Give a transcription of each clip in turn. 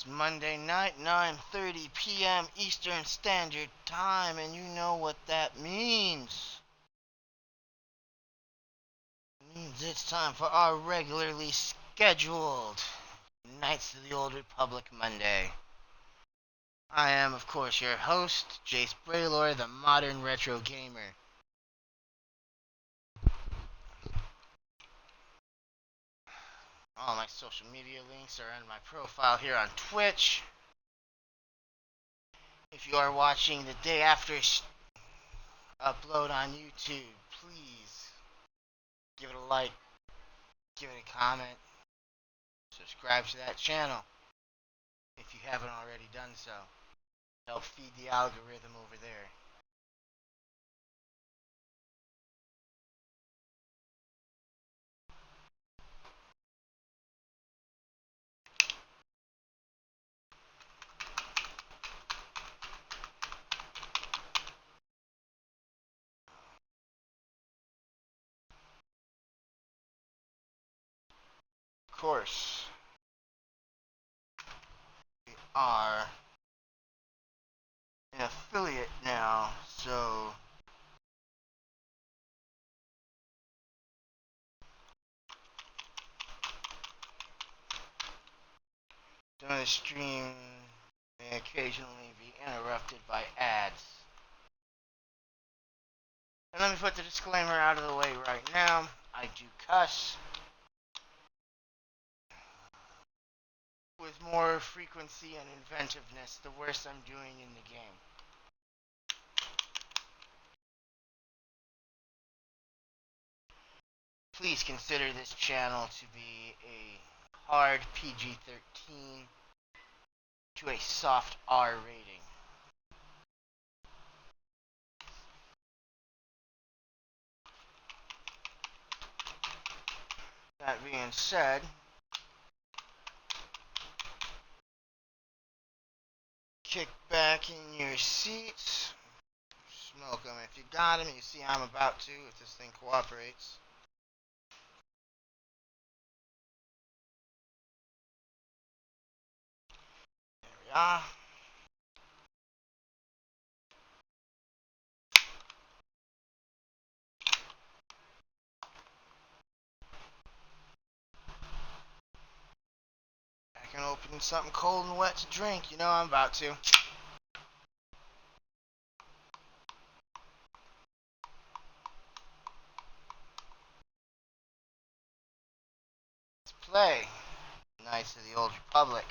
It's Monday night, 9:30 p.m. Eastern Standard Time, and you know what that means. It means it's time for our regularly scheduled Knights of the Old Republic Monday. I am, of course, your host, Jace Braylor, the modern retro gamer. All my social media links are in my profile here on Twitch. If you are watching the day after upload on YouTube, please give it a like, give it a comment, subscribe to that channel if you haven't already done so. Help feed the algorithm over there. Of course, we are an affiliate now, so during the stream may occasionally be interrupted by ads. And let me put the disclaimer out of the way right now. I do cuss with more frequency and inventiveness the worse I'm doing in the game. Please consider this channel to be a hard PG-13 to a soft R rating. That being said, kick back in your seats, smoke them if you got them. You see I'm about to if this thing cooperates. There we are. I can open something cold and wet to drink. You know I'm about to. Let's play Knights of the Old Republic.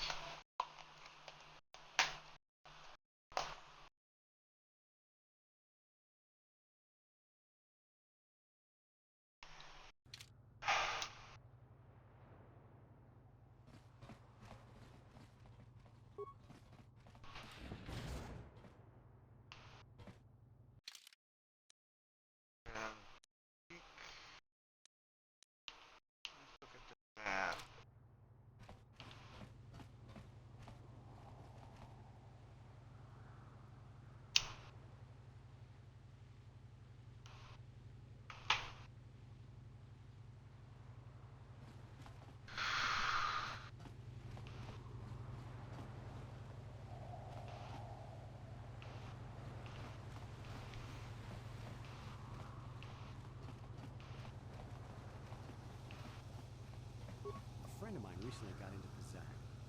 Look at the map. A friend of mine recently got into Kazan.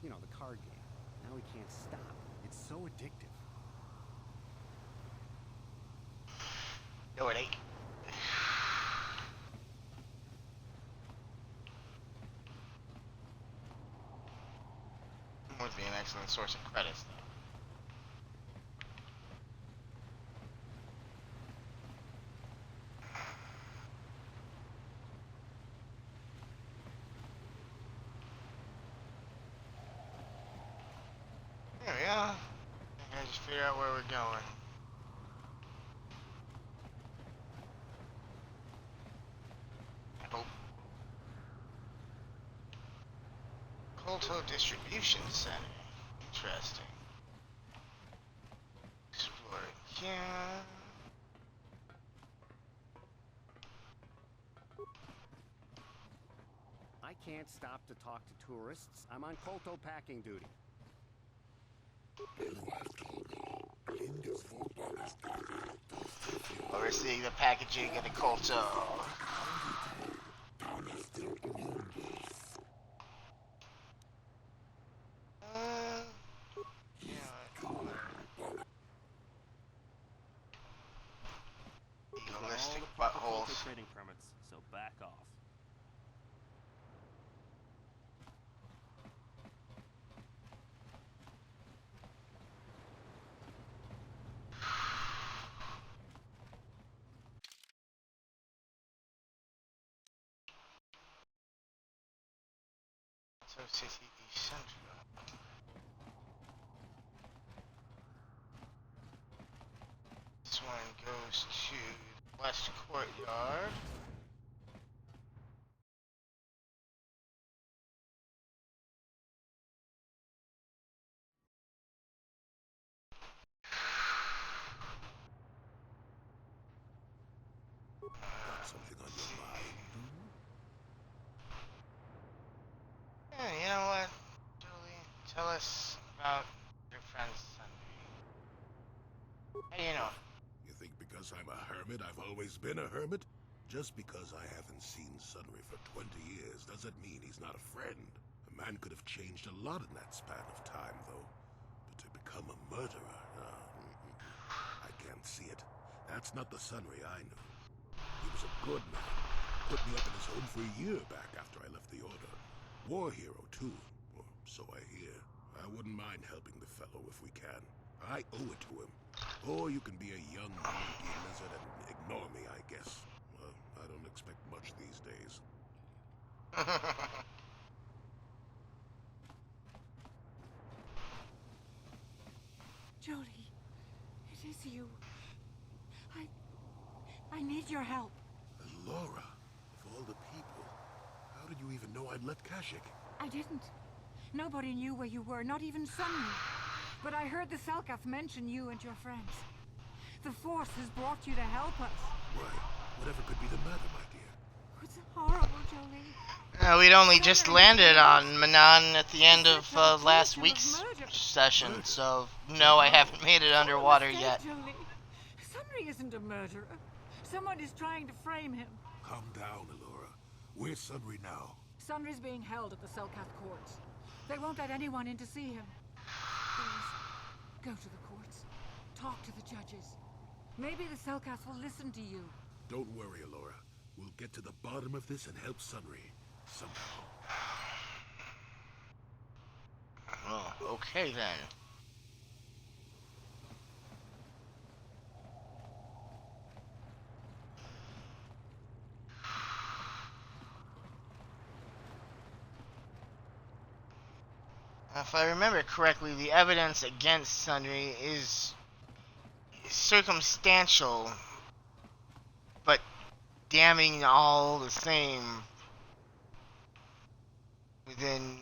You know, the card game. Now he can't stop. It's so addictive. No, it ain't. Would be an excellent source of credits, though. There we are. I gotta just figure out where we're going. I hope. KotOR Distribution Center. Interesting. Exploring here. I can't stop to talk to tourists. I'm on KotOR packing duty. Overseeing the packaging of the KotOR. Egoistic buttholes. Trading permits, so back off. So City East Central. This one goes to the West Courtyard. Got something on your mind? Yeah, you know what, Julie? Tell us about your friend Sunday. How do you know? You think because I'm a hermit, I've always been a hermit? Just because I haven't seen Sunray for 20 years doesn't mean he's not a friend. A man could have changed a lot in that span of time, though. But to become a murderer, I can't see it. That's not the Sunray I knew. He was a good man. Put me up in his home for a year back after I left the Order. War hero, too. Or so I hear. I wouldn't mind helping the fellow if we can. I owe it to him. Or you can be a young monkey lizard and ignore me, I guess. Well, I don't expect much these days. Jody, it is you. I need your help. Laura, of all the people, how did you even know I'd left Kashyyyk? I didn't. Nobody knew where you were, not even Sunny. But I heard the Selkath mention you and your friends. The Force has brought you to help us. Why, whatever could be the matter, my dear? It's horrible, Jolie. We'd only just landed on Manaan at the end of last week's session, so no, I haven't made it underwater yet. Jolie. Sunny isn't a murderer. Someone is trying to frame him. Calm down, Alora. Where's Sunry now? Sunry's being held at the Selkath courts. They won't let anyone in to see him. Please, go to the courts. Talk to the judges. Maybe the Selkath will listen to you. Don't worry, Alora. We'll get to the bottom of this and help Sunry. Somehow. Oh, okay then. If I remember correctly, the evidence against Sundry is circumstantial, but damning all the same within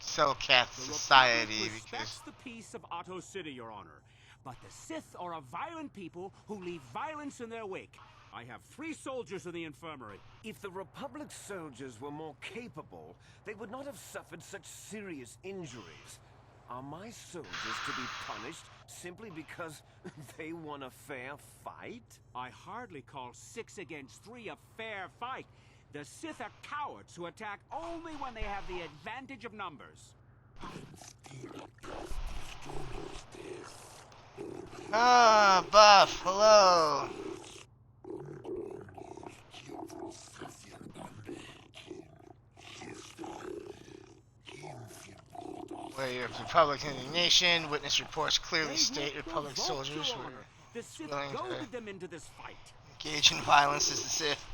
Selkath society. The Republic respects the peace of Otto City, Your Honor, but the Sith are a violent people who leave violence in their wake. I have 3 soldiers in the infirmary. If the Republic's soldiers were more capable, they would not have suffered such serious injuries. Are my soldiers to be punished simply because they won a fair fight? I hardly call 6 against 3 a fair fight. The Sith are cowards who attack only when they have the advantage of numbers. Ah, Buff, hello. Where your Republican indignation, witness reports clearly state Republic soldiers were The Sith willing goaded to them into this fight. engage in violence as the Sith.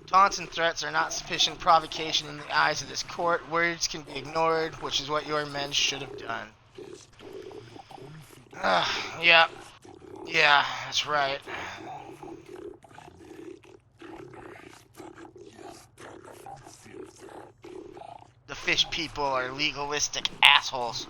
Taunts and threats are not sufficient provocation in the eyes of this court. Words can be ignored, which is what your men should have done. Yeah. Yeah, that's right. The fish people are legalistic assholes.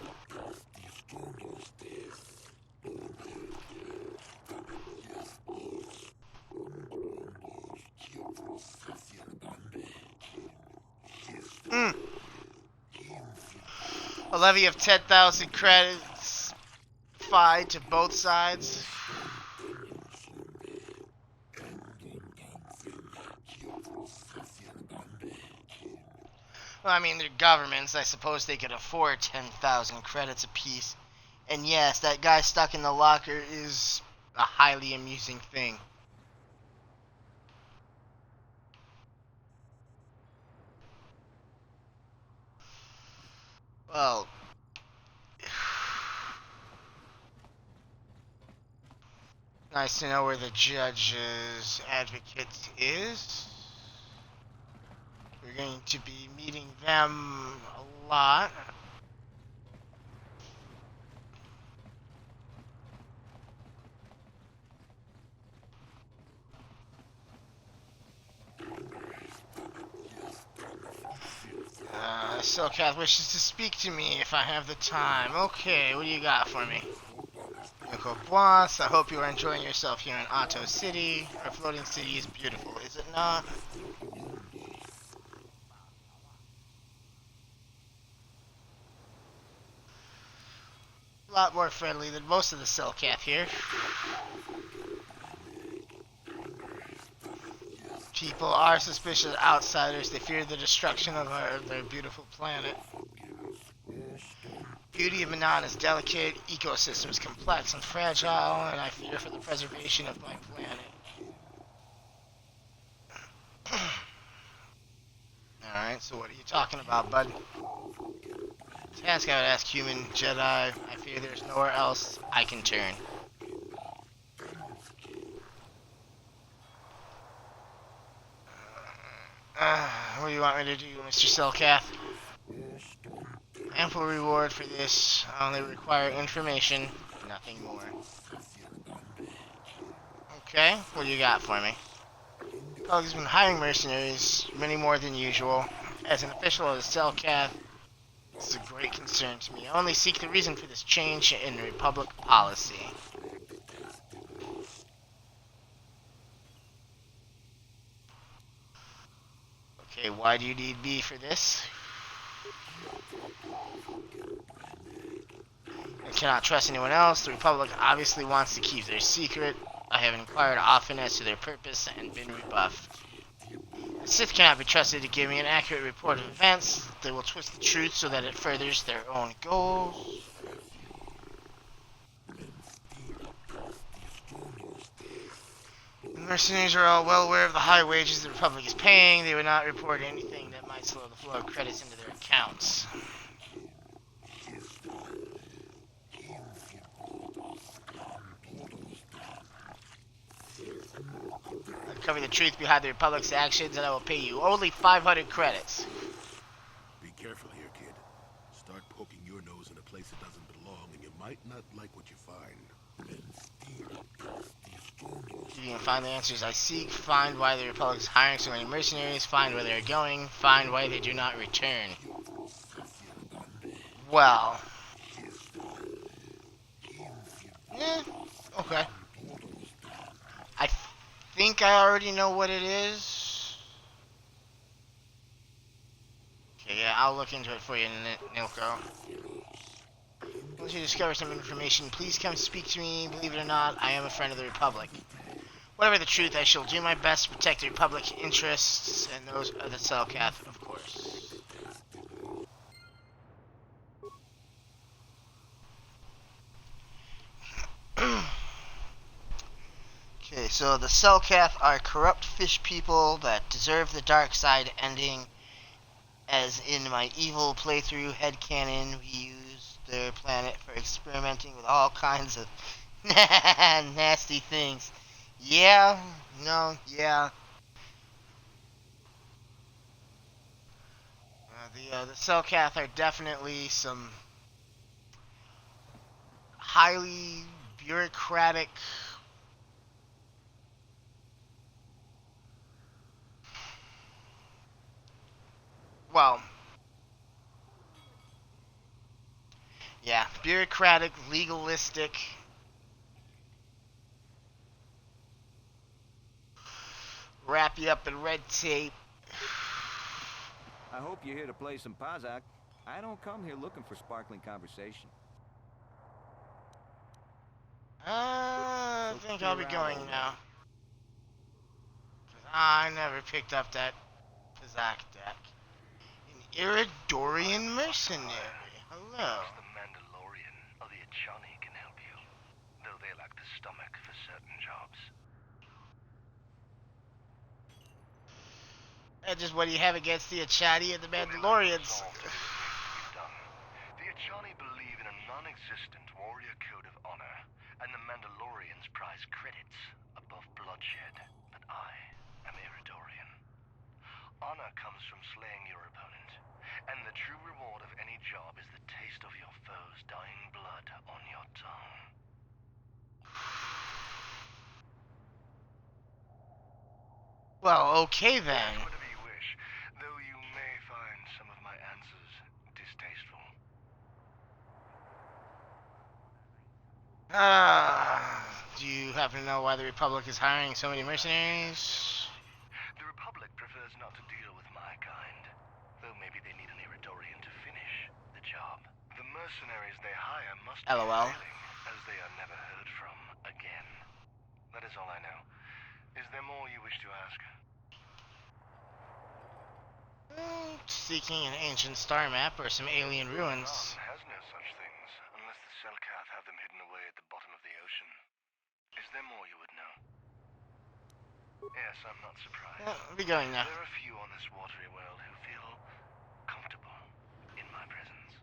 A levy of 10,000 credits fine to both sides. Well, I mean, they're governments. I suppose they could afford 10,000 credits apiece. And yes, that guy stuck in the locker is a highly amusing thing. Well, nice to know where the judge's advocate is. We're going to be meeting them a lot. Silcath wishes to speak to me if I have the time. Okay, what do you got for me? Yoko Boss, I hope you are enjoying yourself here in Otto City. Our floating city is beautiful, is it not? A lot more friendly than most of the Silcath here. People are suspicious of outsiders. They fear the destruction of their beautiful planet. Beauty of Manaan is delicate, ecosystems complex and fragile, and I fear for the preservation of my planet. Alright, so what are you talking about, bud? Task I would ask human Jedi. I fear there's nowhere else I can turn. What do you want me to do, Mr. Silcath? Ample reward for this. I only require information, nothing more. Okay, what do you got for me? Pug has been hiring mercenaries, many more than usual. As an official of the Silcath, this is a great concern to me. I only seek the reason for this change in Republic policy. Okay, why do you need me for this? I cannot trust anyone else. The Republic obviously wants to keep their secret. I have inquired often as to their purpose and been rebuffed. The Sith cannot be trusted to give me an accurate report of events. They will twist the truth so that it furthers their own goals. The mercenaries are all well aware of the high wages the Republic is paying. They would not report anything that might slow the flow of credits into their accounts. Uncover the truth behind the Republic's actions, and I will pay you only 500 credits. Be careful here, kid. Start poking your nose in a place that doesn't belong, and you might not like what you find. If you can find the answers I seek, find why the Republic is hiring so many mercenaries, find where they're going, find why they do not return. Well. Okay. I think I already know what it is. Okay, yeah, I'll look into it for you, Nilko. Once you discover some information, please come speak to me. Believe it or not, I am a friend of the Republic. Whatever the truth, I shall do my best to protect the Republic's interests and those of the Selkath, of course. Okay, so the Selkath are corrupt fish people that deserve the dark side ending. As in my evil playthrough headcanon, we use their planet for experimenting with all kinds of nasty things. Yeah, no, yeah. The Selkath are definitely some highly bureaucratic, well, yeah, bureaucratic, legalistic, wrap you up in red tape. I hope you're here to play some Pazak. I don't come here looking for sparkling conversation. I So think clear I'll be out going already. now. 'Cause I never picked up that Pizak deck. An Iridorian mercenary. Hello. The Mandalorian or the Achani can help you, though they lack the stomach for certain jobs. Just what do you have against the Achati and the Mandalorians? The Achani believe in a non-existent warrior code of honor, and the Mandalorians prize credits above bloodshed. But I am Iridorian. Honor comes from slaying your opponent, and the true reward of any job is the taste of your foe's dying blood on your tongue. Well, okay then. Whatever you wish, though you may find some of my answers distasteful. Do you happen to know why the Republic is hiring so many mercenaries? The Republic prefers not to deal with my kind, though maybe they need an Iridorian to finish the job. The mercenaries they hire must be LOL. failing, as they are never heard from again. That is all I know. Is there more you wish to ask? Seeking an ancient star map or some alien ruins. Manaan has no such things, unless the Selkath have them hidden away at the bottom of the ocean. Is there more you would know? Yes, I'm not surprised. I'll be going now. There are few on this watery world who feel comfortable in my presence.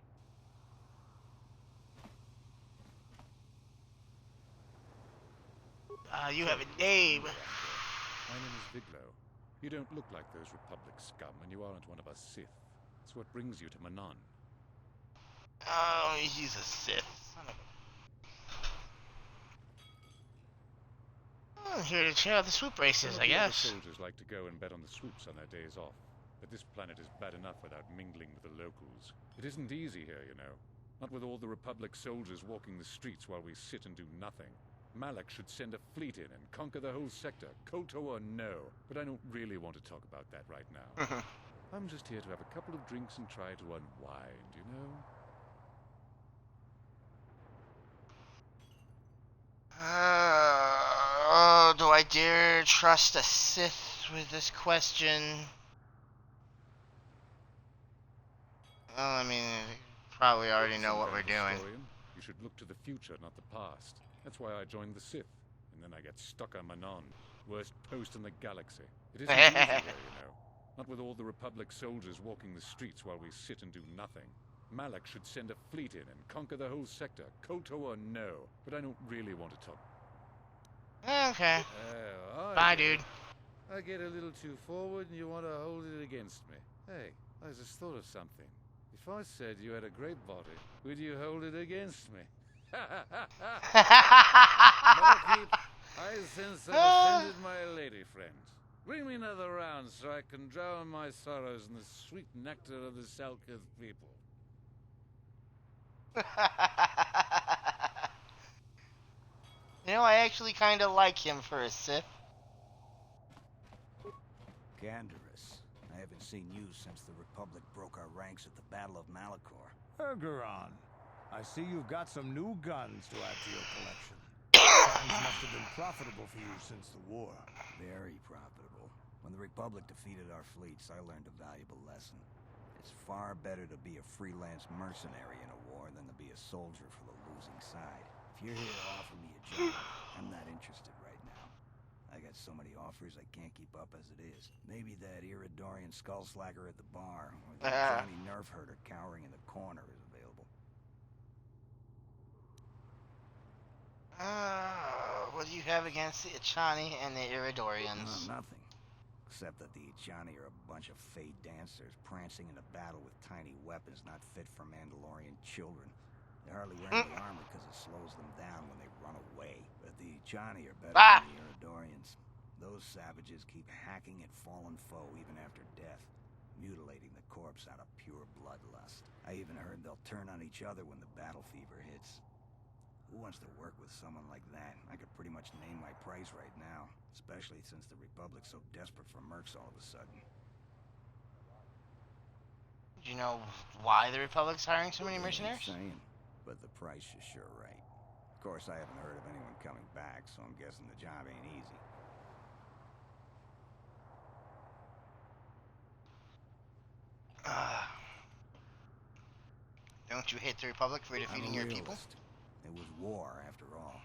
You have a name. My name is Viglo. You don't look like those Republic scum, and you aren't one of us Sith. It's what brings you to Manaan. Oh, he's a Sith. Son of a... I'm here to check out the swoop races, Some I of the other guess. soldiers like to go and bet on the swoops on their days off, but this planet is bad enough without mingling with the locals. It isn't easy here, you know. Not with all the Republic soldiers walking the streets while we sit and do nothing. Malak should send a fleet in and conquer the whole sector. KotOR no. But I don't really want to talk about that right now. I'm just here to have a couple of drinks and try to unwind, you know? Do I dare trust a Sith with this question? Well, I mean, you probably already know what we're doing. Historian, you should look to the future, not the past. That's why I joined the Sith, and then I got stuck on Manaan, worst post in the galaxy. It isn't easy here, you know. Not with all the Republic soldiers walking the streets while we sit and do nothing. Malak should send a fleet in and conquer the whole sector. KotOR no. But I don't really want to talk. Okay. Oh, Bye, dude. I get a little too forward and you want to hold it against me. Hey, I just thought of something. If I said you had a great body, would you hold it against me? Barkeep, I sense I've offended my lady friends. Bring me another round so I can drown my sorrows in the sweet nectar of the Selkath people. You know, I actually kind of like him for a Sith. Ganderus, I haven't seen you since the Republic broke our ranks at the Battle of Malachor. Ergeron, I see you've got some new guns to add to your collection. Times must have been profitable for you since the war. Very profitable. When the Republic defeated our fleets, I learned a valuable lesson. It's far better to be a freelance mercenary in a war than to be a soldier for the losing side. If you're here to offer me a job, I'm not interested right now. I got so many offers I can't keep up as it is. Maybe that Iridorian skullslacker at the bar, or that Johnny Nerf herder cowering in the corner is available. What do you have against the Achani and the Iridorians? Nothing. Except that the Achani are a bunch of fey dancers prancing in a battle with tiny weapons not fit for Mandalorian children. They hardly wear any armor because it slows them down when they run away. But the Achani are better than the Iridorians. Those savages keep hacking at fallen foe even after death, mutilating the corpse out of pure bloodlust. I even heard they'll turn on each other when the battle fever hits. Who wants to work with someone like that? I could pretty much name my price right now, especially since the Republic's so desperate for mercs all of a sudden. Do you know why the Republic's hiring so many Ain't mercenaries? saying, but the price is sure right. Of course, I haven't heard of anyone coming back, so I'm guessing the job ain't easy. Don't you hate the Republic for I'm defeating a your people? realist. It was war, after all.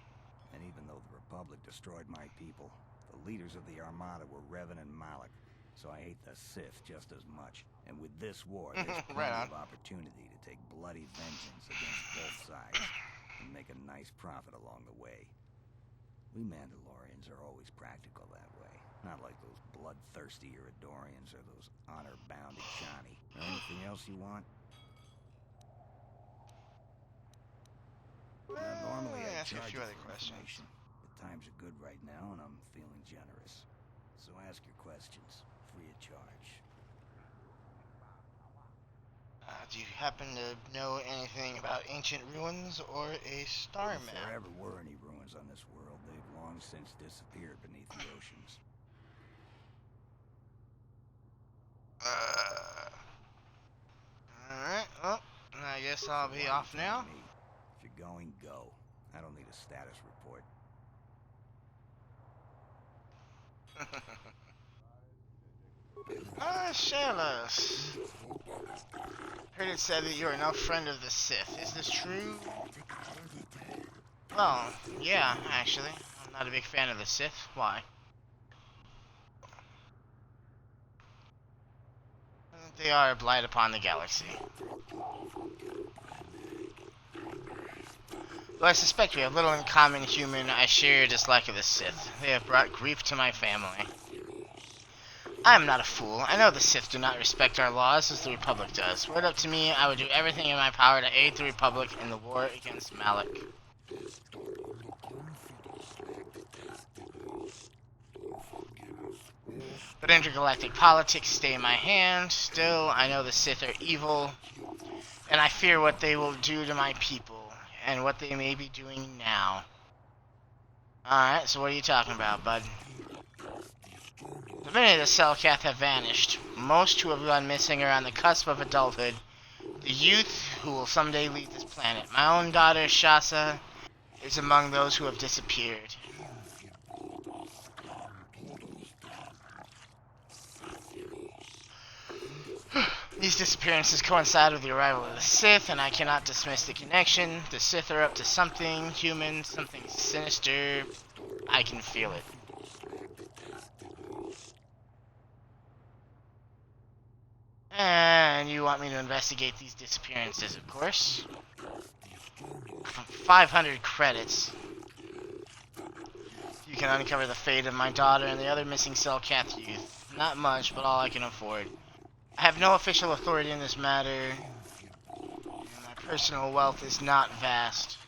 And even though the Republic destroyed my people, the leaders of the Armada were Revan and Malak, so I hate the Sith just as much. And with this war, there's Right plenty on. of opportunity to take bloody vengeance against both sides, and make a nice profit along the way. We Mandalorians are always practical that way, not like those bloodthirsty Iridorians or those honor-bound Echani. Anything else you want? Normally Let me I ask you a charge few you other for questions. information, but times are good right now and I'm feeling generous. So ask your questions, free of charge. Do you happen to know anything about ancient ruins or a star If there map? ever were any ruins on this world, they've long since disappeared beneath the oceans. Alright, well, I guess I'll So be why off you telling now. me? If you're going, go. I don't need a status report. Shalos. Heard it said that you're no friend of the Sith. Is this true? Well, yeah, actually. I'm not a big fan of the Sith. Why? They are a blight upon the galaxy. Though I suspect we have little in common human, I share your dislike of the Sith. They have brought grief to my family. I am not a fool. I know the Sith do not respect our laws as the Republic does. Were it up to me, I would do everything in my power to aid the Republic in the war against Malak. But intergalactic politics stay in my hand. Still, I know the Sith are evil, and I fear what they will do to my people, and what they may be doing now. Alright, so what are you talking about, bud? Many of the Selkath have vanished. Most who have gone missing are on the cusp of adulthood. The youth who will someday lead this planet. My own daughter, Shasa, is among those who have disappeared. These disappearances coincide with the arrival of the Sith, and I cannot dismiss the connection. The Sith are up to something human, something sinister. I can feel it. And you want me to investigate these disappearances, of course. 500 credits. You can uncover the fate of my daughter and the other missing Selkath youth. Not much, but all I can afford. I have no official authority in this matter, and my personal wealth is not vast.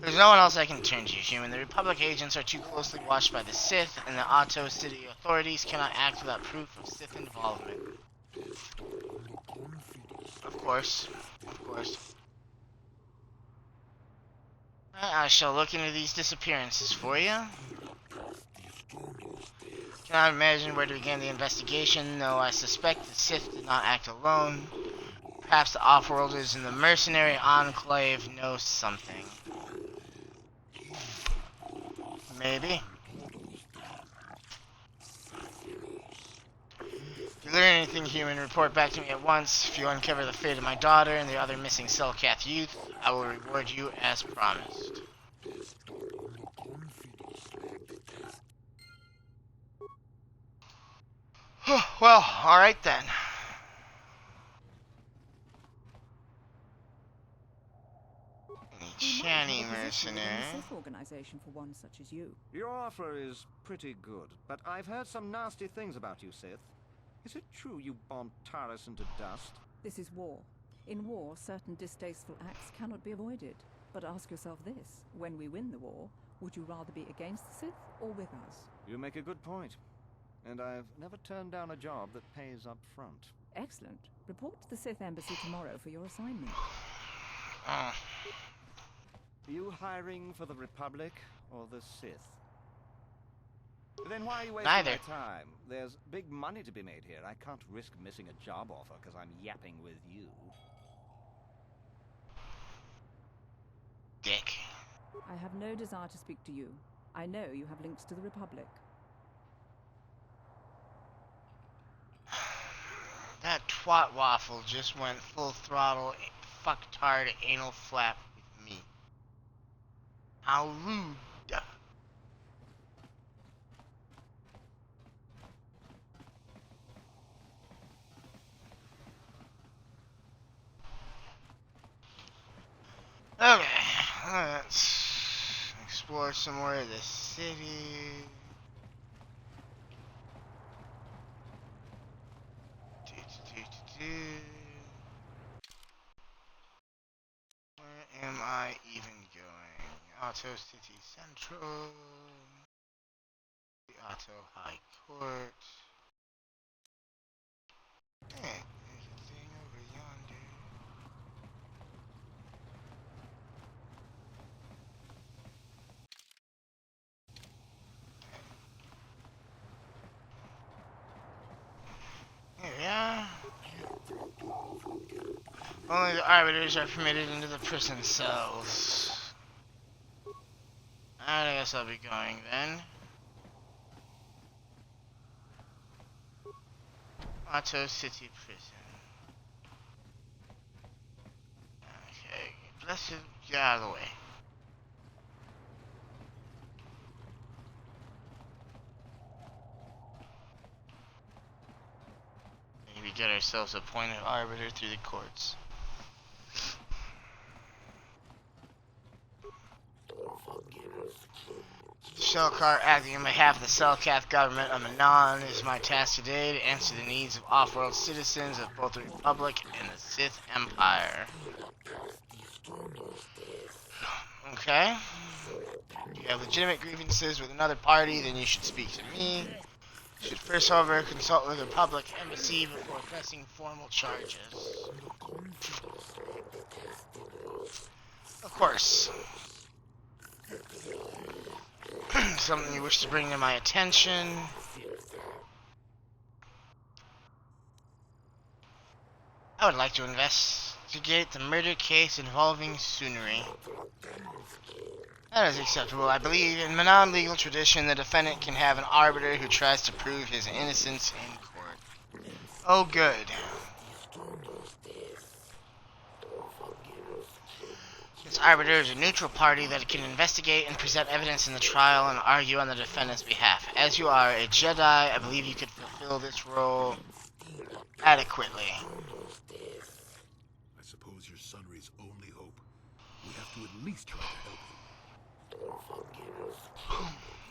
There's no one else I can turn to, human. The Republic agents are too closely watched by the Sith, and the Otto City authorities cannot act without proof of Sith involvement. Of course. Of course. I shall look into these disappearances for you. Cannot imagine where to begin the investigation, though I suspect the Sith did not act alone. Perhaps the Offworlders in the mercenary enclave know something. Maybe. If you learn anything human, report back to me at once. If you uncover the fate of my daughter and the other missing Selkath youth, I will reward you as promised. Well, alright then. Chani mercenary. Sith organization for one such as you. Your offer is pretty good, but I've heard some nasty things about you, Sith. Is it true you bombed Taris into dust? This is war. In war, certain distasteful acts cannot be avoided. But ask yourself this, when we win the war, would you rather be against the Sith or with us? You make a good point. And I've never turned down a job that pays up front. Excellent. Report to the Sith Embassy tomorrow for your assignment. Are you hiring for the Republic or the Sith? Then why are you wasting Neither. my time? There's big money to be made here. I can't risk missing a job offer because I'm yapping with you. Dick. I have no desire to speak to you. I know you have links to the Republic. That twat waffle just went full throttle, fucktard anal flap with me. How rude. Okay, let's explore some more of the city. Where am I even going? Auto City Central. The Auto High Court. Hey, there's a thing over yonder. Here we are. Only the arbiters are permitted into the prison cells. Alright, I guess I'll be going then. Auto City Prison. Okay, blessed, get out of the way. Maybe get ourselves appointed arbiter through the courts. Shelkar, acting on behalf of the Selkath government of Manaan, is my task today to answer the needs of off-world citizens of both the Republic and the Sith Empire. Okay. If you have legitimate grievances with another party, then you should speak to me. You should first, however, consult with the Republic Embassy before pressing formal charges. Of course. Something you wish to bring to my attention. I would like to investigate the murder case involving Sunri. That is acceptable. I believe in Manaan legal tradition, the defendant can have an arbiter who tries to prove his innocence in court. Oh, good. This arbiter is a neutral party that can investigate and present evidence in the trial and argue on the defendant's behalf. As you are a Jedi, I believe you could fulfill this role adequately. I suppose you're Sunry's only hope. We have to at least try to help him.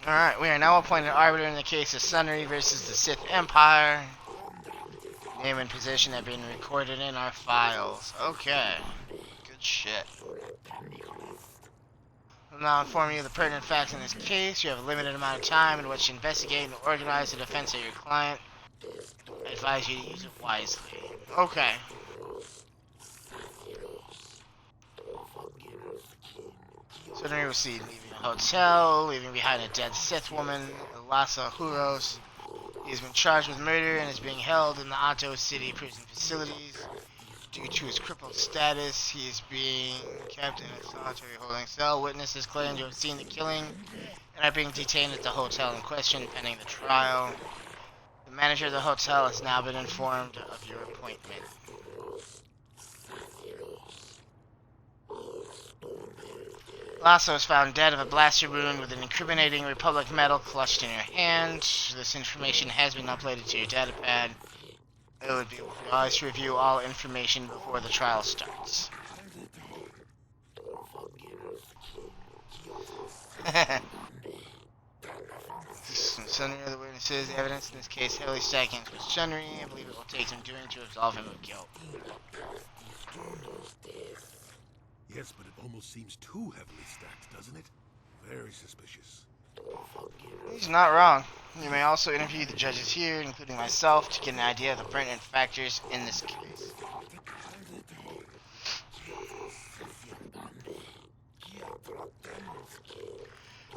Alright, we are now appointed arbiter in the case of Sunry versus the Sith Empire. Name and position have been recorded in our files. Okay. Good shit. I'll now inform you of the pertinent facts in this case. You have a limited amount of time in which to investigate and organize the defense of your client. I advise you to use it wisely. Okay. Sunry was seen leaving a hotel, leaving behind a dead Sith woman, Lhasa Huros. He has been charged with murder and is being held in the Auto City prison facilities. Due to his crippled status, he is being kept in a solitary holding cell. Witnesses claim to have seen the killing and are being detained at the hotel in question pending the trial. The manager of the hotel has now been informed of your appointment. Lasso was found dead of a blaster wound with an incriminating Republic medal clutched in your hand. This information has been uploaded to your datapad. It would be wise to review all information before the trial starts. Sunry of the witnesses, the evidence in this case heavily stacked against Sunry. I believe it will take some doing to absolve him of guilt. Yes, but it almost seems too heavily stacked, doesn't it? Very suspicious. He's not wrong. You may also interview the judges here, including myself, to get an idea of the pertinent factors in this case.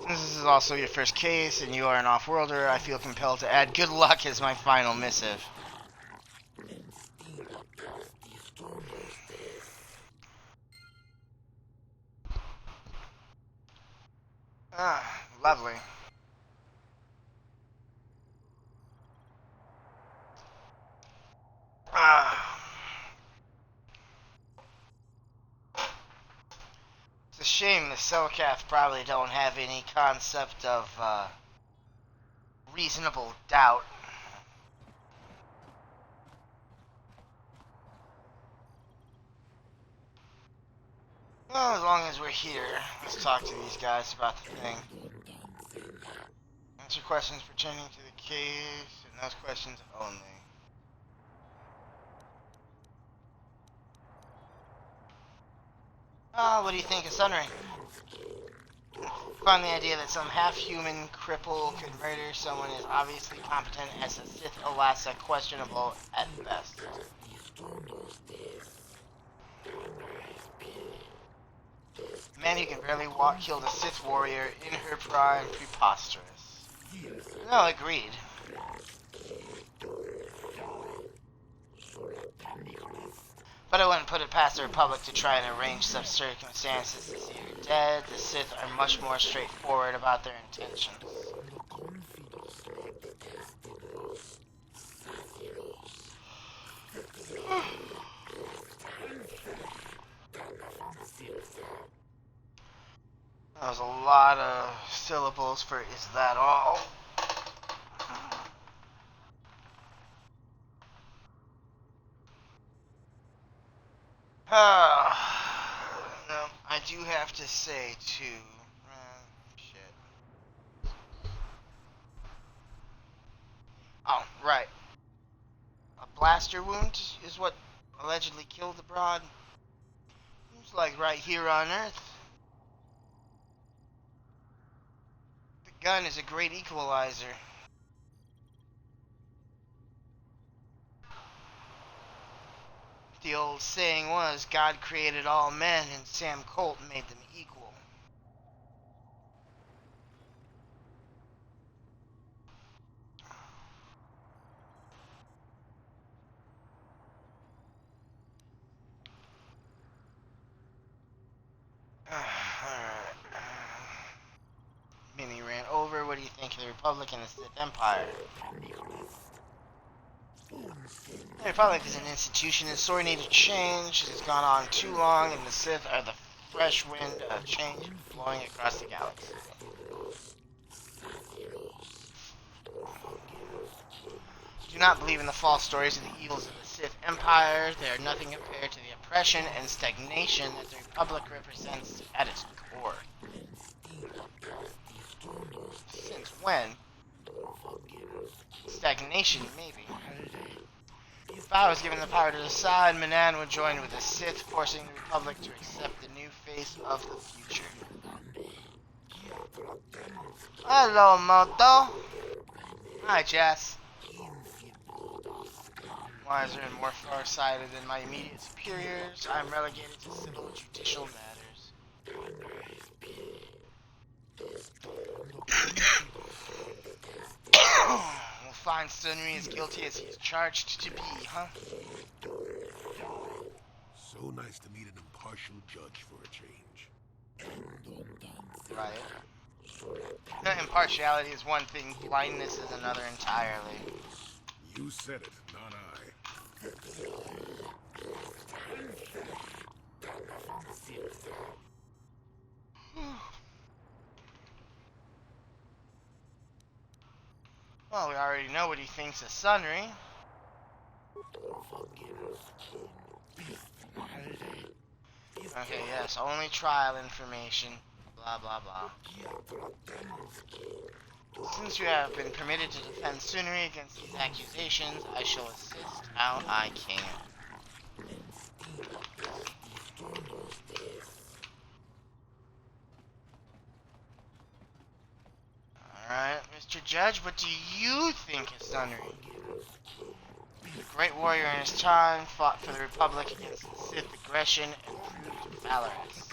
Since this is is also your first case, and you are an off-worlder, I feel compelled to add good luck as my final missive. Ah, lovely. Ah. It's a shame the Selkath probably don't have any concept of reasonable doubt. Well, as long as we're here, let's talk to these guys about the thing. Answer questions pertaining to the case, and those questions only. What do you think of Sunray? Find the idea that some half-human cripple could murder someone is obviously competent as a Sith Alassa questionable at best. A man who can barely walk killed a Sith warrior in her prime, preposterous. No, agreed. But I wouldn't put it past the Republic to try and arrange such circumstances to see her dead. The Sith are much more straightforward about their intentions. That was a lot of syllables for "is that all?" No, I do have to say too. Shit. Oh, right. A blaster wound is what allegedly killed the broad. Seems like right here on Earth. The gun is a great equalizer. The old saying was, God created all men and Sam Colt made them equal. Alright. Mini ran over. What do you think of the Republic and the Sith Empire? The Republic is an institution in sore need of change. It has gone on too long, and the Sith are the fresh wind of change blowing across the galaxy. Do not believe in the false stories of the evils of the Sith Empire. They are nothing compared to the oppression and stagnation that the Republic represents at its core. Since when? Stagnation, maybe. If I was given the power to decide, Manaan would join with the Sith, forcing the Republic to accept the new face of the future. Hello, Moto. Hi, Jess. Wiser and more far-sighted than my immediate superiors, I'm relegated to civil judicial matters. We'll find Sunry as guilty as he is charged to be, huh? So nice to meet an impartial judge for a change. Right. Impartiality is one thing, blindness is another entirely. You said it, not I. Well, we already know what he thinks of Sunry. Okay, yes, only trial information. Blah, blah, blah. Since you have been permitted to defend Sunry against these accusations, I shall assist how I can. Alright, Mr. Judge, what do you think of Sunry? A great warrior in his time, fought for the Republic against Sith aggression, and proved valorous.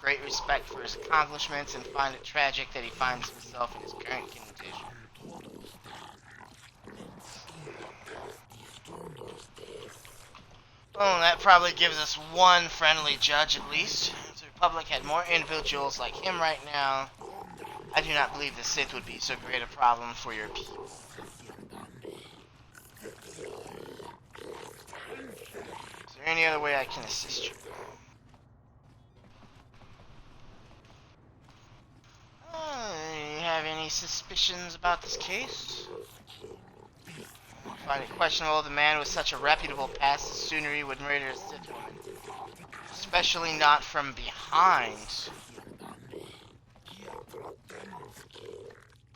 great respect for his accomplishments and find it tragic that he finds himself in his current condition. Well, that probably gives us one friendly judge at least. If the Republic had more individuals like him right now, I do not believe the Sith would be so great a problem for your people. Is there any other way I can assist you? You have any suspicions about this case? I find it questionable the man with such a reputable past as Sunri would murder a Sith woman. Especially not from behind.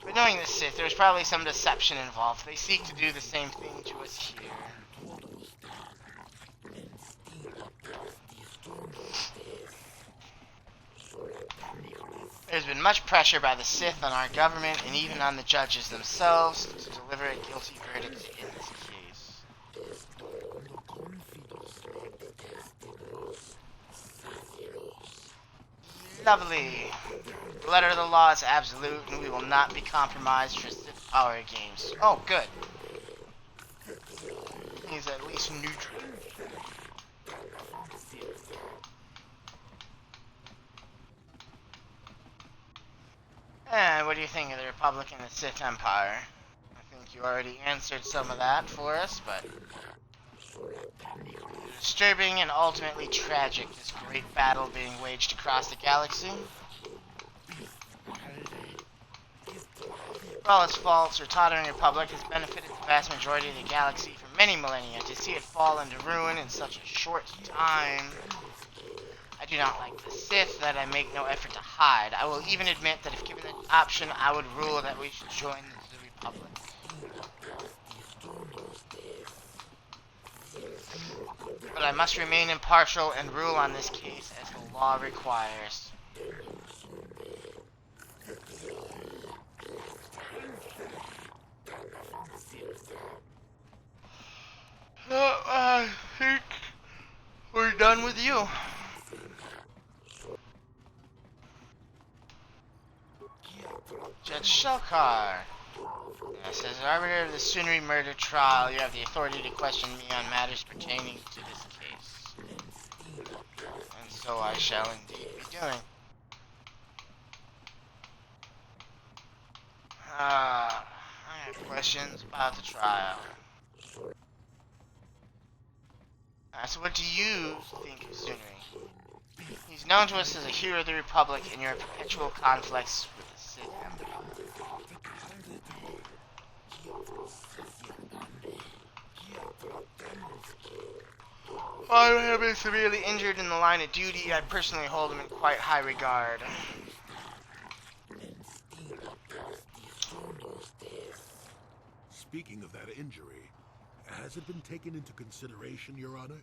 But knowing the Sith, there's probably some deception involved. They seek to do the same thing to us here. There's been much pressure by the Sith on our government and even on the judges themselves to deliver a guilty verdict in this case. Lovely. The letter of the law is absolute and we will not be compromised for Sith power games. Oh, good. He's at least neutral. And what do you think of the Republic and the Sith Empire? I think you already answered some of that for us, but... disturbing and ultimately tragic, this great battle being waged across the galaxy. For all its faults, our tottering Republic has benefited the vast majority of the galaxy for many millennia. To see it fall into ruin in such a short time... I do not like the Sith, that I make no effort to hide. I will even admit that if given the option, I would rule that we should join the Republic. But I must remain impartial and rule on this case as the law requires. I think we're done with you. Judge Shelkar. Yes, as arbiter of the Sunri murder trial, you have the authority to question me on matters pertaining to this case. And so I shall indeed be doing. I have questions about the trial. So what do you think of Sunri? He's known to us as a hero of the Republic in your perpetual conflicts with the Sith Empire. While I have been severely injured in the line of duty, I personally hold him in quite high regard. Speaking of that injury, has it been taken into consideration, Your Honor?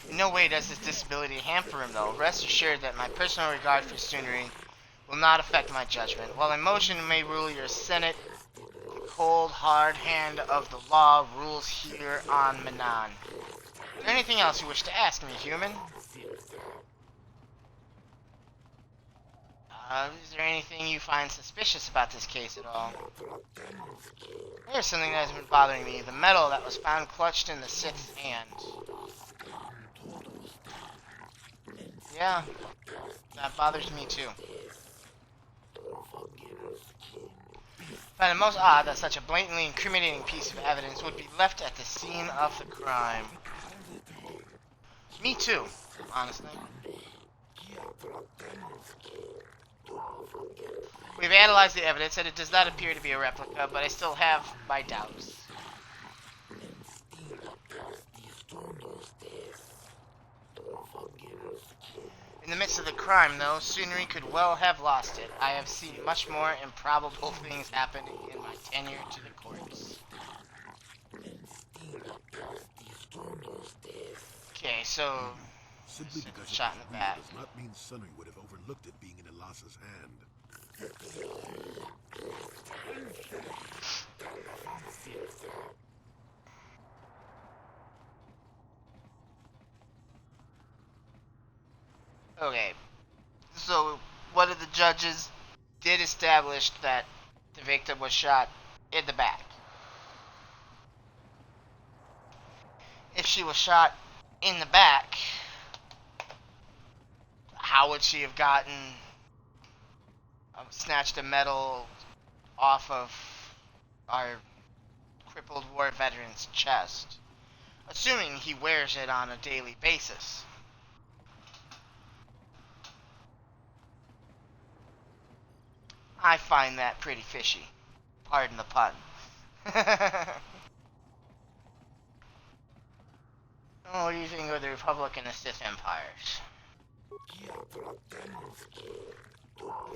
In no way does this disability hamper him, though. Rest assured that my personal regard for Sunri will not affect my judgment. While emotion may rule your Senate, the cold, hard hand of the law rules here on Manaan. Is there anything else you wish to ask me, human? Is there anything you find suspicious about this case at all? There's something that has been bothering me. The medal that was found clutched in the Sith's hand. Yeah, that bothers me too. I find it most odd that such a blatantly incriminating piece of evidence would be left at the scene of the crime. Me too, honestly. We've analyzed the evidence and it does not appear to be a replica, but I still have my doubts. In the midst of the crime, though, Sunri could well have lost it. I have seen much more improbable things happen in my tenure to the courts. Okay, so... Simply because shot in the back. does not mean Sunri would have overlooked it being in Elas's hand. Okay, so one of the judges did establish that the victim was shot in the back. If she was shot in the back, how would she have snatched a medal off of our crippled war veteran's chest? Assuming he wears it on a daily basis. I find that pretty fishy. Pardon the pun. Oh, what do you think of the Republic and the Sith Empires?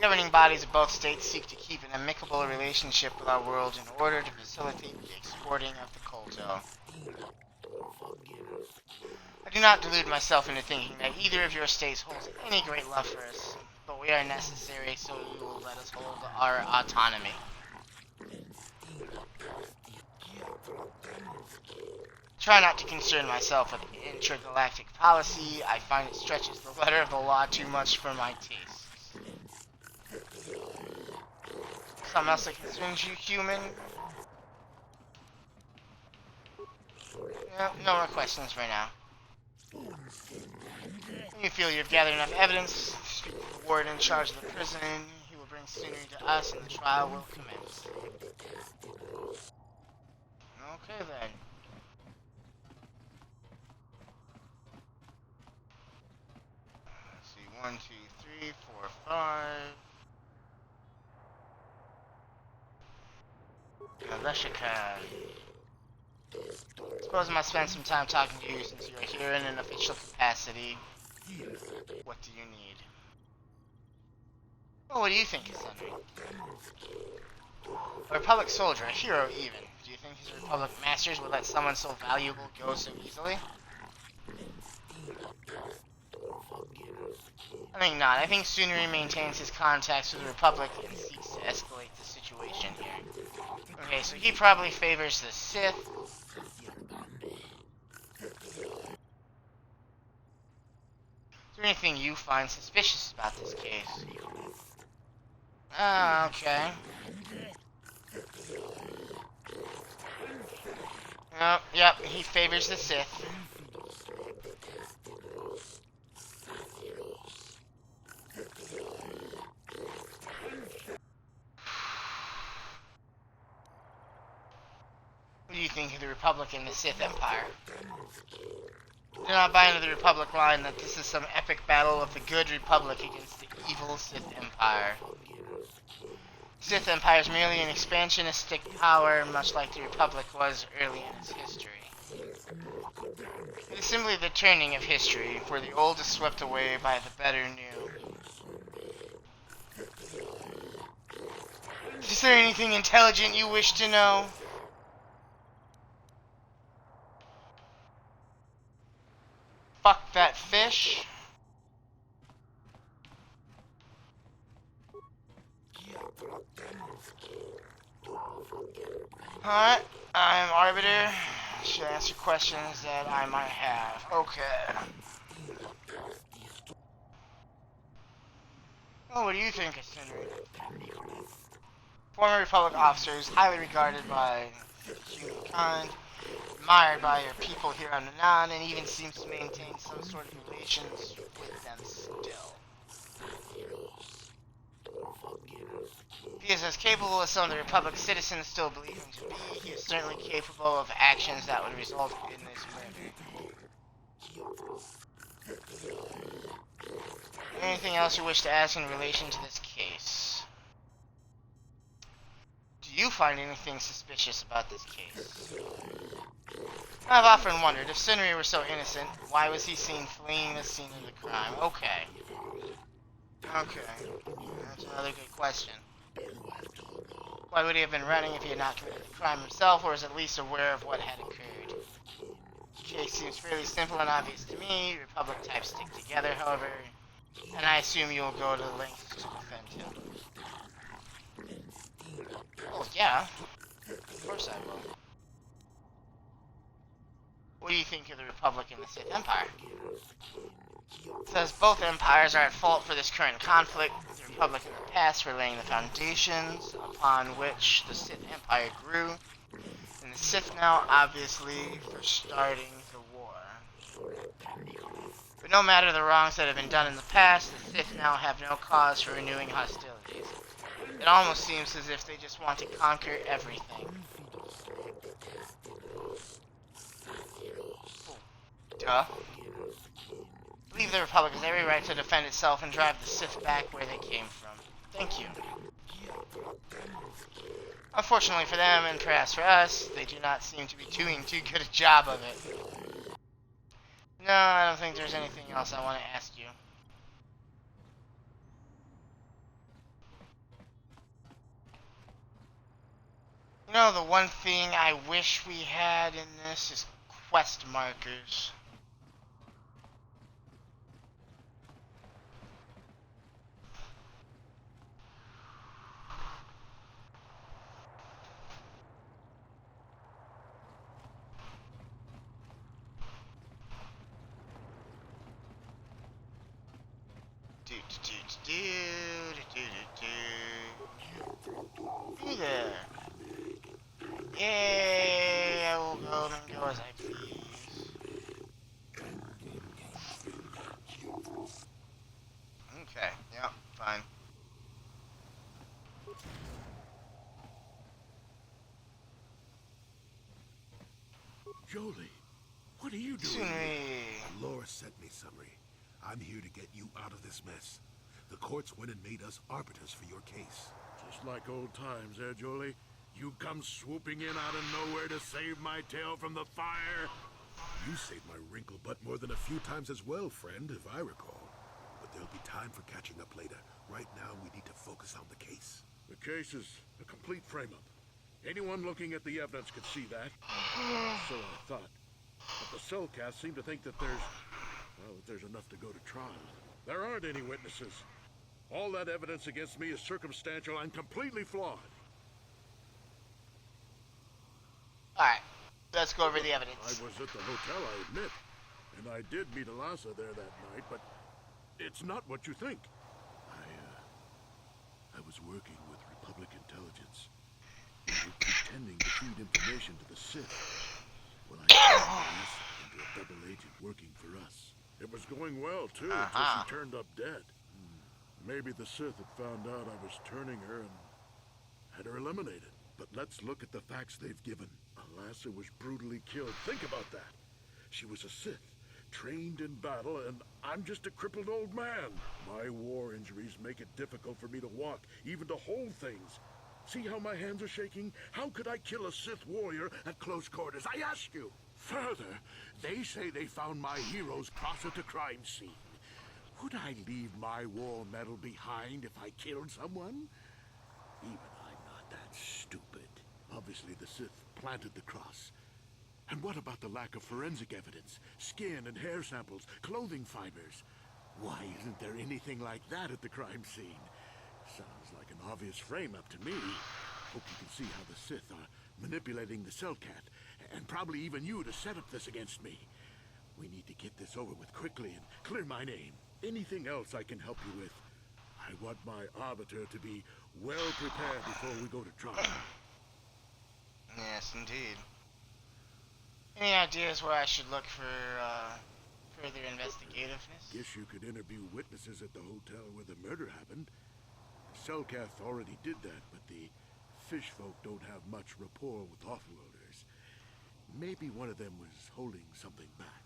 Governing bodies of both states seek to keep an amicable relationship with our world in order to facilitate the exporting of the KotOR. I do not delude myself into thinking that either of your states holds any great love for us, but we are necessary, so you will let us hold our autonomy. Try not to concern myself with intergalactic policy. I find it stretches the letter of the law too much for my tastes. Something else that concerns you, human? No more questions right now. When you feel you've gathered enough evidence, speak to the warden in charge of the prison. He will bring Sunri to us and the trial will commence. Okay then. Let's see, 1, 2, 3, 4, 5. Naveshika. Suppose I must spend some time talking to you since you are here in an official capacity. What do you need? Well, what do you think, Sunri? A Republic soldier, a hero even. Do you think his Republic masters would let someone so valuable go so easily? I think not. I think Sunri maintains his contacts with the Republic and seeks to escalate the situation here. Okay, so he probably favors the Sith. Is there anything you find suspicious about this case? Ah, okay. Oh, yep, he favors the Sith. What do you think of the Republic and the Sith Empire? Do not buy into the Republic line that this is some epic battle of the good Republic against the evil Sith Empire. Sith Empire is merely an expansionistic power, much like the Republic was early in its history. It is simply the turning of history, where the old is swept away by the better new. Is there anything intelligent you wish to know? Fuck that fish. Alright, I'm Arbiter. Should answer questions that I might have. Okay. Oh, what do you think of Sunri? Former Republic officers, highly regarded by humankind, admired by your people here on Manaan, and even seems to maintain some sort of relations with them still. If he is as capable as some of the Republic's citizens still believe him to be, he is certainly capable of actions that would result in this murder. Anything else you wish to ask in relation to this case? Do you find anything suspicious about this case? I've often wondered, if Sunri were so innocent, why was he seen fleeing the scene of the crime? Okay. That's another good question. Why would he have been running if he had not committed the crime himself, or is at least aware of what had occurred? The case seems fairly simple and obvious to me. Republic types stick together, however, and I assume you will go to the lengths to defend him. Oh, yeah. Of course I will. What do you think of the Republic and the Sith Empire? It says both empires are at fault for this current conflict, with the Republic in the past for laying the foundations upon which the Sith Empire grew, and the Sith now, obviously, for starting the war. But no matter the wrongs that have been done in the past, the Sith now have no cause for renewing hostilities. It almost seems as if they just want to conquer everything. Duh. I believe the Republic has every right to defend itself and drive the Sith back where they came from. Thank you. Unfortunately for them, and perhaps for us, they do not seem to be doing too good a job of it. No, I don't think there's anything else I want to ask you. You know, the one thing I wish we had in this is quest markers. Hey there. Yay, I will go and go as I please. Okay, yeah, fine. Jolie, what are you doing? Laura sent me summary. I'm here to get you out of this mess. The courts went and made us arbiters for your case. Just like old times, eh, Jolie? You come swooping in out of nowhere to save my tail from the fire? You saved my wrinkle butt more than a few times as well, friend, if I recall. But there'll be time for catching up later. Right now, we need to focus on the case. The case is a complete frame-up. Anyone looking at the evidence could see that. So I thought. But the cellcasts seem to think that there's enough to go to trial. There aren't any witnesses. All that evidence against me is circumstantial and completely flawed. Alright, let's go over the evidence. I was at the hotel, I admit. And I did meet Alasa there that night, but it's not what you think. I was working with Republic Intelligence. They were pretending to feed information to the Sith. Well, I turned Alasa into a double agent working for us. It was going well, too, until she turned up dead. Maybe the Sith had found out I was turning her and had her eliminated. But let's look at the facts they've given. Alasa was brutally killed. Think about that. She was a Sith, trained in battle, and I'm just a crippled old man. My war injuries make it difficult for me to walk, even to hold things. See how my hands are shaking? How could I kill a Sith warrior at close quarters? I ask you. Further, they say they found my heroes closer to crime scene. Would I leave my war medal behind if I killed someone? Even I'm not that stupid. Obviously, the Sith planted the cross. And what about the lack of forensic evidence? Skin and hair samples, clothing fibers. Why isn't there anything like that at the crime scene? Sounds like an obvious frame-up to me. Hope you can see how the Sith are manipulating the Cellcat, and probably even you to set up this against me. We need to get this over with quickly and clear my name. Anything else I can help you with? I want my arbiter to be well prepared before we go to trial. Yes, indeed. Any ideas where I should look for further investigativeness? Guess you could interview witnesses at the hotel where the murder happened. Cellcath already did that, but the fish folk don't have much rapport with offloaders. Maybe one of them was holding something back.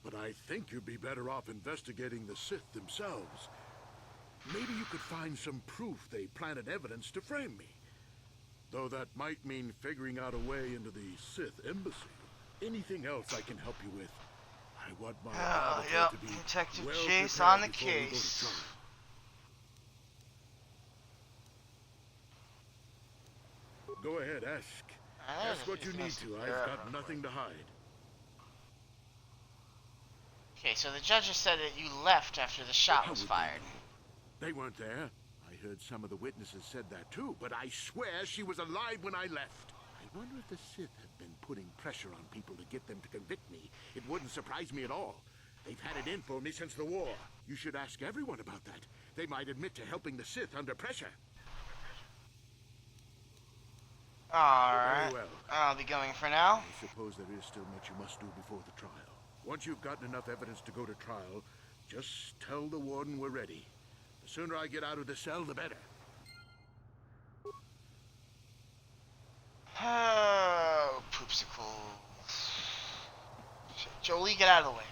But I think you'd be better off investigating the Sith themselves. Maybe you could find some proof they planted evidence to frame me. Though that might mean figuring out a way into the Sith embassy. Anything else I can help you with? I want my arbiter to be Detective well Jace prepared on the before we go to case. trial. Go ahead, ask. Ask what you need to. I've got nothing to hide. Okay, so the judges said that you left after the shot was fired. They weren't there. I heard some of the witnesses said that too, but I swear she was alive when I left. I wonder if the Sith have been putting pressure on people to get them to convict me. It wouldn't surprise me at all. They've had it in for me since the war. You should ask everyone about that. They might admit to helping the Sith under pressure. Alright. Very well. I'll be going for now. I suppose there is still much you must do before the trial. Once you've gotten enough evidence to go to trial, just tell the warden we're ready. The sooner I get out of the cell, the better. Oh, poopsicle. Shit, Jolie, get out of the way.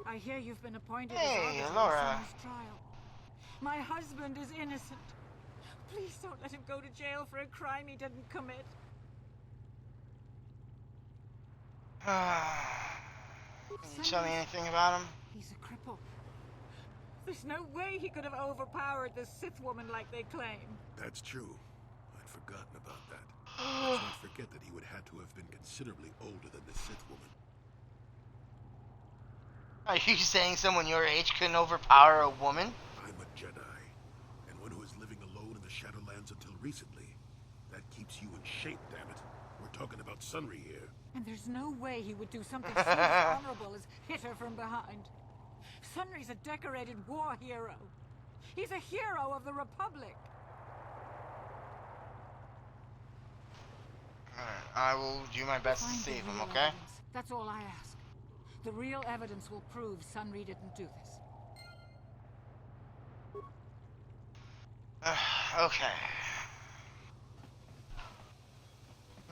I hear you've been appointed Hey, as arbiter Laura. of Sonny's trial. My husband is innocent. Please don't let him go to jail for a crime he didn't commit. Can you tell me anything about him? He's a cripple. There's no way he could have overpowered the Sith woman like they claim. That's true. I'd forgotten about that. Let's not forget that he would have to have been considerably older than the Sith woman. Are you saying someone your age couldn't overpower a woman? I'm a Jedi, and one who was living alone in the Shadowlands until recently. That keeps you in shape, damn it. We're talking about Sunry here. And there's no way he would do something so dishonorable as hit her from behind. Sunry's a decorated war hero. He's a hero of the Republic. Alright, I will do my best to Find the save him, real okay? evidence. That's all I ask. The real evidence will prove Sunry didn't do this. Okay.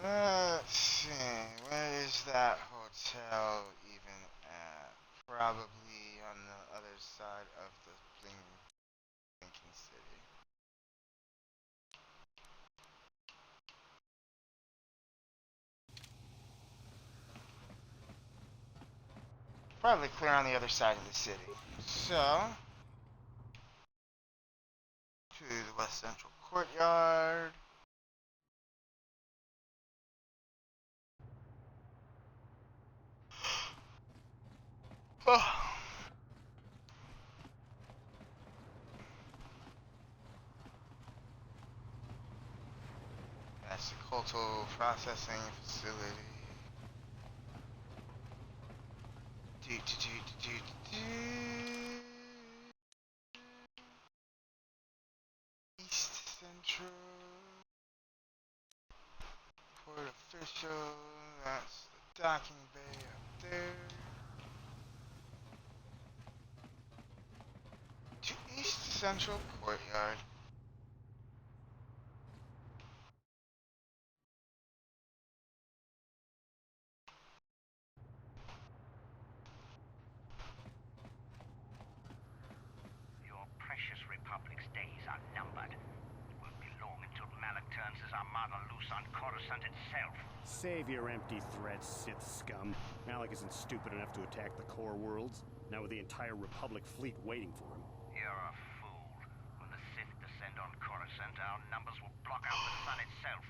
Let's see. Where is that hotel even at? Probably on the other side of the blinking city. Probably clear on the other side of the city. So, to the West Central Courtyard. Oh. That's the KotOR processing facility. East Central Port Official. That's the docking bay up there. To East Central Courtyard. Your precious Republic's days are numbered. It won't be long until Malak turns his armada loose on Coruscant itself. Save your empty threats, Sith scum. Malak isn't stupid enough to attack the core worlds, now with the entire Republic fleet waiting for him. You're a fool. When the Sith descend on Coruscant, our numbers will block out the sun itself.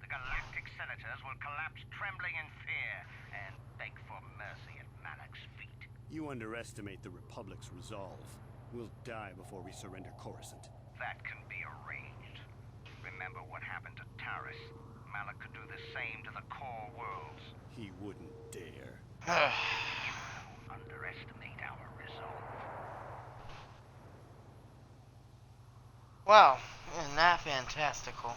The galactic senators will collapse trembling in fear and beg for mercy at Malak's feet. You underestimate the Republic's resolve. We'll die before we surrender Coruscant. That can be arranged. Remember what happened to Taris. Malak could do the same to the core worlds. He wouldn't dare. You underestimate our resolve. Wow, isn't that fantastical?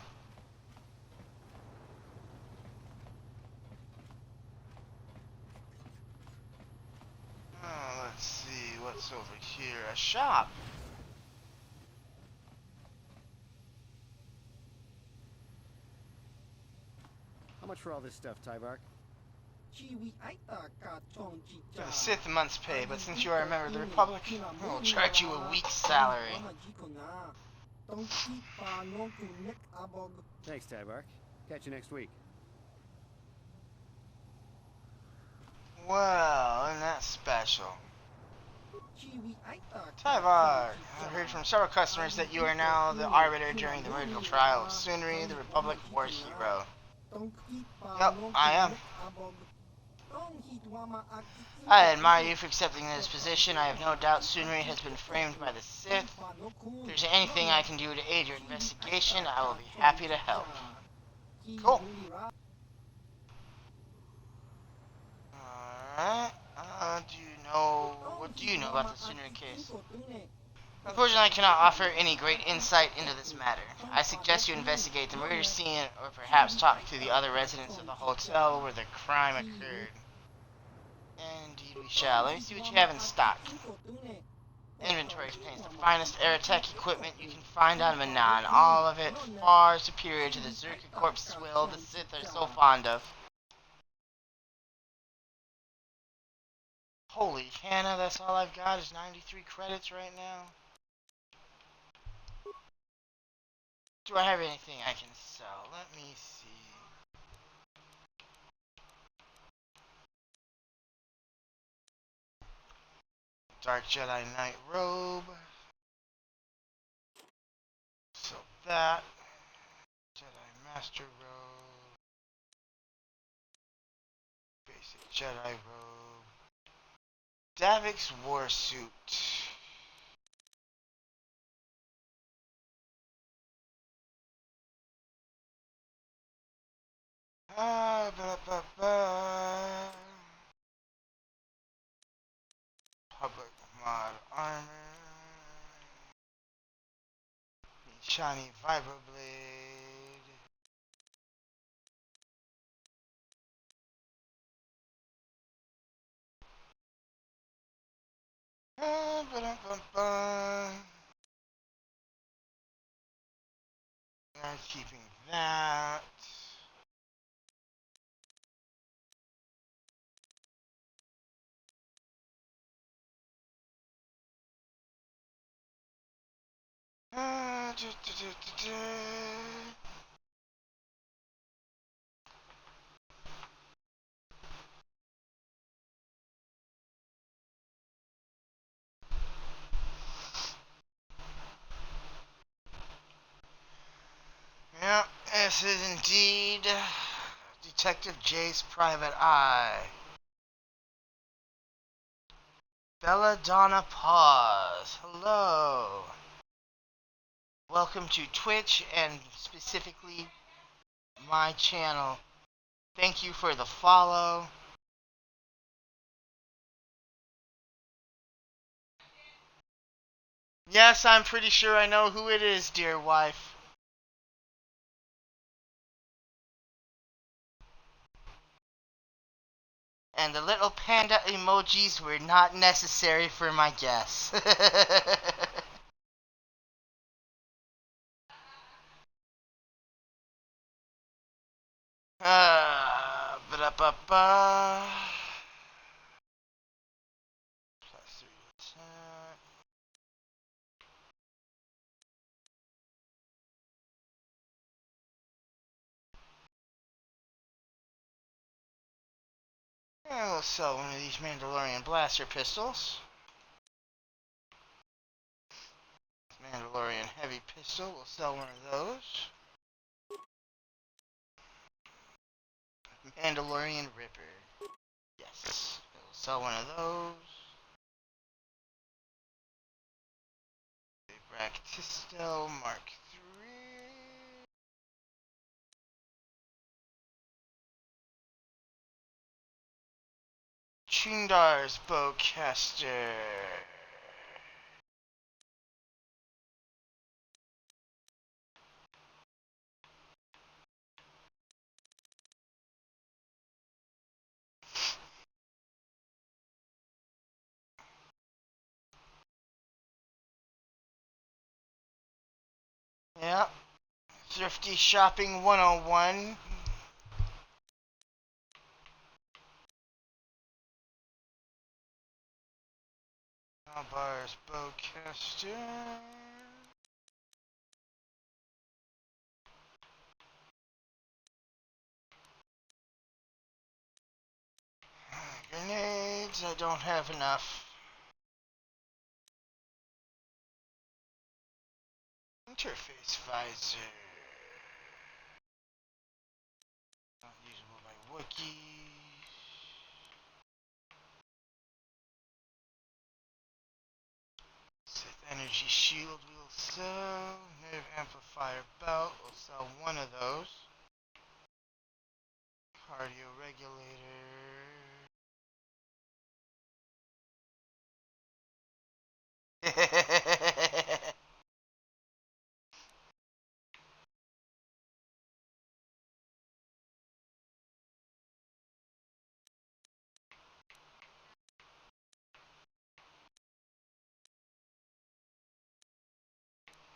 Oh, let's see what's over here. A shop. How much for all this stuff, Tyvark? The Sith month's pay, but since you are a member of the Republic, we'll charge you a week's salary. Thanks, Tyvark. Catch you next week. Well, isn't that special? Tyvar, I've heard from several customers that you are now the arbiter during the medical trial of Sunri, the Republic war hero. Yep, I am. I admire you for accepting this position. I have no doubt Sunri has been framed by the Sith. If there's anything I can do to aid your investigation, I will be happy to help. Cool. Alright. What do you know about the Sinner case? Unfortunately, I cannot offer any great insight into this matter. I suggest you investigate the murder scene or perhaps talk to the other residents of the hotel where the crime occurred. Indeed we shall. Let me see what you have in stock. Inventory contains the finest aerotech equipment you can find on Manaan. All of it far superior to the Zerka Corpse swill the Sith are so fond of. Holy Hannah, that's all I've got is 93 credits right now. Do I have anything I can sell? Let me see. Dark Jedi Knight Robe. So that. Jedi Master Robe. Basic Jedi Robe. Davik's War Suit. Public Mod Armor. Shiny Vibroblade. I'm keeping that. Yep, this is indeed Detective Jay's private eye. Belladonna Pause. Hello. Welcome to Twitch and specifically my channel. Thank you for the follow. Yes, I'm pretty sure I know who it is, dear wife. And the little panda emojis were not necessary for my guess. Ba-da-ba-ba. Plus 3 attack. Yeah, we'll sell one of these Mandalorian blaster pistols. Mandalorian heavy pistol, we'll sell one of those. Mandalorian Ripper. Yes, we'll sell one of those. Bractisto Mark III. Chundar's Bowcaster. Yep. Thrifty Shopping 101. Albar's Bowcaster. Grenades, I don't have enough. Interface visor. Not usable by Wookiees. Sith Energy Shield we'll sell. Nerve Amplifier Belt, we'll sell one of those. Cardio Regulator.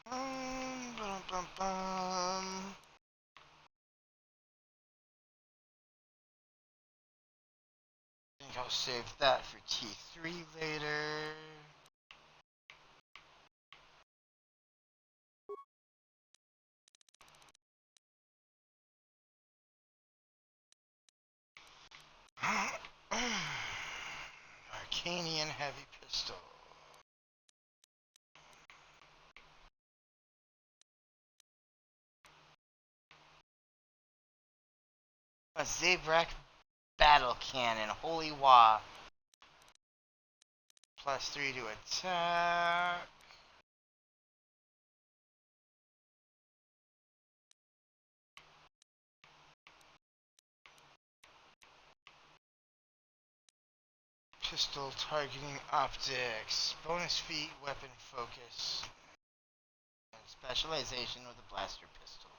Bum, bum, bum. I think I'll save that for T3 later. Arcanian heavy pistol. A Zabrak battle cannon. Holy Wah. +3 to attack. Pistol targeting optics. Bonus feat, weapon focus. And specialization with a blaster pistol.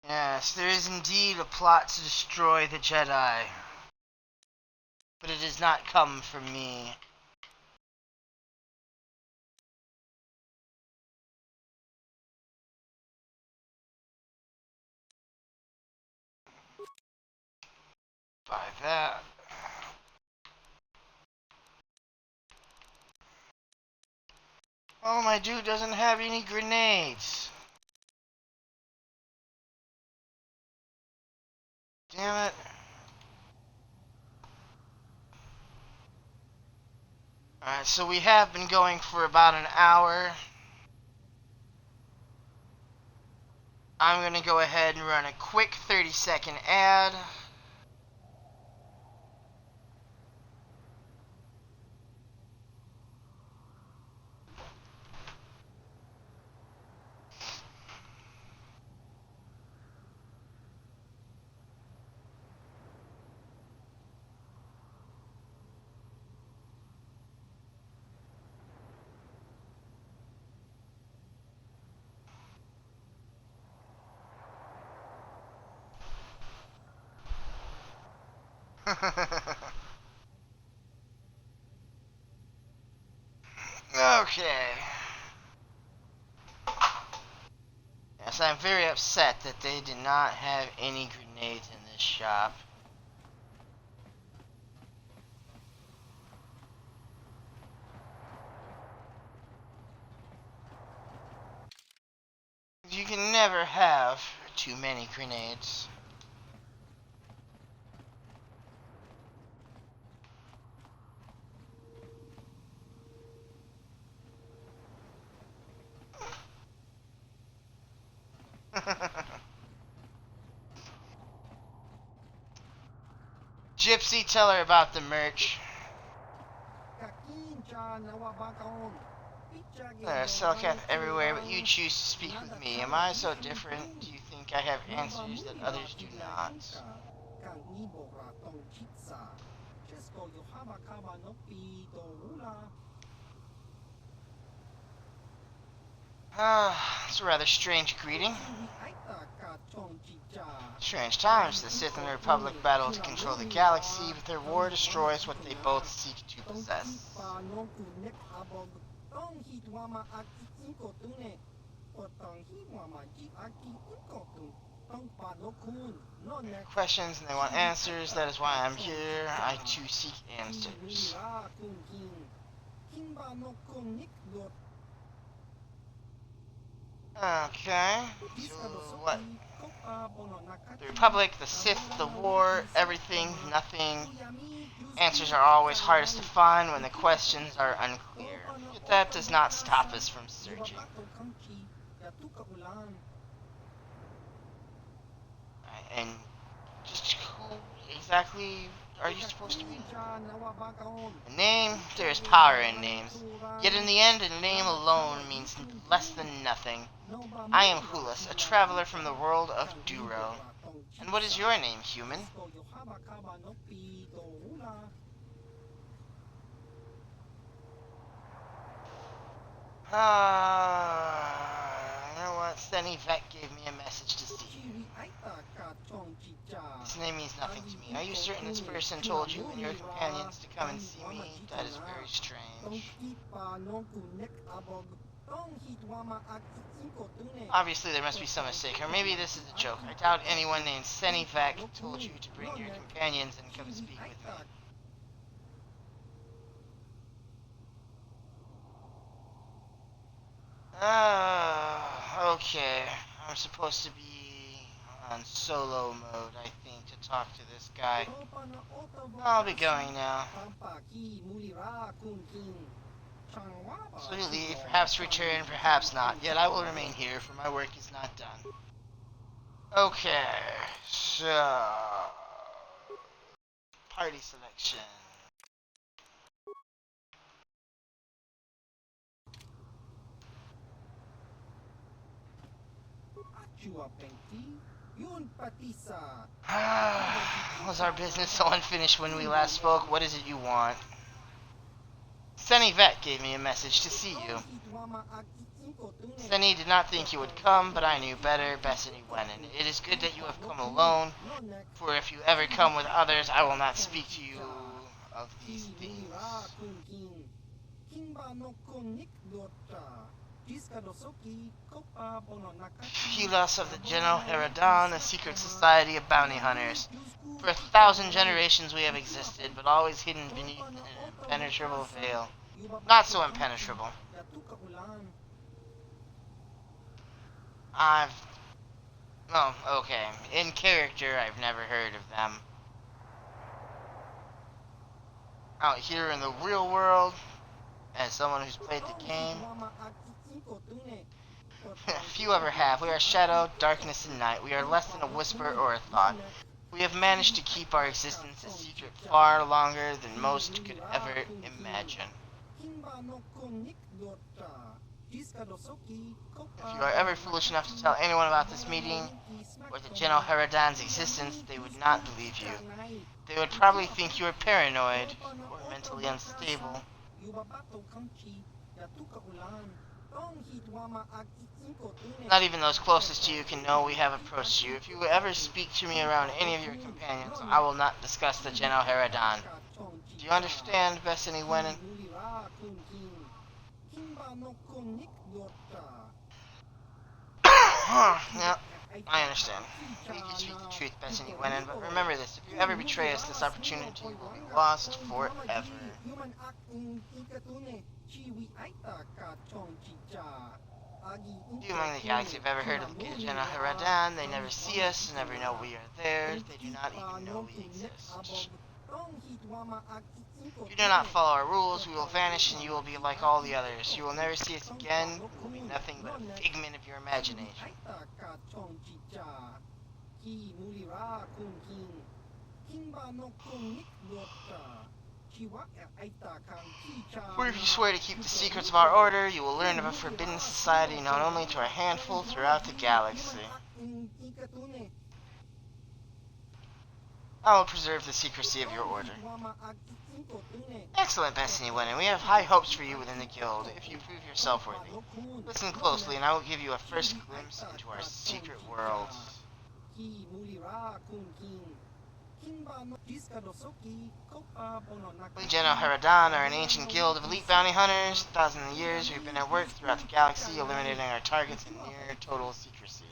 Yes, there is indeed a plot to destroy the Jedi. But it does not come from me. Buy that. Oh, my dude doesn't have any grenades. Damn it. Alright, so we have been going for about an hour. I'm going to go ahead and run a quick 30-second ad. Okay. Yes, I'm very upset that they did not have any grenades in this shop. You can never have too many grenades. Gypsy, tell her about the merch. There's Cellcath everywhere, but you choose to speak with me. Am I so different? Do you think I have answers that others do not? It's a rather strange greeting. Strange times. The Sith and the Republic battle to control the galaxy, but their war destroys what they both seek to possess. Questions and they want answers. That is why I'm here. I too seek answers. Okay. So what? The Republic, the Sith, the war, everything, nothing. Answers are always hardest to find when the questions are unclear. Yet that does not stop us from searching. And just who exactly are you supposed to be? A name? There is power in names. Yet in the end, a name alone means less than nothing. I am Hulas, a traveler from the world of Duro. And what is your name, human? You know what? Steny Vec gave me a message to see you. This name means nothing to me. Are you certain this person told you and your companions to come and see me? That is very strange. Obviously, there must be some mistake, or maybe this is a joke. I doubt anyone named Steny Vec told you to bring your companions and come speak with me. Okay. I'm supposed to be on solo mode, I think, to talk to this guy. I'll be going now. So you leave, perhaps return, perhaps not. Yet I will remain here, for my work is not done. Okay, so... Party selection. Was our business so unfinished when we last spoke? What is it you want? Steny Vec gave me a message to see you. Steny did not think you would come, but I knew better, Bethany Wenin. It is good that you have come alone, for if you ever come with others, I will not speak to you of these things. Filas of the General Heradan, a secret society of bounty hunters. For 1,000 generations we have existed, but always hidden beneath an impenetrable veil. Not so impenetrable. Oh, okay. In character, I've never heard of them. Out here in the real world, as someone who's played the game, few ever have. We are shadow, darkness, and night. We are less than a whisper or a thought. We have managed to keep our existence a secret far longer than most could ever imagine. If you are ever foolish enough to tell anyone about this meeting, or the General Heradan's existence, they would not believe you. They would probably think you are paranoid, or mentally unstable. Not even those closest to you can know we have approached you. If you ever speak to me around any of your companions, I will not discuss the General Heradan. Do you understand, Bethany Wenin? Yeah, I understand. We can speak the truth, Bethany Wenin, but remember this. If you ever betray us, this opportunity will be lost forever. Few among the galaxy have ever heard of the General Heradan. They never see us, never know we are there. They do not even know we exist. If you do not follow our rules, we will vanish and you will be like all the others. You will never see us again. We will be nothing but a figment of your imagination. For if you swear to keep the secrets of our order, you will learn of a forbidden society known only to a handful throughout the galaxy. I will preserve the secrecy of your order. Excellent, Bethany Wenin. We have high hopes for you within the guild, if you prove yourself worthy. Listen closely, and I will give you a first glimpse into our secret world. We General Heradan are an ancient guild of elite bounty hunters. Thousands of years we've been at work throughout the galaxy, eliminating our targets in near total secrecy.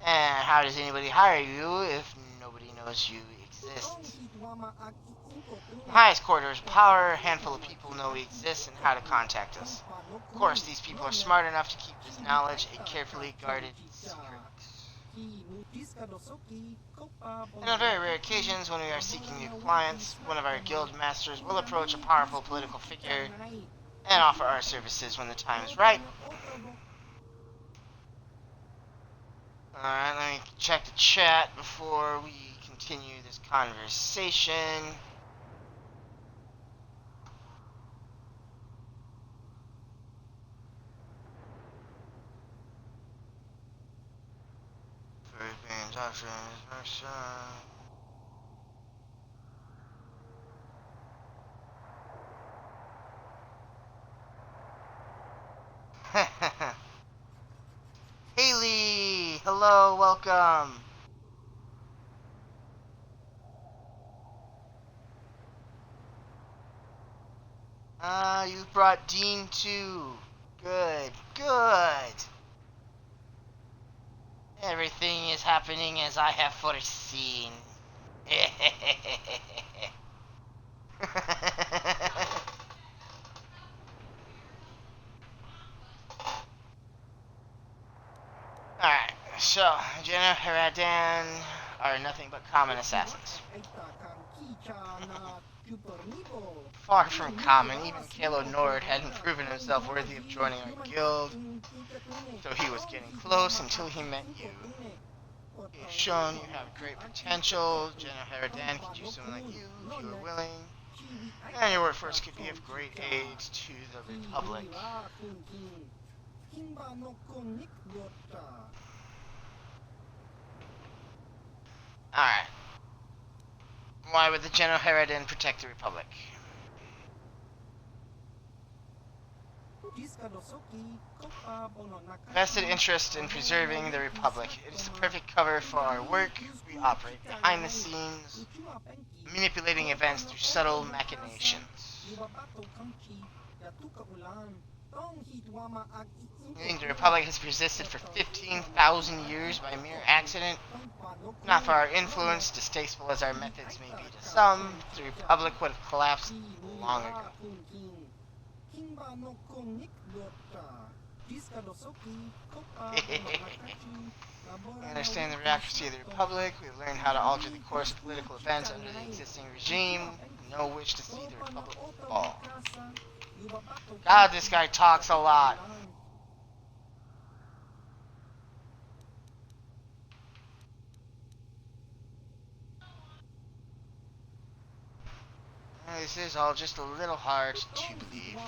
And how does anybody hire you if nobody knows you exist? The highest corridors of power, a handful of people know we exist and how to contact us. Of course, these people are smart enough to keep this knowledge a carefully guarded secret. And on very rare occasions, when we are seeking new clients, one of our guild masters will approach a powerful political figure and offer our services when the time is right. Alright, let me check the chat before we continue. continue this conversation. Haley, hello, welcome. You brought Dean too. Good, good. Everything is happening as I have foreseen. Alright, so, Jenna Haradan are nothing but common assassins. Far from common, even KotOR hadn't proven himself worthy of joining our guild, so he was getting close until he met you. He has shown you have great potential. Jenna Haradan could use someone like you if you were willing, and your workforce could be of great aid to the Republic. Alright. Why would the Jenna Haradan protect the Republic? Vested interest in preserving the Republic. It is the perfect cover for our work. We operate behind the scenes, manipulating events through subtle machinations. You think the Republic has persisted for 15,000 years by mere accident? Not for our influence, distasteful as our methods may be to some, the Republic would have collapsed long ago. We understand the bureaucracy of the Republic. We've learned how to alter the course of political events under the existing regime. No wish to see the Republic fall. God, this guy talks a lot. This is all just a little hard to believe.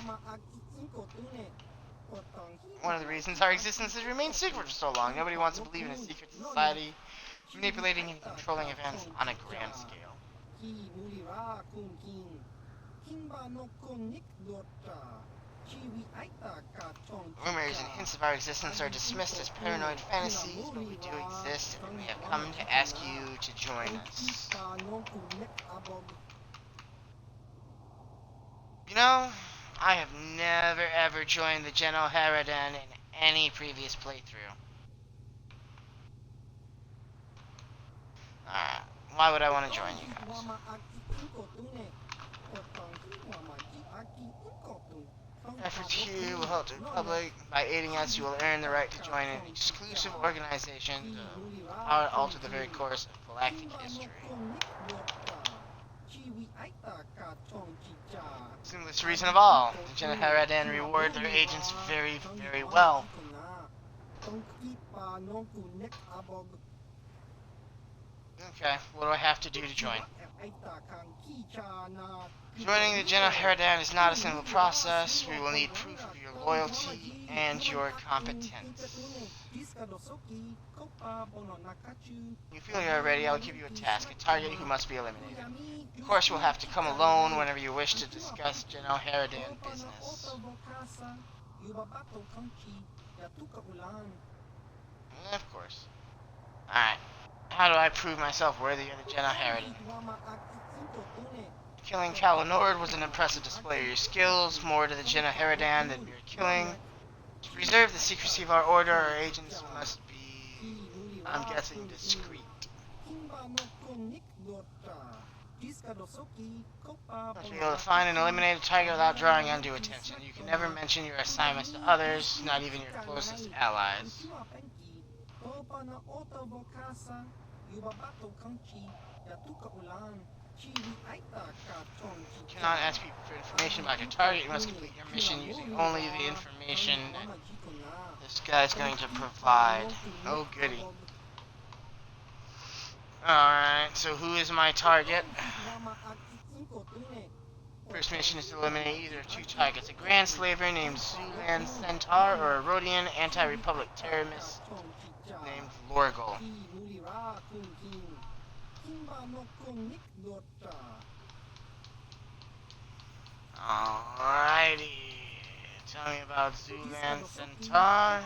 One of the reasons our existence has remained secret for so long. Nobody wants to believe in a secret society, manipulating and controlling events on a grand scale. Rumors and hints of our existence are dismissed as paranoid fantasies, but we do exist, and we have come to ask you to join us. You know, I have never ever joined the Jenna Haradan in any previous playthrough. Alright, why would I want to join you guys? Efforts here will help the Republic. By aiding us, you will earn the right to join an exclusive organization to alter the very course of galactic history. Simplest reason of all, the Jenna Haradan reward their agents very, very well. Okay, what do I have to do to join? Joining the Jenna Haradan is not a simple process. We will need proof of your loyalty and your competence. You feel you are ready, I'll give you a task, a target who must be eliminated. Of course, you will have to come alone whenever you wish to discuss Jenna Haradan business. Of course. Alright. How do I prove myself worthy of the Jenna Haradan? Killing KotOR was an impressive display of your skills, more to the Jenna Haradan than mere killing. To preserve the secrecy of our order, our agents must be, I'm guessing, discreet. Must be able to find and eliminate a target without drawing undue attention. You can never mention your assignments to others, not even your closest allies. You cannot ask people for information about your target. You must complete your mission using only the information that this guy's going to provide. Oh, goody. Alright, so who is my target? First mission is to eliminate either of two targets. A Grand Slaver named Zulan Centaur or a Rhodian anti-republic terrorist named Lorgal. Alrighty. Tell me about Zulan Centaur.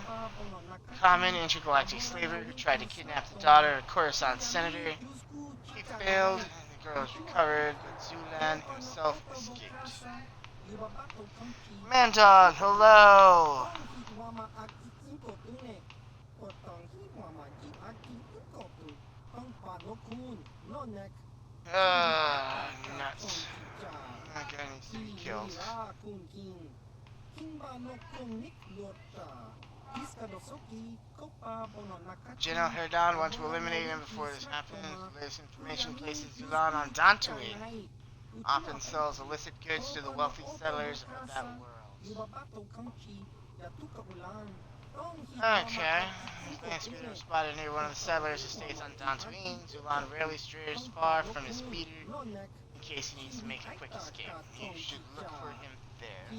Common intergalactic slaver who tried to kidnap the daughter of a Coruscant senator. He failed, and the girl was recovered, but Zulan himself escaped. Mandog, hello! Nuts. That guy needs to be killed. General Herdan wants to eliminate him before this happens. The latest information places Zulan on Dantooine. Often sells illicit goods to the wealthy settlers of that world. Okay. Advanced speeder was spotted near one of the settlers' estates on Dantooine. Zulan rarely strays far from his speeder in case he needs to make a quick escape. You should look for him there.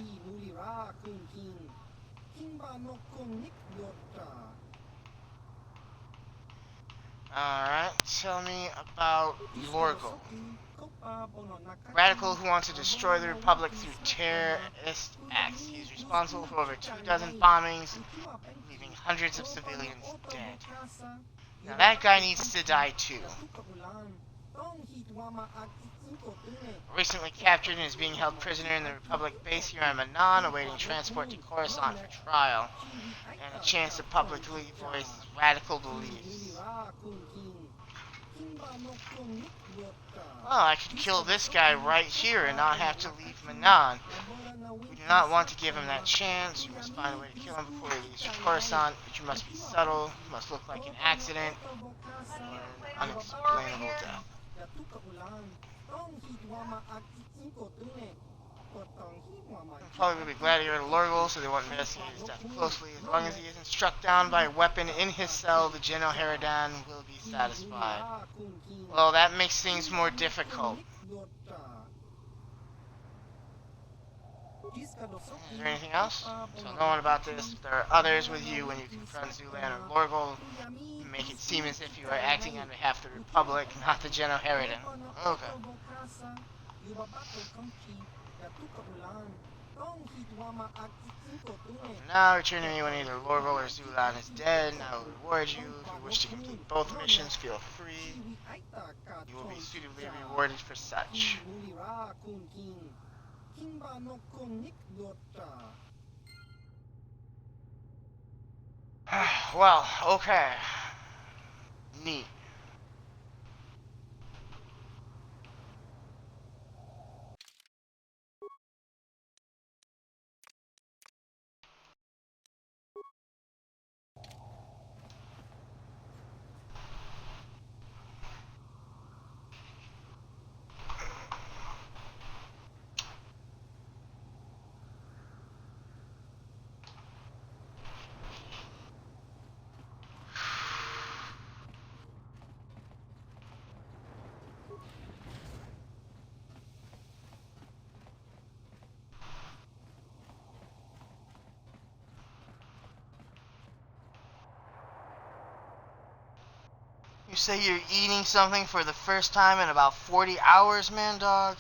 Alright, tell me about Lorgal. Radical who wants to destroy the Republic through terrorist acts. He's responsible for over 24 bombings, leaving hundreds of civilians dead. Now that guy needs to die too. Recently captured and is being held prisoner in the Republic base here on Manaan, awaiting transport to Coruscant for trial, and a chance to publicly voice his radical beliefs. Well, I could kill this guy right here and not have to leave Manaan. We do not want to give him that chance. You must find a way to kill him before he leaves for Coruscant, but you must be subtle, you must look like an accident, or an unexplainable death. I'm probably going to be glad to hear Lorgal, so they won't investigate his death closely. As long as he isn't struck down by a weapon in his cell, the General Heradan will be satisfied. Well, that makes things more difficult. Is there anything else? Tell no one about this. If there are others with you when you confront Zulan or Lorgal, make it seem as if you are acting on behalf of the Republic, not the General Heradan. Okay. Now return to me when either Lorgal or Zulan is dead, and I will reward you. If you wish to complete both missions, feel free. You will be suitably rewarded for such. Well, okay. Neat. You say you're eating something for the first time in about 40 hours, man, dog?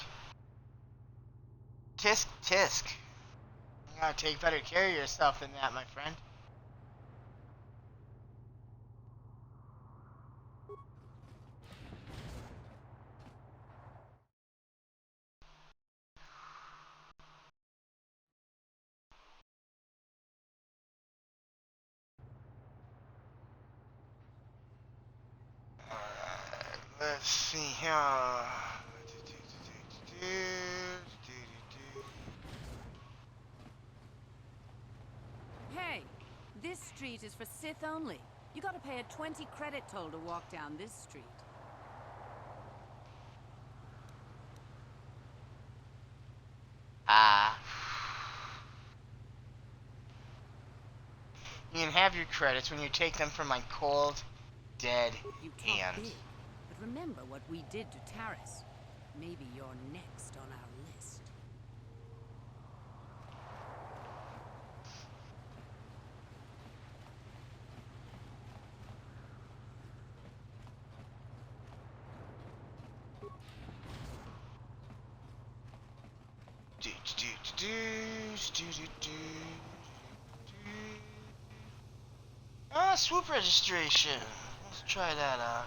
Tisk, tisk. You gotta take better care of yourself than that, my friend. Let's see here. Hey, this street is for Sith only. You gotta pay a 20 credit toll to walk down this street. You can have your credits when you take them from my cold, dead You talk hand. big, but remember what we did to Taris. Maybe you're next on our list. Swoop registration. Let's try that out.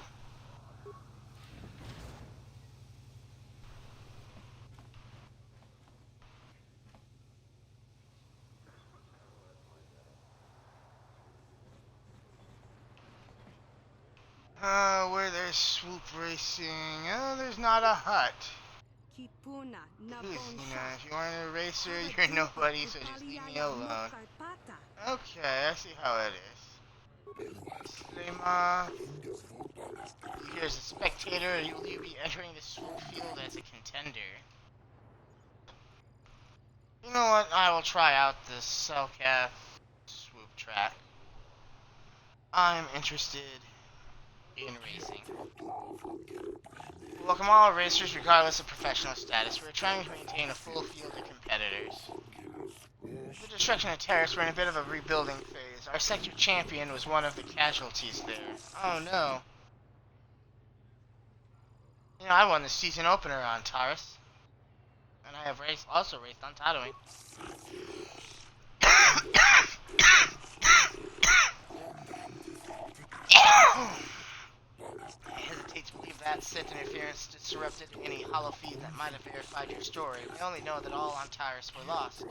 Where there's swoop racing, there's not a hut. If you aren't a racer, you're nobody, so just leave me alone. Okay, I see how it is. Slema. Here's a spectator, will you be entering the swoop field as a contender? You know what, I will try out the Selkath swoop track. I'm interested in racing. Welcome all racers regardless of professional status. We're trying to maintain a full field of competitors. With the destruction of Terrace, we're in a bit of a rebuilding phase. Our sector champion was one of the casualties there. Oh no. You know, I won the season opener on Taurus. And I have also raced on Tatooine. I hesitate to believe that Sith interference disrupted any hollow feed that might have verified your story. We only know that all on Taurus were lost.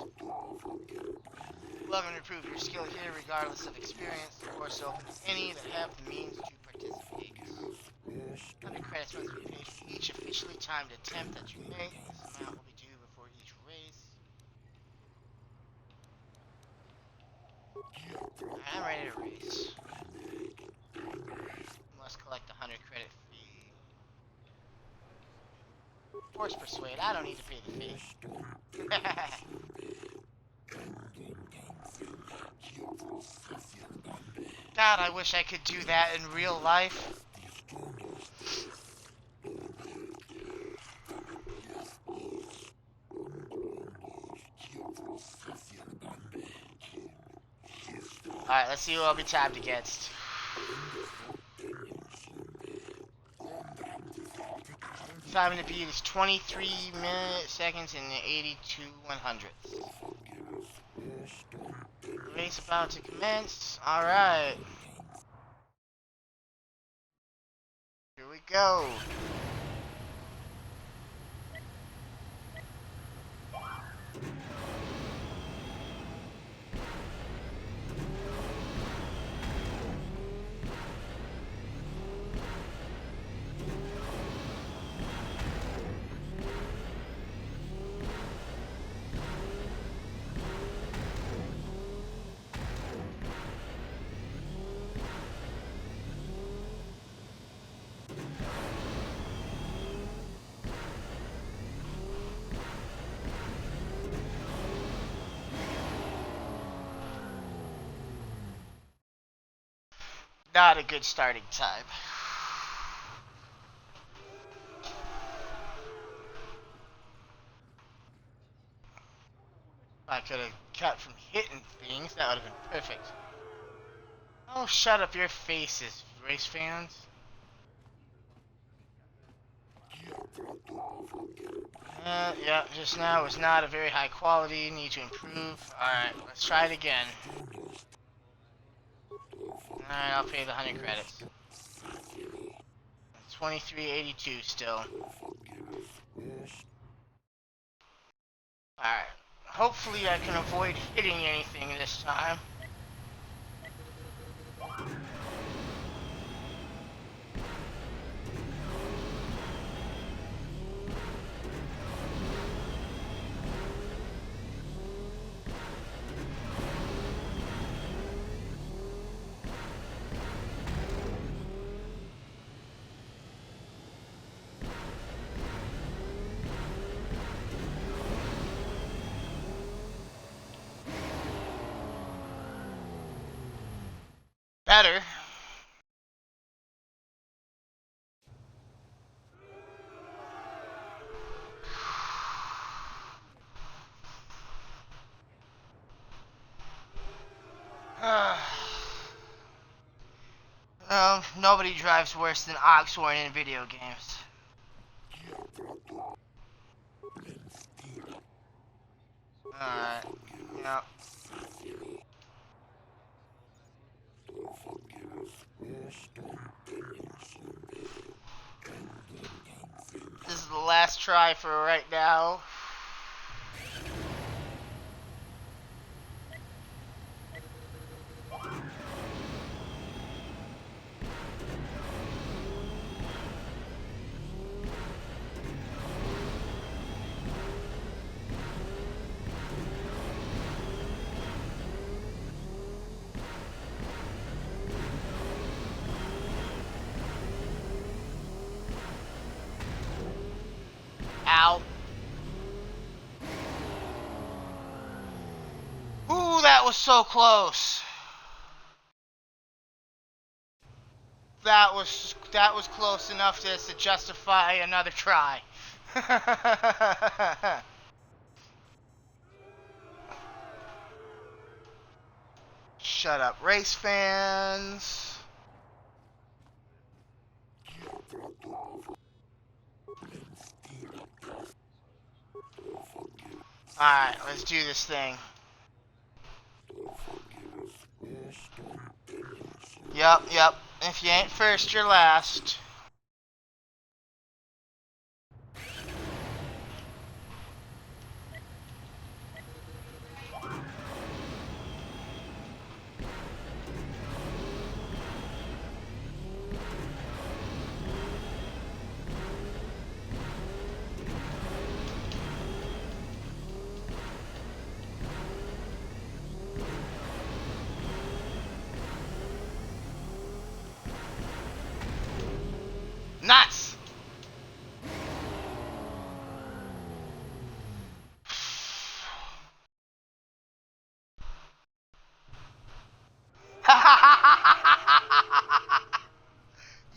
Welcome to prove your skill here, regardless of experience. The course is open to any that have the means to participate. 100 credits must be paid for each officially timed attempt that you make. This amount will be due before each race. I'm ready to race. Must collect a 100 credit fee. Force Persuade, I don't need to pay the fee. God, I wish I could do that in real life. Alright, let's see who I'll be tabbed against. Time to beat is 23 seconds and 82 100ths. Race about to commence. Alright. Here we go. Not a good starting time. If I could have kept from hitting things, that would have been perfect. Oh, shut up your faces, race fans. Yeah, just now was not a very high quality. Need to improve. Alright, let's try it again. Alright, I'll pay the 100 credits. 2382 still. Alright. Hopefully I can avoid hitting anything this time. Better. Nobody drives worse than Oxhorn in video games. Alright. Yep. This is the last try for right now. Ow. Ooh, that was so close. That was close enough to justify another try. Shut up, race fans. Alright, let's do this thing. Yep. If you ain't first, you're last. Nuts!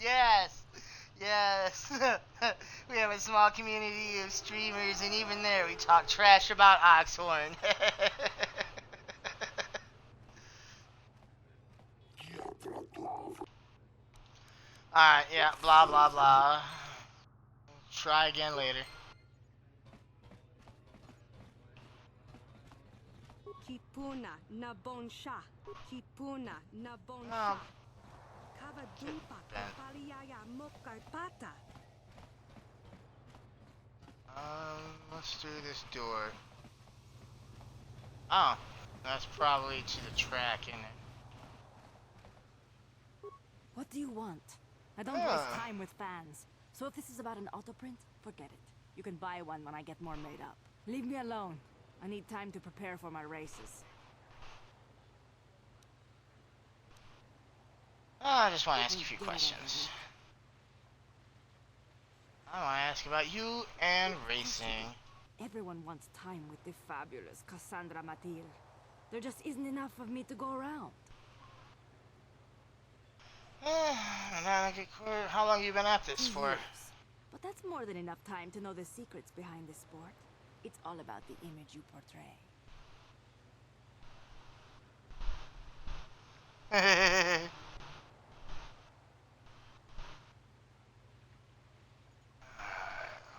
Yes! We have a small community of streamers, and even there we talk trash about Oxhorn. Alright, yeah, blah blah blah. Try again later. Kipuna na bonsha. Kipuna na Oh. bonsha. Kavadupa kapaliaya mokarpata. Let's do this door. Oh, that's probably to the track, isn't it? What do you want? I don't waste time with fans. So if this is about an auto print, forget it. You can buy one when I get more made up. Leave me alone. I need time to prepare for my races. I just want to ask you a few questions. I want to ask about you and racing. Everyone wants time with the fabulous Cassandra Matil. There just isn't enough of me to go around. How long have you been at this 2 for? years. But that's more than enough time to know the secrets behind this sport. It's all about the image you portray.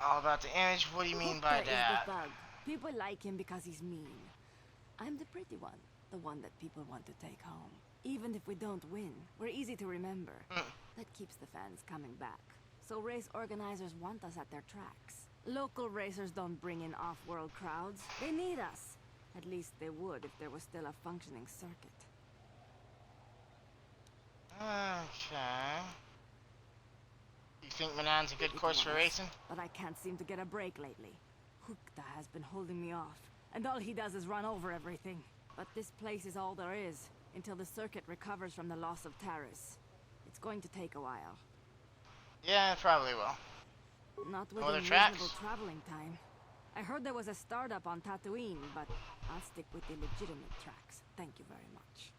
All about the image? What do you mean by KotOR that? is the thug. People like him because he's mean. I'm the pretty one, the one that people want to take home. Even if we don't win, we're easy to remember. That keeps the fans coming back. So race organizers want us at their tracks. Local racers don't bring in off-world crowds. They need us. At least they would if there was still a functioning circuit. Okay. You think Manaan's a good course for racing? But I can't seem to get a break lately. Hukta has been holding me off, and all he does is run over everything. But this place is all there is, until the circuit recovers from the loss of Taris. It's going to take a while. Yeah, it probably will. Not No other within tracks? reasonable traveling time. I heard there was a startup on Tatooine, but I'll stick with the legitimate tracks. Thank you very much.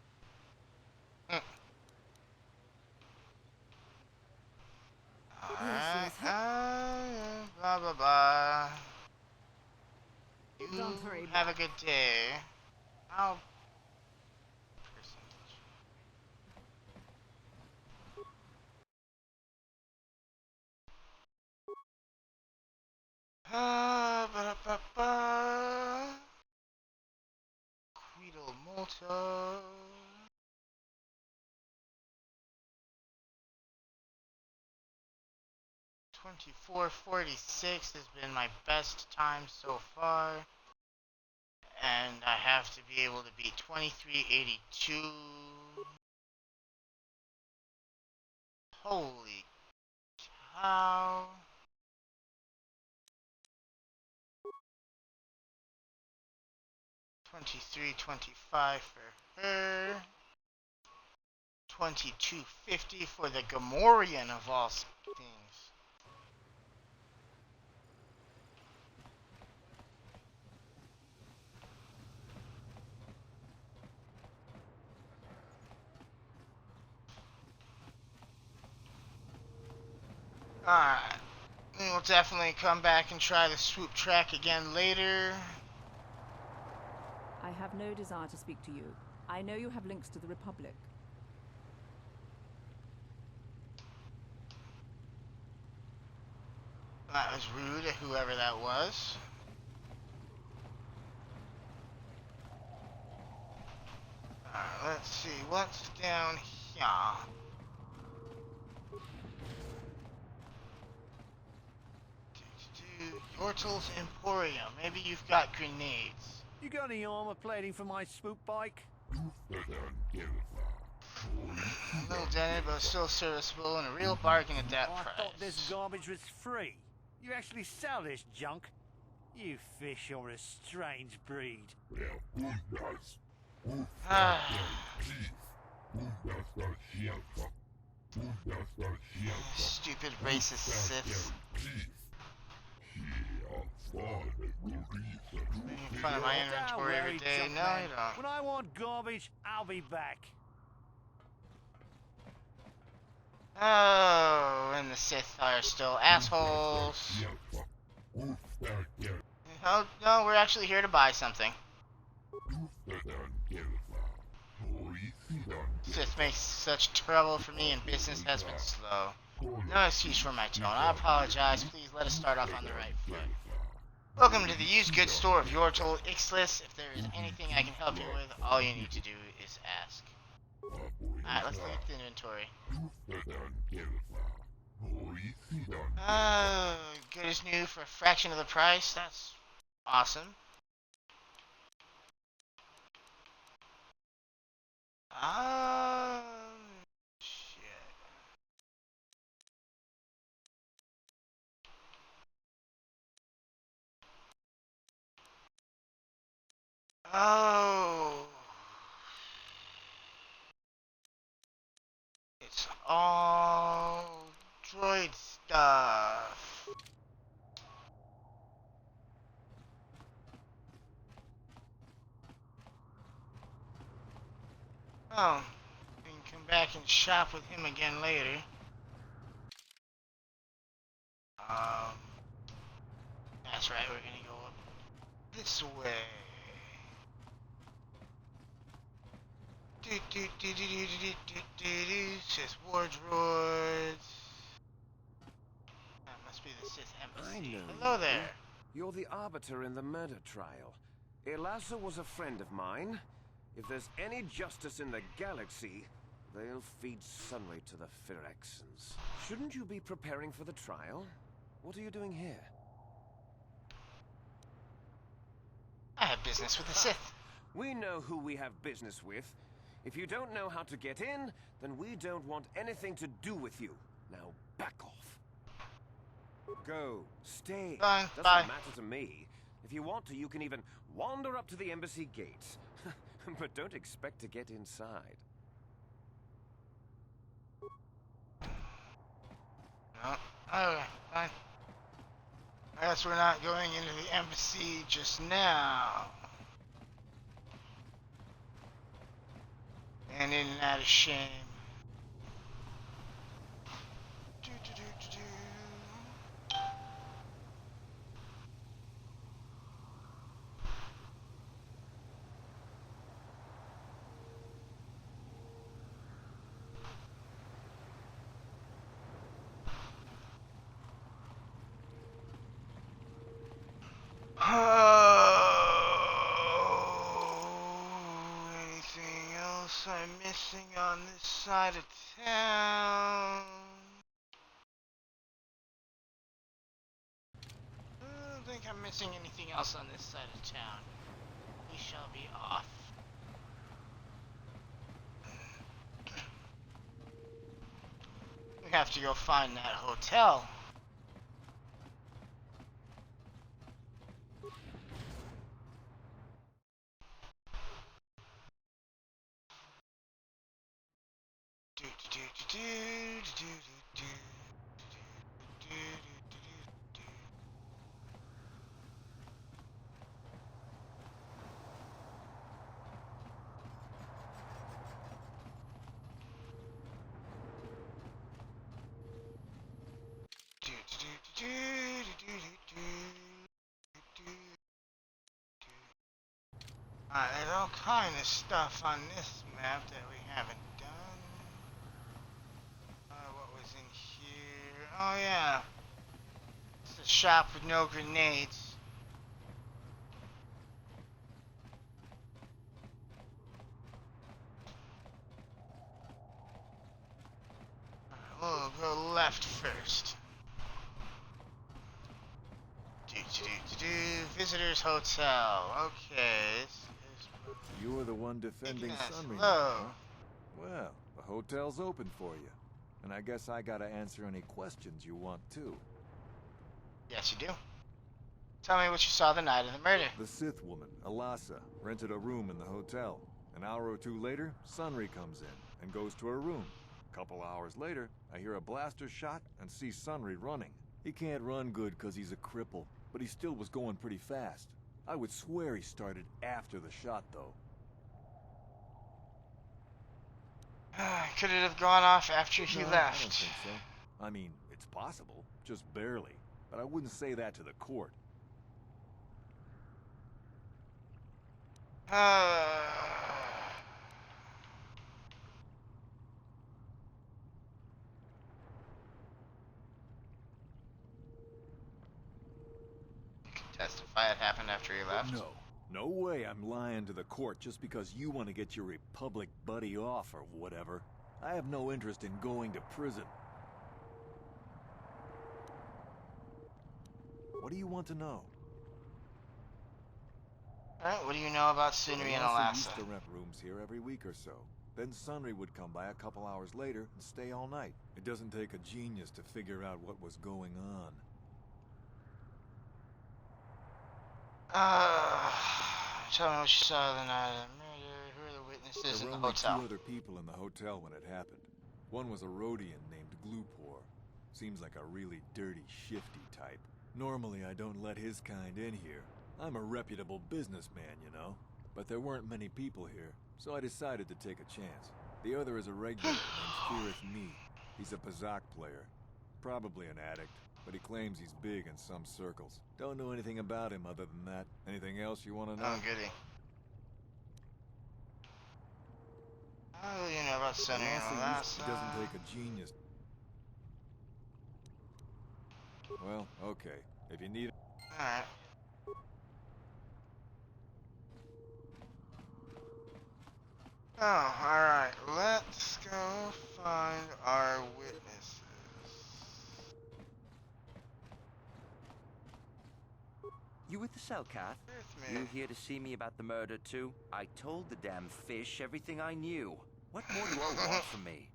Alright, blah blah blah. You Don't hurry have back. a good day. I'll... Beetle Molto. $24.46 has been my best time so far. And I have to be able to beat $23.82. Holy cow. $23.25 for her. $22.50 for the Gamorrean of all things. Alright. We'll definitely come back and try the swoop track again later. I have no desire to speak to you. I know you have links to the Republic. That was rude, whoever that was. Alright, let's see. What's down here? Yortle's Emporium. Maybe you've got grenades. You got any armor plating for my swoop bike? A little dented, but still serviceable and a real bargain at that price. I thought this garbage was free. You actually sell this junk? You fish are a strange breed. Stupid racist Sith. Making fun of my inventory every day. No, you don't. When I want garbage, I'll be back. Oh, and the Sith are still assholes. Oh, no, we're actually here to buy something. Sith makes such trouble for me and business has been slow. No excuse for my tone. I apologize. Please let us start off on the right foot. Welcome to the used goods store of Yortle Ixlis. If there is anything I can help you with, all you need to do is ask. Alright, let's look at the inventory. Good as new for a fraction of the price. That's awesome. Shit. Oh. It's all droid stuff. Oh, we can come back and shop with him again later. That's right, we're gonna go up this way. Sith war droids. That must be the Sith embassy. I know Hello you. there. You're the arbiter in the murder trial. Elasa was a friend of mine. If there's any justice in the galaxy, they'll feed sunlight to the Phyrexians. Shouldn't you be preparing for the trial? What are you doing here? I have business with the Sith. We know who we have business with. If you don't know how to get in, then we don't want anything to do with you. Now back off. Go. Stay. Bye. Doesn't Bye. matter to me. If you want to, you can even wander up to the embassy gates. But don't expect to get inside. No. Okay, fine. I guess we're not going into the embassy just now. And isn't that a shame? else I'm missing on this side of town? I don't think I'm missing anything else on this side of town. We shall be off. We have to go find that hotel. Alright, there's all kind of stuff on this map that we haven't done. What was in here? Oh yeah. It's a shop with no grenades. Alright, we'll go left first. Visitors Hotel. Okay. You were the one defending Sunry. Hello. Huh? Well, the hotel's open for you. And I guess I gotta answer any questions you want too. Yes, you do. Tell me what you saw the night of the murder. The Sith woman, Alasa, rented a room in the hotel. An hour or two later, Sunry comes in and goes to her room. A couple hours later, I hear a blaster shot and see Sunry running. He can't run good because he's a cripple, but he still was going pretty fast. I would swear he started after the shot, though. Could it have gone off after he left? I don't think so. I mean, it's possible, just barely. But I wouldn't say that to the court. Testify it happened after he left? No. No way I'm lying to the court just because you want to get your Republic buddy off or whatever. I have no interest in going to prison. What do you want to know? Alright, what do you know about Sunry and Alasa Alasa? used to rent rooms here every week or so. Then Sunry would come by a couple hours later and stay all night. It doesn't take a genius to figure out what was going on. Tell me what you saw the night of the murder. Who are the witnesses in the hotel? There were only 2 other people in the hotel when it happened. One was a Rhodian named KotOR. Seems like a really dirty, shifty type. Normally I don't let his kind in here. I'm a reputable businessman, you know. But there weren't many people here, so I decided to take a chance. The other is a regular named Firith Me. He's a Pazak player. Probably an addict, but he claims he's big in some circles. Don't know anything about him other than that. Anything else you want to know? Oh, goody. How do you know about Sunny and Alasa? It doesn't take a genius. Well, okay. If you need... Alright. Oh, alright. Let's go find our witnesses. You with the Selkath? You here to see me about the murder, too? I told the damn fish everything I knew. What more do you all want from me?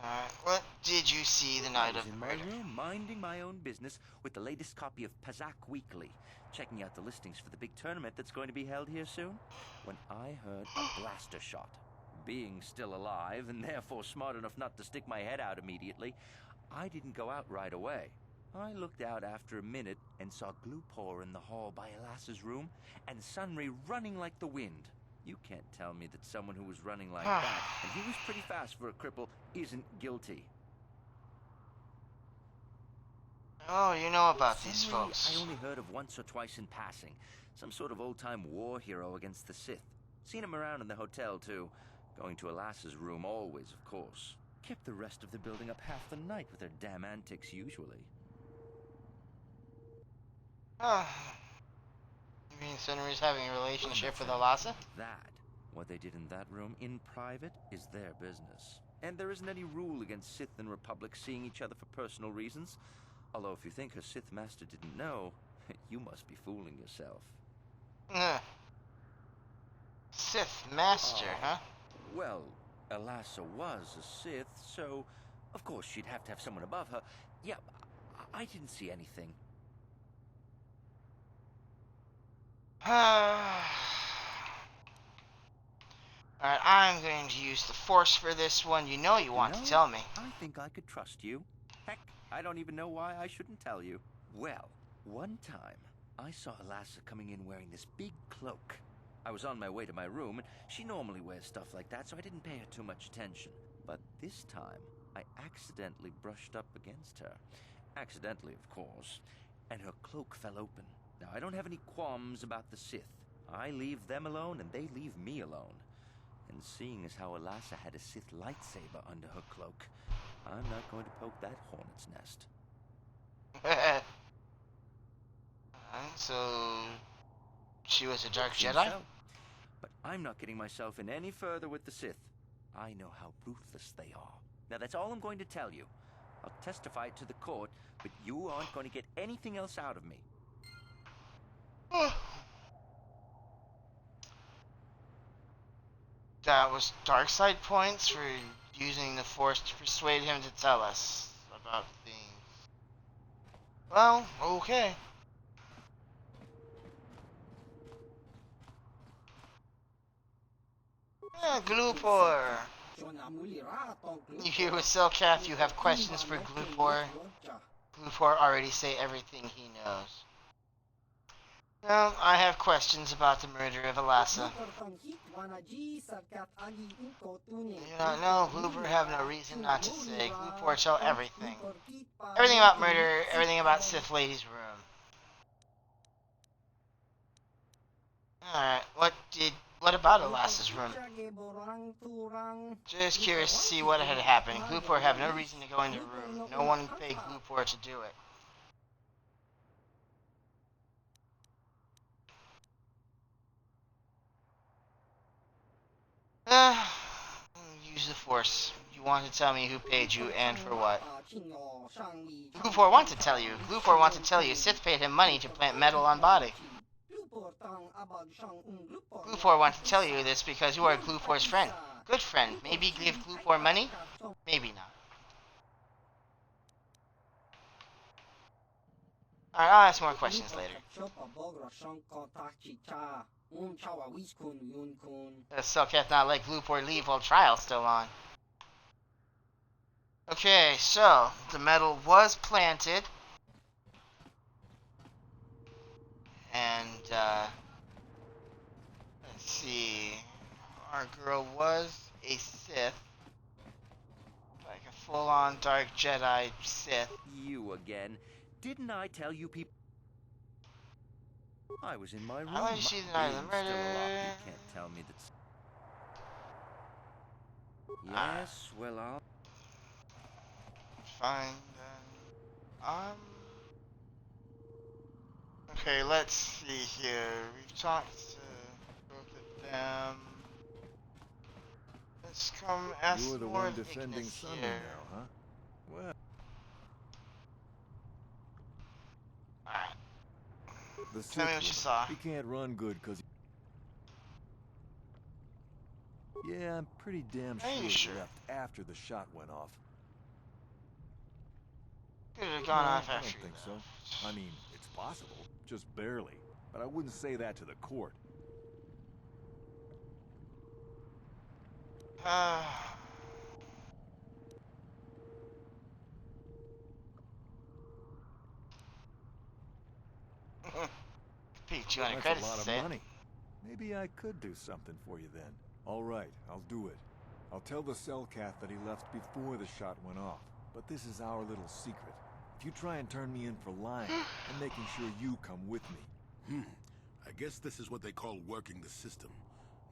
Alright, what did you see the night I was of the in murder? my room, minding my own business with the latest copy of Pazak Weekly, checking out the listings for the big tournament that's going to be held here soon, when I heard a blaster shot. Being still alive, and therefore smart enough not to stick my head out immediately, I didn't go out right away. I looked out after a minute and saw KotOR in the hall by Alasa's room, and Sunry running like the wind. You can't tell me that someone who was running like that, and he was pretty fast for a cripple, isn't guilty. Oh, you know about these Sunry, folks. I only heard of once or twice in passing. Some sort of old-time war hero against the Sith. Seen him around in the hotel, too. Going to Alasa's room always, of course. Kept the rest of the building up half the night with their damn antics usually. Oh. You mean think Sunry's having a relationship with Alasa? That, what they did in that room in private, is their business. And there isn't any rule against Sith and Republic seeing each other for personal reasons. Although if you think her Sith master didn't know, you must be fooling yourself. Sith master, huh? Well, Alasa was a Sith, so of course she'd have to have someone above her. Yeah, I didn't see anything. Alright, I'm going to use the Force for this one. You know you want to tell me. I think I could trust you. Heck, I don't even know why I shouldn't tell you. Well, one time, I saw Alasa coming in wearing this big cloak. I was on my way to my room, and she normally wears stuff like that, so I didn't pay her too much attention. But this time, I accidentally brushed up against her. Accidentally, of course. And her cloak fell open. Now, I don't have any qualms about the Sith. I leave them alone, and they leave me alone. And seeing as how Alasa had a Sith lightsaber under her cloak, I'm not going to poke that hornet's nest. Alright, so she was a Dark Jedi? So. But I'm not getting myself in any further with the Sith. I know how ruthless they are. Now, that's all I'm going to tell you. I'll testify it to the court, but you aren't going to get anything else out of me. That was dark side points for using the Force to persuade him to tell us about things. Well, okay. Glupor. You here with Selkath, you have questions for Glupor. Glupor already say everything he knows. No, I have questions about the murder of Alasa. No, Glupor have no reason not to say. Glupor tell everything. Everything about murder, everything about Sith Lady's room. Alright, what about Alasa's room? Just curious to see what had happened. Glupor have no reason to go into the room. No one paid Glupor to do it. Use the Force. You want to tell me who paid you and for what? Glupor want to tell you. Glupor want to tell you Sith paid him money to plant metal on body. Glupor want to tell you this because you are Glupor's friend. Good friend. Maybe give Glupor money? Maybe not. Alright, I'll ask more questions later. Selkath not let Glupor leave while trial's still on. Okay, so the metal was planted. And, let's see. Our girl was a Sith. Like a full-on Dark Jedi Sith. You again. Didn't I tell you people? I was in my room. I she denied the murder. You can't tell me that. Yes, well, I'll... Fine, then. Okay, let's see here. We've talked to both of them. Let's come ask You were the more one of defending Ignis Sunny here. now, huh? Well... The Tell me what you saw. He can't run good because... Yeah, I'm pretty damn sure he left after the shot went off. Could have gone off I after don't think so. I mean, it's possible, just barely. But I wouldn't say that to the court. Pete, 200 That's credits a lot of to money. Maybe I could do something for you then. All right, I'll do it. I'll tell the Selkath that he left before the shot went off. But this is our little secret. If you try and turn me in for lying, I'm making sure you come with me. I guess this is what they call working the system.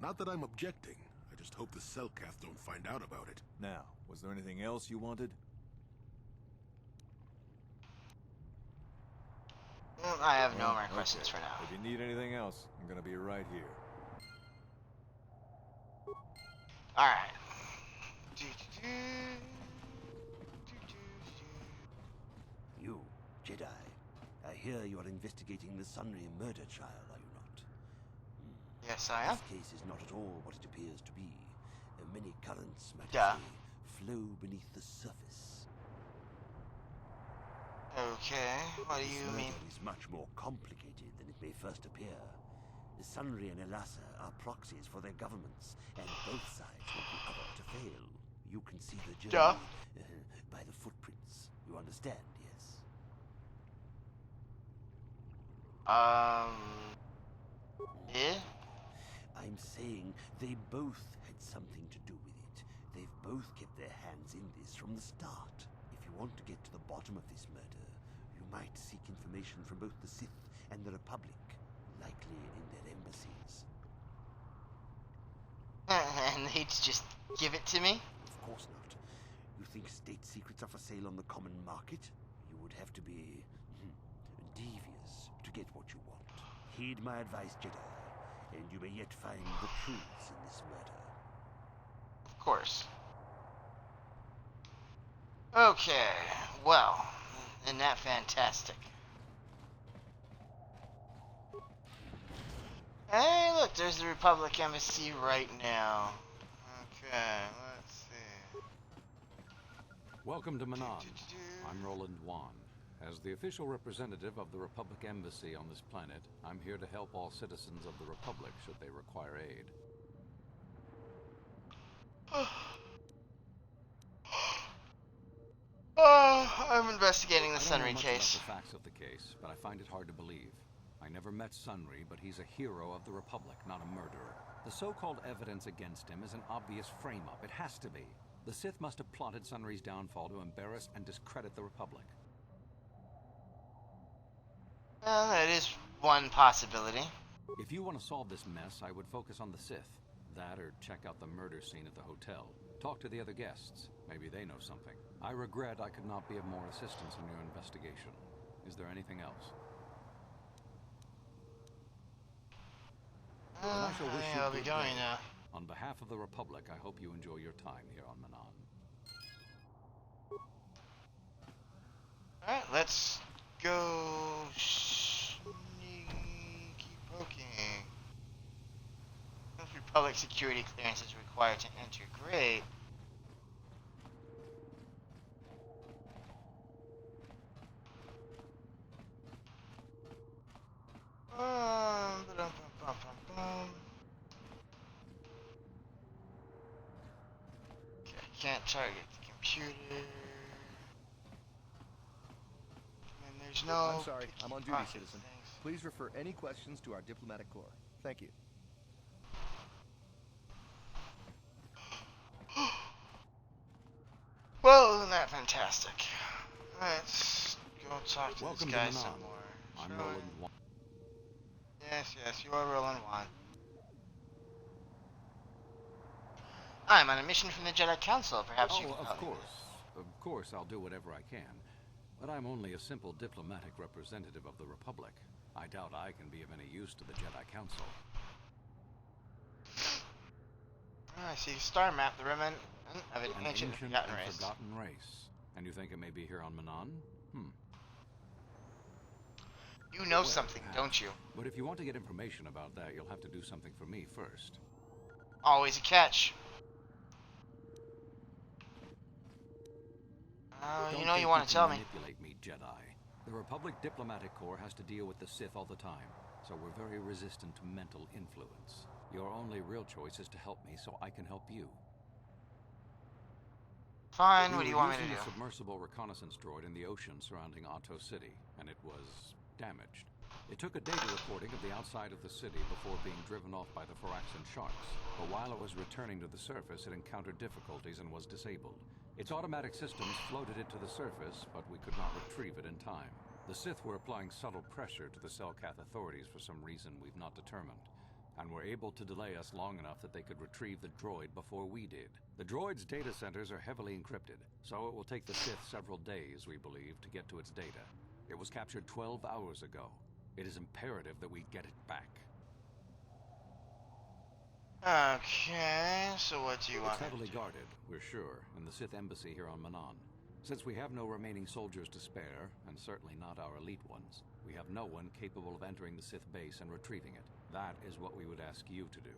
Not that I'm objecting. I just hope the Selkath don't find out about it. Now, was there anything else you wanted? I have no Well, more questions okay. for now. If you need anything else, I'm gonna be right here. Alright. You, Jedi. I hear you are investigating the Sunry murder trial, are you not? Yes, I am. This case is not at all what it appears to be. Many currents, might Duh. I say, flow beneath the surface. Okay, what do you mean? This murder is much more complicated than it may first appear. The Sunry and Elassa are proxies for their governments, and both sides want the other to fail. You can see the journey Duh. By the footprints. You understand, yes? Yeah? I'm saying they both had something to do with it. They've both kept their hands in this from the start. If you want to get to the bottom of this murder, you might seek information from both the Sith and the Republic, likely in their embassies. And they'd just give it to me? Of course not. You think state secrets are for sale on the common market? You would have to be devious to get what you want. Heed my advice, Jedi, and you may yet find the truths in this murder. Of course. Okay, well, isn't that fantastic? Hey, look, there's the Republic Embassy right now. Okay, let's see. Welcome to Manaan. I'm Roland Wan. As the official representative of the Republic Embassy on this planet, I'm here to help all citizens of the Republic should they require aid. I'm investigating the I don't know Sunry much case. about the facts of the case, but I find it hard to believe. I never met Sunry, but he's a hero of the Republic, not a murderer. The so-called evidence against him is an obvious frame-up. It has to be. The Sith must have plotted Sunry's downfall to embarrass and discredit the Republic. Well, that is one possibility. If you want to solve this mess, I would focus on the Sith. That or check out the murder scene at the hotel. Talk to the other guests. Maybe they know something. I regret I could not be of more assistance in your investigation. Is there anything else? Then I shall wish you I'll good be going day. now. On behalf of the Republic, I hope you enjoy your time here on Manaan. Alright, let's go sneaky poking. If Republic security clearance is required to enter, great. Ba-dum-bum-bum-bum-bum. Okay, can't target the computer. And there's no. I'm sorry, I'm on duty, pocket citizen. things. Please refer any questions to our diplomatic corps. Thank you. Well, isn't that fantastic? Let's go talk to Welcome this guy to some Manaan. more. I'm shall we? Roland Wan. Yes, you are Roland Wan. I'm on a mission from the Jedi Council. Perhaps you can help me. Of course, I'll do whatever I can. But I'm only a simple diplomatic representative of the Republic. I doubt I can be of any use to the Jedi Council. I see. Star map, the remnant of an ancient and forgotten and race. forgotten race. And you think it may be here on Manaan? You know something, don't you? But if you want to get information about that, you'll have to do something for me first. Always a catch. Don't you know you think want to tell can me. Manipulate me, Jedi. The Republic Diplomatic Corps has to deal with the Sith all the time, so we're very resistant to mental influence. Your only real choice is to help me so I can help you. Fine, what do you want me to We were do? using a submersible reconnaissance droid in the ocean surrounding Otto City, and it was damaged. It took a data recording of the outside of the city before being driven off by the Phyraxan sharks. But while it was returning to the surface, it encountered difficulties and was disabled. Its automatic systems floated it to the surface, but we could not retrieve it in time. The Sith were applying subtle pressure to the Selkath authorities for some reason we've not determined, and were able to delay us long enough that they could retrieve the droid before we did. The droid's data centers are heavily encrypted, so it will take the Sith several days, we believe, to get to its data. It was captured 12 hours ago. It is imperative that we get it back. Okay, so what do you want? It's heavily guarded, we're sure, in the Sith embassy here on Manaan. Since we have no remaining soldiers to spare, and certainly not our elite ones, we have no one capable of entering the Sith base and retrieving it. That is what we would ask you to do.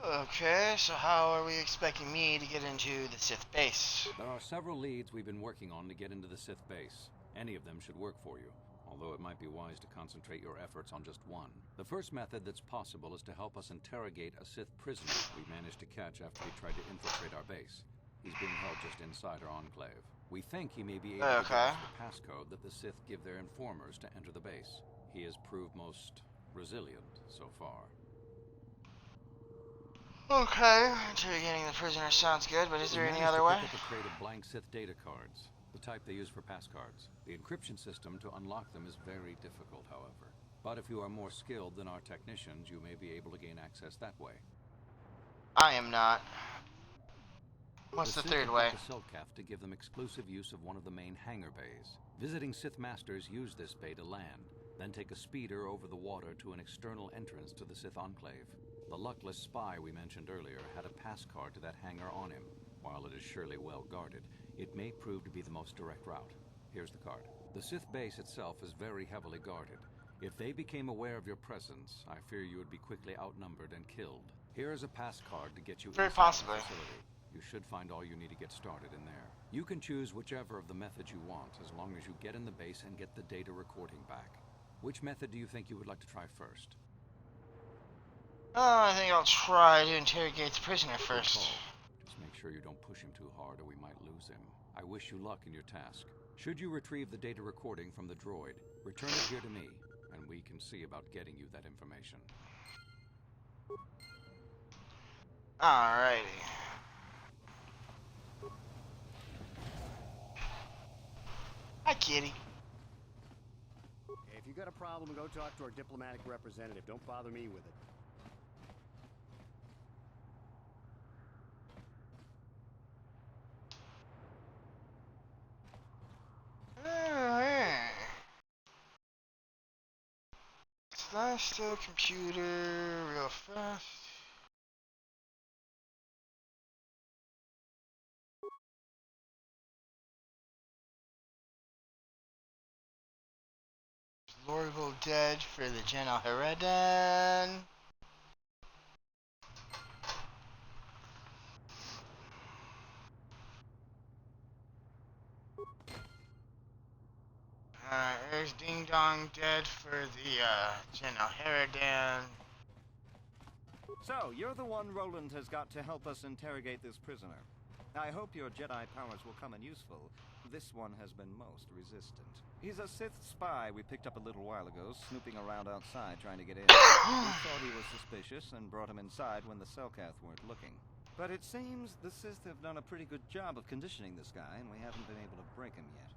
Okay, so how are we expecting me to get into the Sith base? There are several leads we've been working on to get into the Sith base. Any of them should work for you, although it might be wise to concentrate your efforts on just one. The first method that's possible is to help us interrogate a Sith prisoner we managed to catch after he tried to infiltrate our base. He's being held just inside our enclave. We think he may be able to give us the passcode that the Sith give their informers to enter the base. He has proved most resilient so far. Okay, interrogating the prisoner sounds good, but is there any other way? We managed to pick up a crate of blank Sith data cards, the type they use for pass cards. The encryption system to unlock them is very difficult, however. But if you are more skilled than our technicians, you may be able to gain access that way. I am not. What's the third way? The Selkath to give them exclusive use of one of the main hangar bays. Visiting Sith Masters use this bay to land, then take a speeder over the water to an external entrance to the Sith Enclave. The luckless spy we mentioned earlier had a pass card to that hangar on him. While it is surely well guarded, it may prove to be the most direct route. Here's the card. The Sith base itself is very heavily guarded. If they became aware of your presence, I fear you would be quickly outnumbered and killed. Here is a pass card to get you very inside possibly the facility. You should find all you need to get started in there. You can choose whichever of the methods you want, as long as you get in the base and get the data recording back. Which method do you think you would like to try first? I think I'll try to interrogate the prisoner first. Just make sure you don't push him too hard or we might lose him. I wish you luck in your task. Should you retrieve the data recording from the droid, return it here to me, and we can see about getting you that information. Alrighty. Hi, kitty. Hey, if you got a problem, go talk to our diplomatic representative. Don't bother me with it. Slash the computer real fast. Lorgal dead for the General Heredan. There's Ding Dong dead for the General Heredan. So, you're the one Roland has got to help us interrogate this prisoner. I hope your Jedi powers will come in useful. This one has been most resistant. He's a Sith spy we picked up a little while ago, snooping around outside trying to get in. We thought he was suspicious and brought him inside when the Selkath weren't looking. But it seems the Sith have done a pretty good job of conditioning this guy, and we haven't been able to break him yet.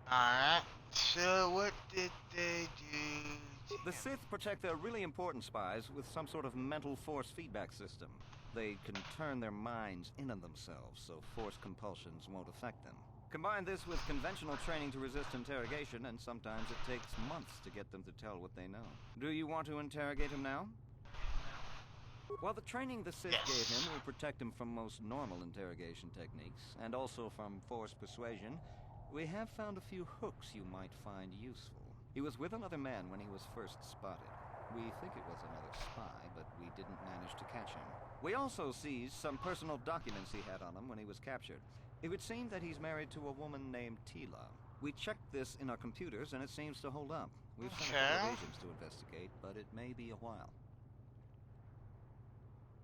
Alright, so what did they do? The Sith protect their really important spies with some sort of mental force feedback system. They can turn their minds in on themselves, so force compulsions won't affect them. Combine this with conventional training to resist interrogation, and sometimes it takes months to get them to tell what they know. Do you want to interrogate him now? While the training the Sith gave him will protect him from most normal interrogation techniques, and also from forced persuasion, we have found a few hooks you might find useful. He was with another man when he was first spotted. We think it was another spy, but we didn't manage to catch him. We also seized some personal documents he had on him when he was captured. It would seem that he's married to a woman named Tila. We checked this in our computers, and it seems to hold up. We've sent a couple of agents to investigate, but it may be a while.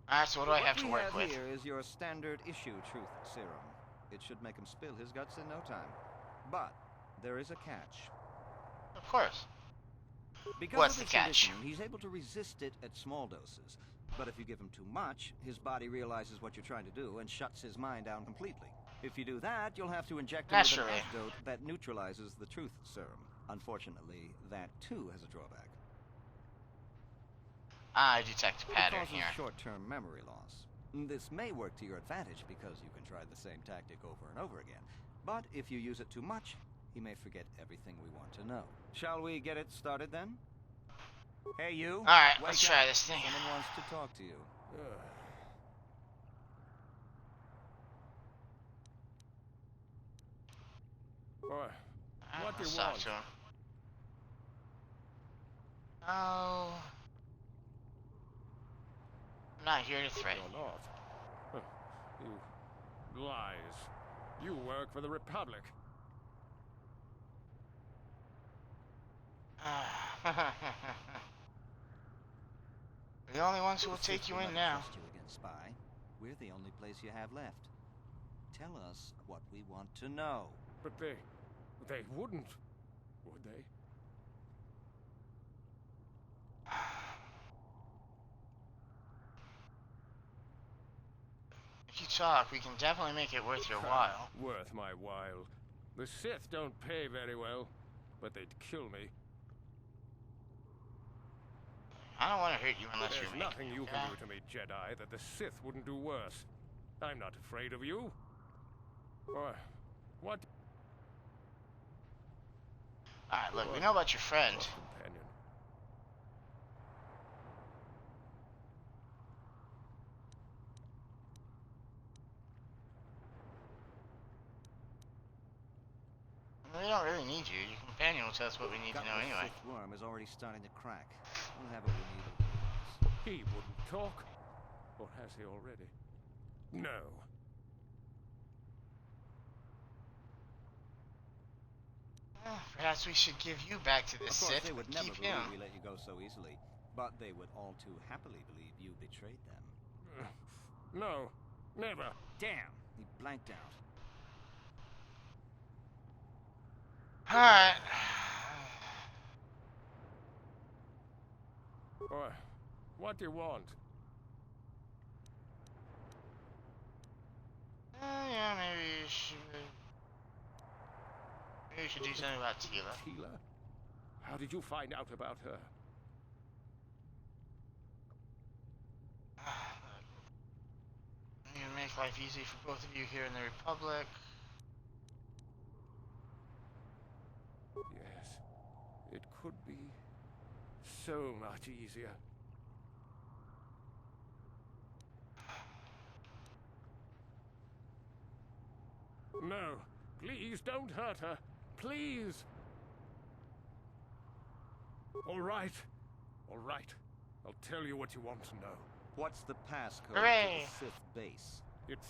Alright, so what do I have to work with? What we have here is your standard issue truth serum. It should make him spill his guts in no time. But there is a catch. Of course. Because What's of the his catch? conditioning, he's able to resist it at small doses. But if you give him too much, his body realizes what you're trying to do and shuts his mind down completely. If you do that, you'll have to inject him with an antidote that neutralizes the truth serum. Unfortunately, that too has a drawback. I detect a pattern It causes here. short-term memory loss. This may work to your advantage because you can try the same tactic over and over again. But if you use it too much, he may forget everything we want to know. Shall we get it started then? Hey, you. Alright, Wake let's try up. this thing. Someone wants to talk to you. Boy, what do you Let's want? talk to him. Oh. I'm not here to threaten. You're not. Huh. You lies. You work for the Republic. We're the only ones who will The take Sith you will in never now. trust you again, spy. We're the only place you have left. Tell us what we want to know. But they wouldn't, would they? If you talk, we can definitely make it worth your while. Worth my while. The Sith don't pay very well, but they'd kill me. I don't want to hurt you unless There's you're nothing making you me, can okay? do to me, Jedi, that the Sith wouldn't do worse. I'm not afraid of you. What? Alright, look, we know about your friend. Companion. We don't really need you. Your companion will tell us what we need to know anyway. The Sith worm is already starting to crack. We'll have what we need otherwise. He wouldn't talk. Or has he already? No. Perhaps we should give you back to the Of course, Sith, they would but never keep believe him. we let you go so easily. But they would all too happily believe you betrayed them. No, never. Damn, he blanked out. Alright. What do you want? Yeah, maybe you should... Maybe you should do something about Tila. Tila? How did you find out about her? You make life easy for both of you here in the Republic. Yes, it could be so much easier. No, please don't hurt her. Please. All right. All right. I'll tell you what you want to know. What's the passcode Hooray! to the Sith base? It's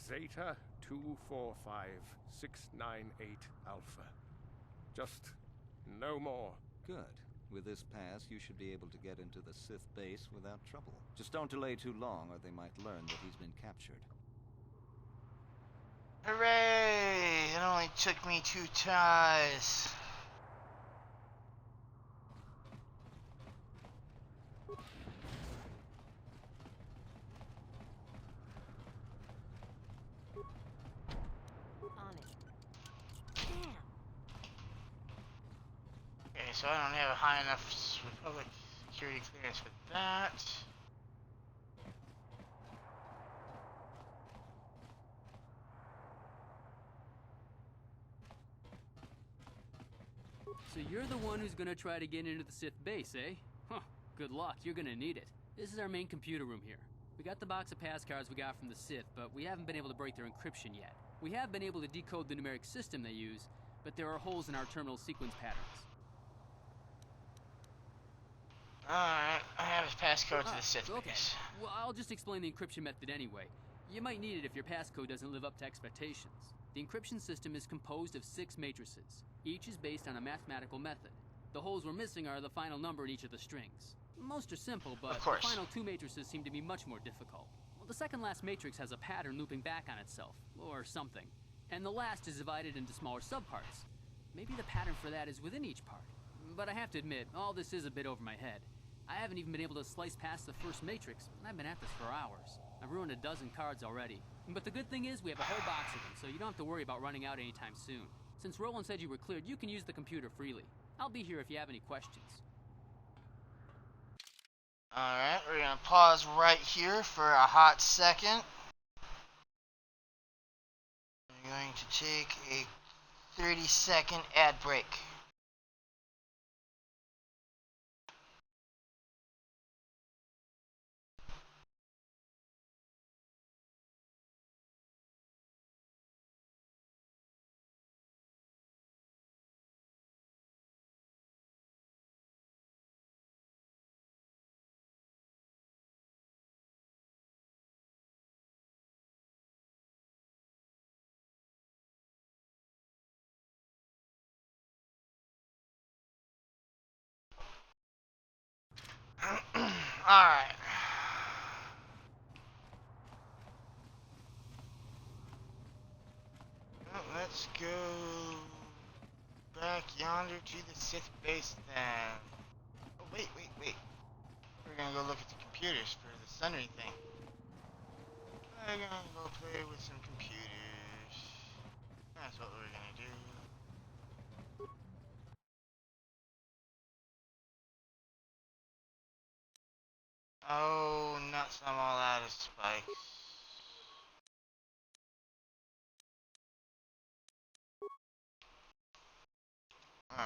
Zeta 245698 Alpha. Just no more. Good. With this pass, you should be able to get into the Sith base without trouble. Just don't delay too long, or they might learn that he's been captured. Hooray! It only took me 2 tries. On it. Damn. Okay, so I don't have a high enough Republic security clearance for that. So you're the one who's gonna try to get into the Sith base, eh? Huh, good luck, you're gonna need it. This is our main computer room here. We got the box of pass cards we got from the Sith, but we haven't been able to break their encryption yet. We have been able to decode the numeric system they use, but there are holes in our terminal sequence patterns. Alright, I have his passcode to the Sith Okay. base. Well, I'll just explain the encryption method anyway. You might need it if your passcode doesn't live up to expectations. The encryption system is composed of 6 matrices. Each is based on a mathematical method. The holes we're missing are the final number in each of the strings. Most are simple, but the final 2 matrices seem to be much more difficult. Well, the second last matrix has a pattern looping back on itself, or something. And the last is divided into smaller subparts. Maybe the pattern for that is within each part. But I have to admit, all this is a bit over my head. I haven't even been able to slice past the first matrix, and I've been at this for hours. I've ruined a dozen cards already. But the good thing is we have a whole box of them, so you don't have to worry about running out anytime soon. Since Roland said you were cleared, you can use the computer freely. I'll be here if you have any questions. Alright, we're gonna pause right here for a hot second. going to take a 30-second ad break. Alright. Well, let's go back yonder to the Sith base then. Oh, wait. We're gonna go look at the computers for the Sunry thing. We're gonna go play with some computers. That's what we're gonna do. Oh, nuts, I'm all out of spikes. Okay.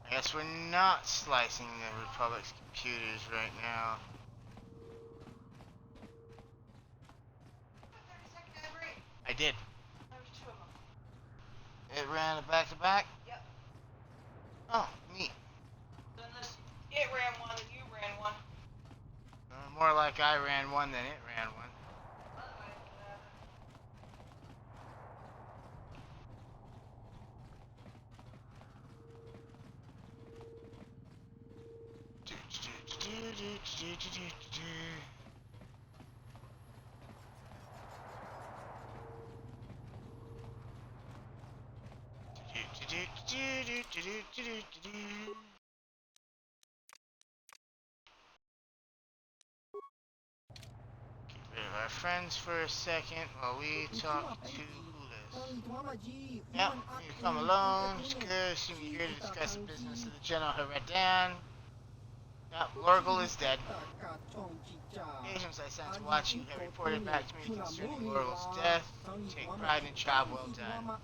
I guess we're not slicing the Republic's computers right now. I did. It ran a back-to-back? Yep. Oh, neat. Unless it ran one and you ran one. More like I ran one than it ran one. Our friends for a second while we talk to Hulas. Yep, you come alone. It's good. Assume you're here to discuss the business of the General Heredan. Yep, Lorgal is dead. Agents I sent to watch you have reported back to me concerning Lorgal's death. Take pride in a job well done.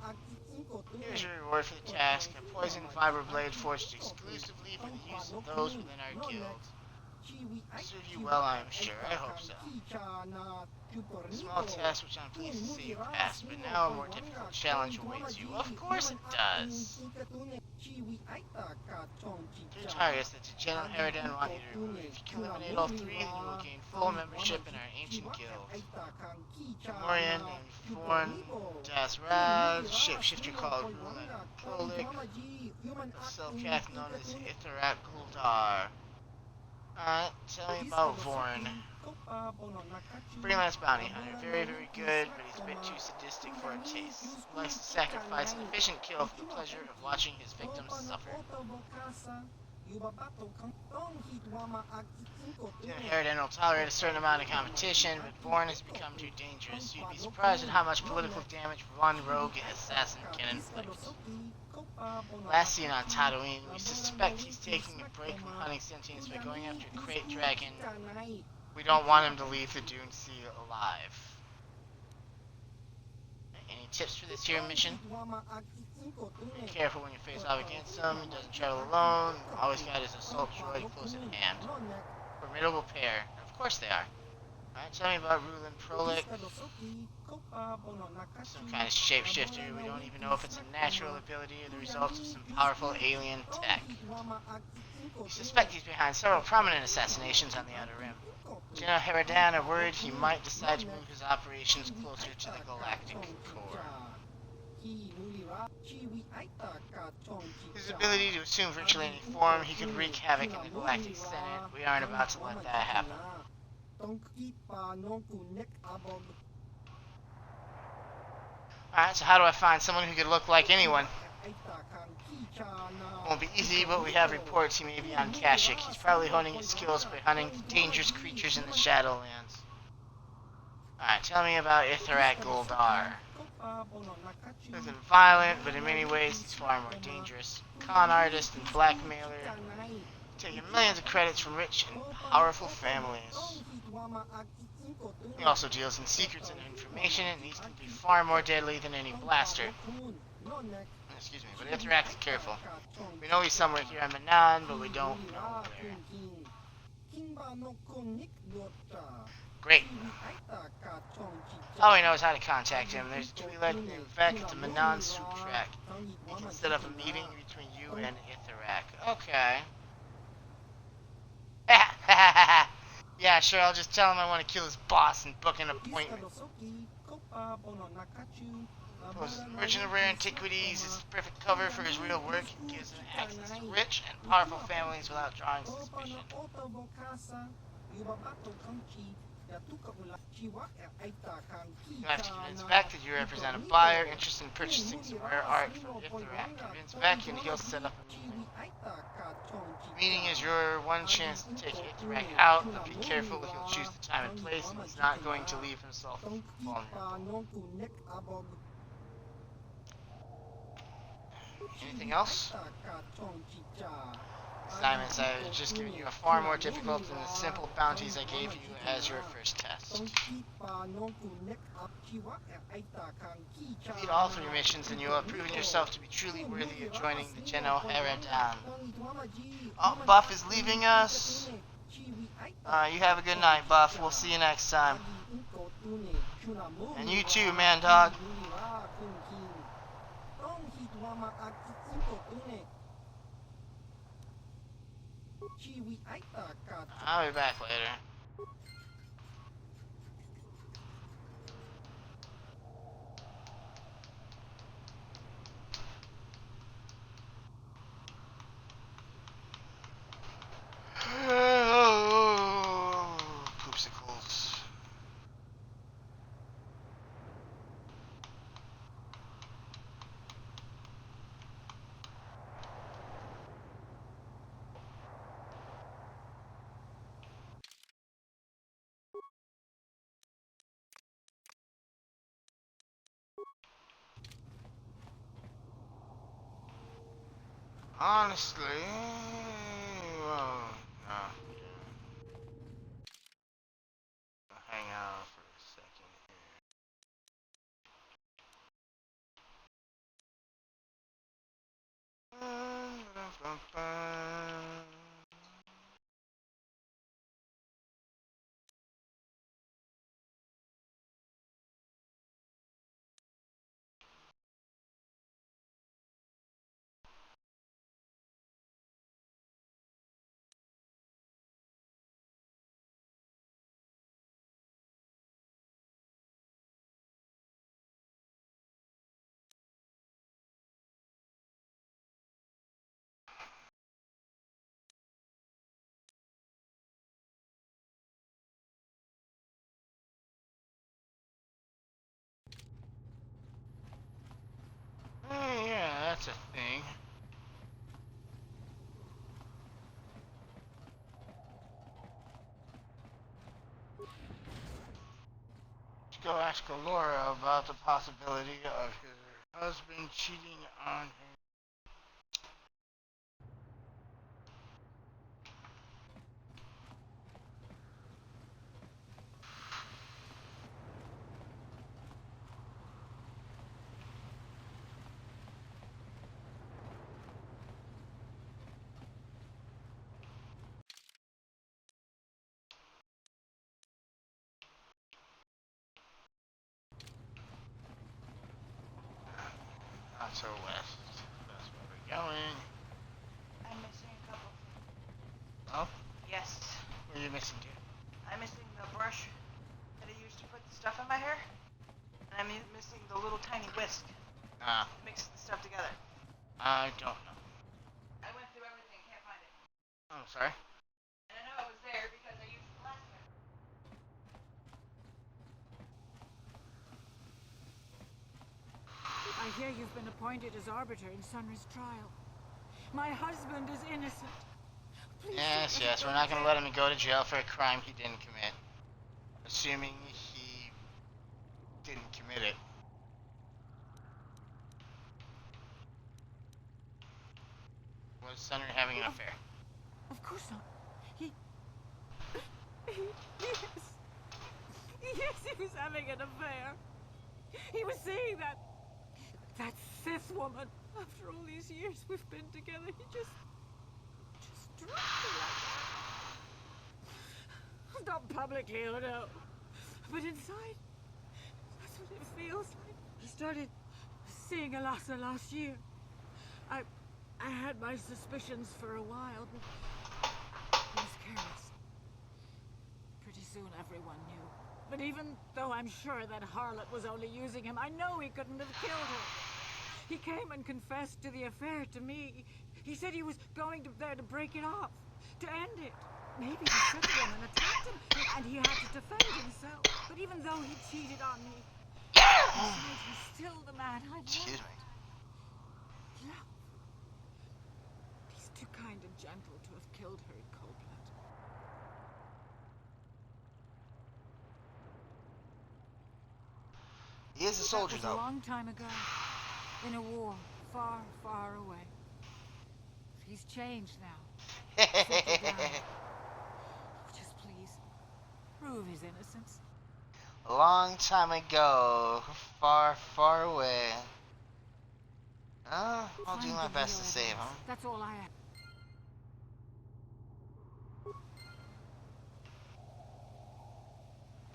Here's your reward for the task. A poisoned fiber blade forged exclusively for the use of those within our guild. Serve you well, I am sure. I hope so. A small test which I'm pleased to see you passed, but now a more difficult challenge awaits you. Of course it does. 3 targets that the General Heredan want you to remove. If you can eliminate all 3, then you will gain full membership in our ancient guild. Morian named Forn Das Raz, shapeshifter called Rulen Prolik, a self-cath known as Ithrak KotOR. Alright, tell me about Vorn. Freelance bounty hunter. Very, very good, but he's a bit too sadistic for a taste. He likes to sacrifice an efficient kill for the pleasure of watching his victims suffer. Heredan will tolerate a certain amount of competition, but Vorn has become too dangerous. You'd be surprised at how much political damage one rogue assassin can inflict. Last seen on Tatooine, we suspect he's taking a break from hunting sentience by going after a crate dragon. We don't want him to leave the Dune Sea alive. Any tips for this here mission? Be careful when you face off against him. He doesn't travel alone. Always got his assault droid close at hand. Formidable pair. Of course they are. Alright, tell me about Rulen Prolik. Some kind of shapeshifter. We don't even know if it's a natural ability or the result of some powerful alien tech. We suspect he's behind several prominent assassinations on the Outer Rim. General Heredan are worried he might decide to move his operations closer to the galactic core. His ability to assume virtually any form, he could wreak havoc in the Galactic Senate. We aren't about to let that happen. Alright, so how do I find someone who could look like anyone? Won't be easy, but we have reports he may be on Kashyyyk. He's probably honing his skills by hunting dangerous creatures in the Shadowlands. Alright, tell me about Ithrak KotOR. Isn't violent, but in many ways he's far more dangerous. Con artist and blackmailer, taking millions of credits from rich and powerful families. He also deals in secrets and information, and these can be far more deadly than any blaster. Excuse me, but Ithrak is careful. We know he's somewhere here on Manaan, but we don't know where. Great. All we know is how to contact him. There's a Twi'lek named Vec at the Manaan soup track. He can set up a meeting between you and Ithrak. Okay. Yeah, sure, I'll just tell him I want to kill his boss and book an appointment. Poses merchant of rare antiquities is perfect cover for his real work and gives him access to rich and powerful families without drawing suspicion. You have to convince Vec that you represent a buyer interested in purchasing some rare art from Ithrak. Convince Vec and he'll set up a meeting. Meeting is your one chance to take Ithrak out, but be careful, he'll choose the time and place, and he's not going to leave himself vulnerable. Anything else? Assignments I've just given you are far more difficult than the simple bounties I gave you as your first test. Complete all 3 missions and you will have proven yourself to be truly worthy of joining the Geno Haradan. Oh, Buff is leaving us. You have a good night, Buff. We'll see you next time. And you too, man dog. I'll be back later. Poopsicles. Honestly, well, no. Hang out for a second here. Yeah, that's a thing. Let's go ask Alora about the possibility of her husband cheating on her. Not so west. That's where we're going. I'm missing a couple. Oh? Yes. What are you missing, dude? I'm missing the brush that I used to put the stuff in my hair. And I'm missing the little tiny whisk. Mix the stuff together. I don't know. I went through everything, can't find it. Oh, sorry. And I know it was there because I used it last time. I hear you've been appointed as arbiter in Sunra's trial. My husband is innocent. Please Yes, we're not going to let him go to jail for a crime he didn't commit. Assuming he didn't commit it. Was Sunra having an affair? Of course not. He is. Yes, he was having an affair. He was seeing that Sith woman. After all these years we've been together, he just dropped me like that. Not publicly, oh no. But inside, that's what it feels like. He started seeing Alasa last year. I had my suspicions for a while, but he was careless. Pretty soon everyone knew. But even though I'm sure that harlot was only using him, I know he couldn't have killed her. He came and confessed to the affair to me. He said he was going there to break it off, to end it. Maybe the Sith woman attacked him, and he had to defend himself. But even though he cheated on me, inside he's still the man I loved. Excuse me. Love. He's too kind and gentle to have killed her in cold blood. He is a soldier, That was though. a long time ago, in a war far, far away. He's changed now. Settled down. Just please, prove his innocence. A long time ago, far, far away. I'll do Find my the best to real save him. evidence. That's all I have.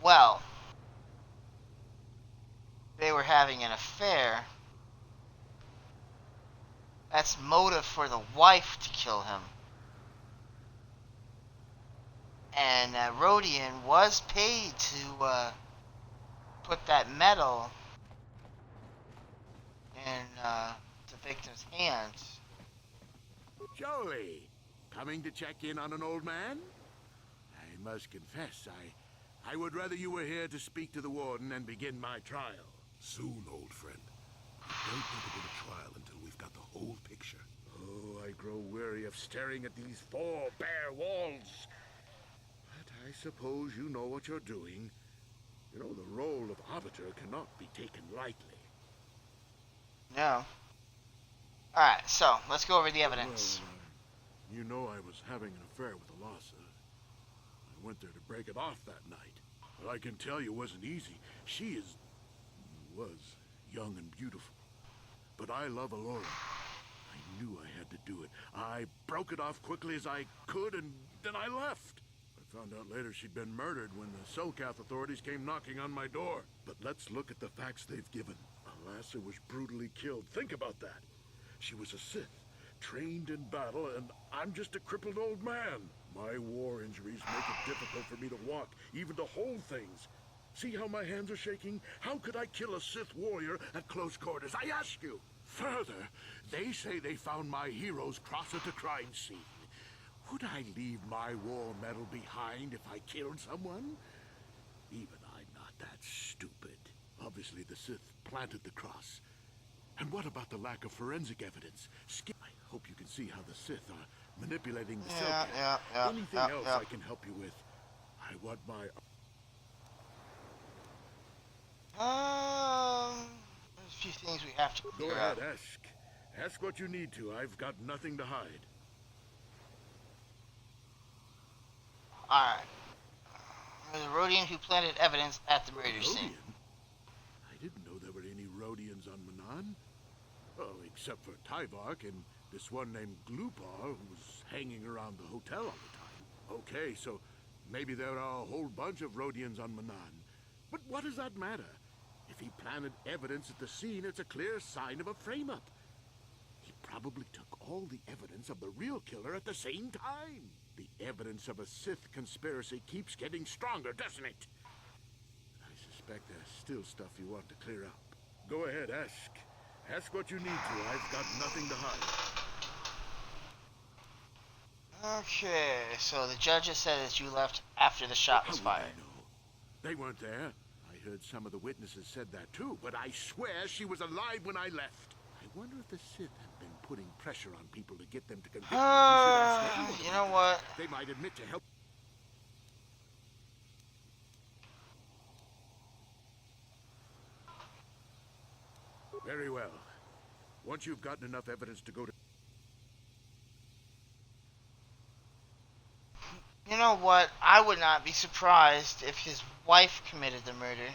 Well, they were having an affair. That's motive for the wife to kill him. And Rodian was paid to put that metal in the victim's hands. Jolie, coming to check in on an old man? I must confess, I would rather you were here to speak to the warden and begin my trial. Soon, old friend. We don't want to go to trial until we've got the whole picture. Oh, I grow weary of staring at these four bare walls. But I suppose you know what you're doing. You know, the role of arbiter cannot be taken lightly. No. Alright, so, let's go over the evidence. Well, you know I was having an affair with Alasa. I went there to break it off that night. Well, I can tell you it wasn't easy. She was young and beautiful. But I love Alora. I knew I had to do it. I broke it off quickly as I could, and then I left. I found out later she'd been murdered when the Selkath authorities came knocking on my door. But let's look at the facts they've given. Alasa was brutally killed. Think about that. She was a Sith, trained in battle, and I'm just a crippled old man. My war injuries make it difficult for me to walk, even to hold things. See how my hands are shaking? How could I kill a Sith warrior at close quarters? I ask you. Further, they say they found my heroes cross at the crime scene. Would I leave my war medal behind if I killed someone? Even I'm not that stupid. Obviously, the Sith planted the cross. And what about the lack of forensic evidence? I hope you can see how the Sith are manipulating the Selkath. Anything else I can help you with? I want my... There's a few things we have to clear Go ahead, up. ask. Ask what you need to. I've got nothing to hide. Alright. There's a Rodian who planted evidence at the murder scene. I didn't know there were any Rodians on Manaan. Oh, except for Tyvark and this one named Glupar who was hanging around the hotel all the time. Okay, so maybe there are a whole bunch of Rodians on Manaan. But what does that matter? If he planted evidence at the scene, it's a clear sign of a frame-up. He probably took all the evidence of the real killer at the same time. The evidence of a Sith conspiracy keeps getting stronger, doesn't it? I suspect there's still stuff you want to clear up. Go ahead, ask. Ask what you need to. I've got nothing to hide. Okay, so the judges said that you left after the shot was fired. They weren't there. I heard some of the witnesses said that too, but I swear she was alive when I left. I wonder if the Sith have been putting pressure on people to get them to convict them. You know what? They might admit to help. Very well. Once you've gotten enough evidence to go to... You know what? I would not be surprised if his wife committed the murder.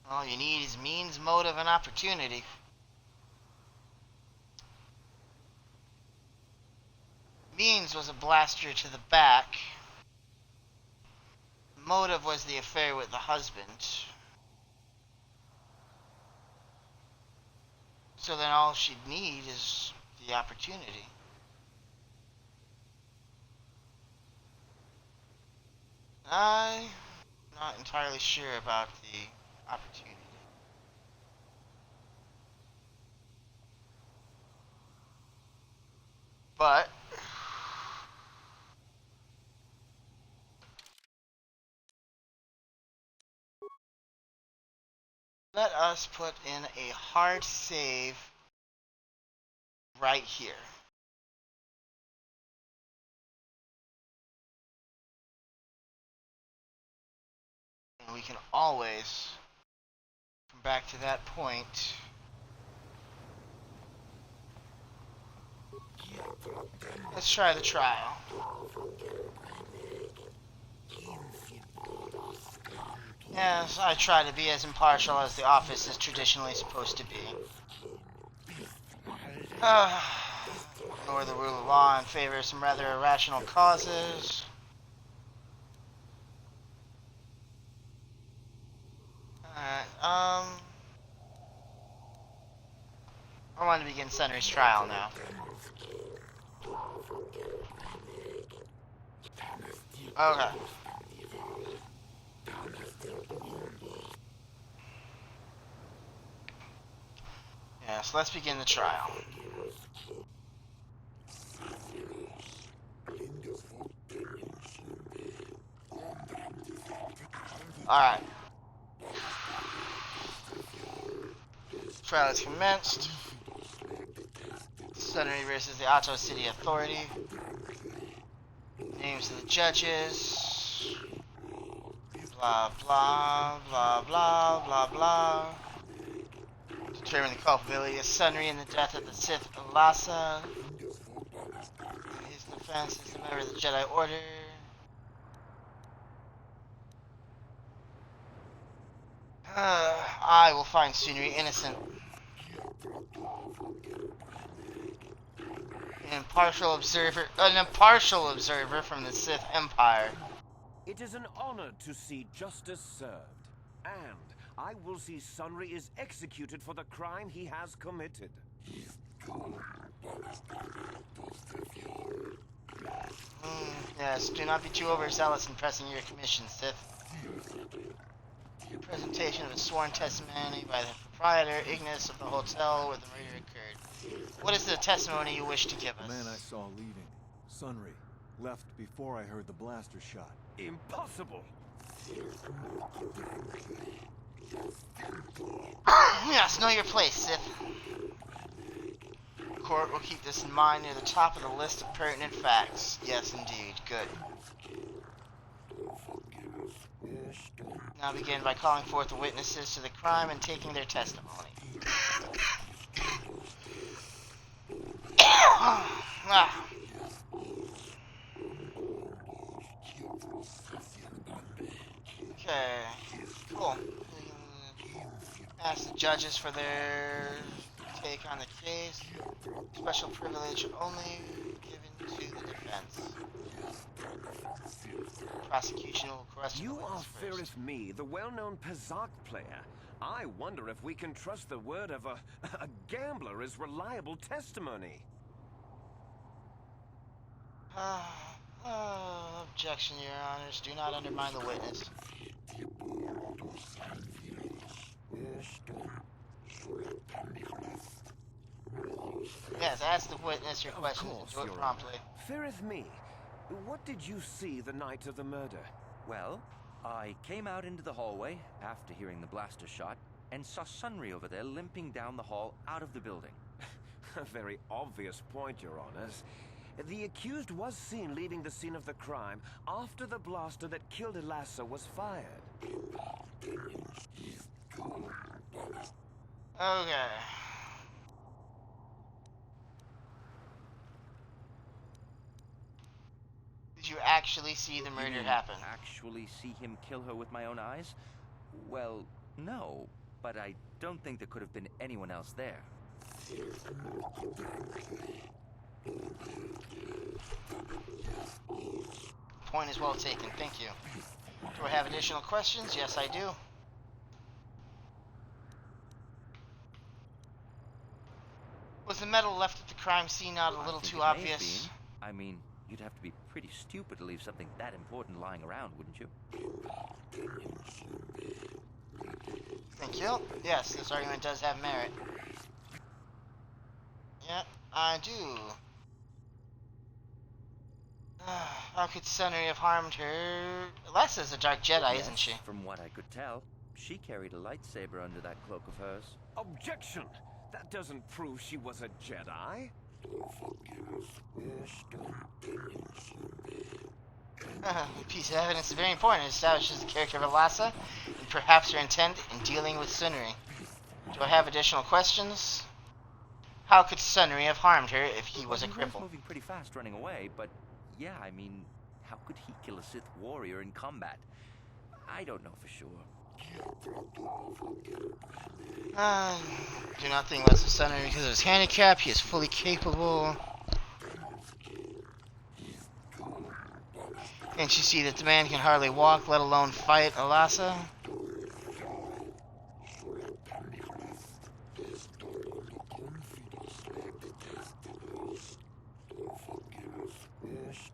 All you need is means, motive, and opportunity. Means was a blaster to the back. Motive was the affair with the husband. So then all she'd need is the opportunity. I'm not entirely sure about the opportunity. But let us put in a hard save right here. And we can always come back to that point. Let's try the trial. Yes, I try to be as impartial as the office is traditionally supposed to be. Ignore the rule of law in favor of some rather irrational causes. Alright, I want to begin Sunry's trial now. Okay. Yes, let's begin the trial. Alright. Trial is commenced. Sunry versus the Otto City Authority. Names of the judges. Blah, blah, blah, blah, blah, blah. Determine the culpability of Sunry in the death of the Sith Alasa. His defense is a member of the Jedi Order. I will find Sunry innocent. An impartial observer from the Sith Empire. It is an honor to see justice served, and I will see Sunry is executed for the crime he has committed. Yes, do not be too overzealous in pressing your commission, Sith. Presentation of a sworn testimony by the proprietor, Ignis, of the hotel where the murder occurred. What is the testimony you wish to give us? The man I saw leaving, Sunry, left before I heard the blaster shot. Impossible! Yes, know your place, Sith. The court will keep this in mind near the top of the list of pertinent facts. Yes, indeed. Good. Now begin by calling forth the witnesses to the crime and taking their testimony. Okay, cool. Ask the judges for their take on the case. Special privilege only given to the defense. Prosecution will question You the are witness first. Ferith Me, the well-known Pazak player. I wonder if we can trust the word of a gambler as reliable testimony. Objection, Your Honors. Do not undermine the witness. Yes, ask the witness your questions and do it promptly. Ferith Me, what did you see the night of the murder? Well, I came out into the hallway after hearing the blaster shot and saw Sunry over there limping down the hall out of the building. A very obvious point, Your Honors. The accused was seen leaving the scene of the crime after the blaster that killed Elasa was fired. Okay. Did you actually see the murder happen? Actually see him kill her with my own eyes? Well, no, but I don't think there could have been anyone else there. Point is well taken, thank you. Do I have additional questions? Yes, I do. Was the metal left at the crime scene not a little too obvious? I mean, you'd have to be pretty stupid to leave something that important lying around, wouldn't you? Thank you. Yes, this argument does have merit. Yeah, I do. How could Sunry have harmed her? Elasa's a dark Jedi, isn't she? From what I could tell, she carried a lightsaber under that cloak of hers. Objection! That doesn't prove she was a Jedi. A piece of evidence is very important. It establishes the character of Elasa and perhaps her intent in dealing with Sunry. Do I have additional questions? How could Sunry have harmed her if he was a cripple? He was moving pretty fast running away, but yeah, I mean, how could he kill a Sith warrior in combat? I don't know for sure. Do not think less of Sunry because of his handicap. He is fully capable. Can't you see that the man can hardly walk, let alone fight Elasa?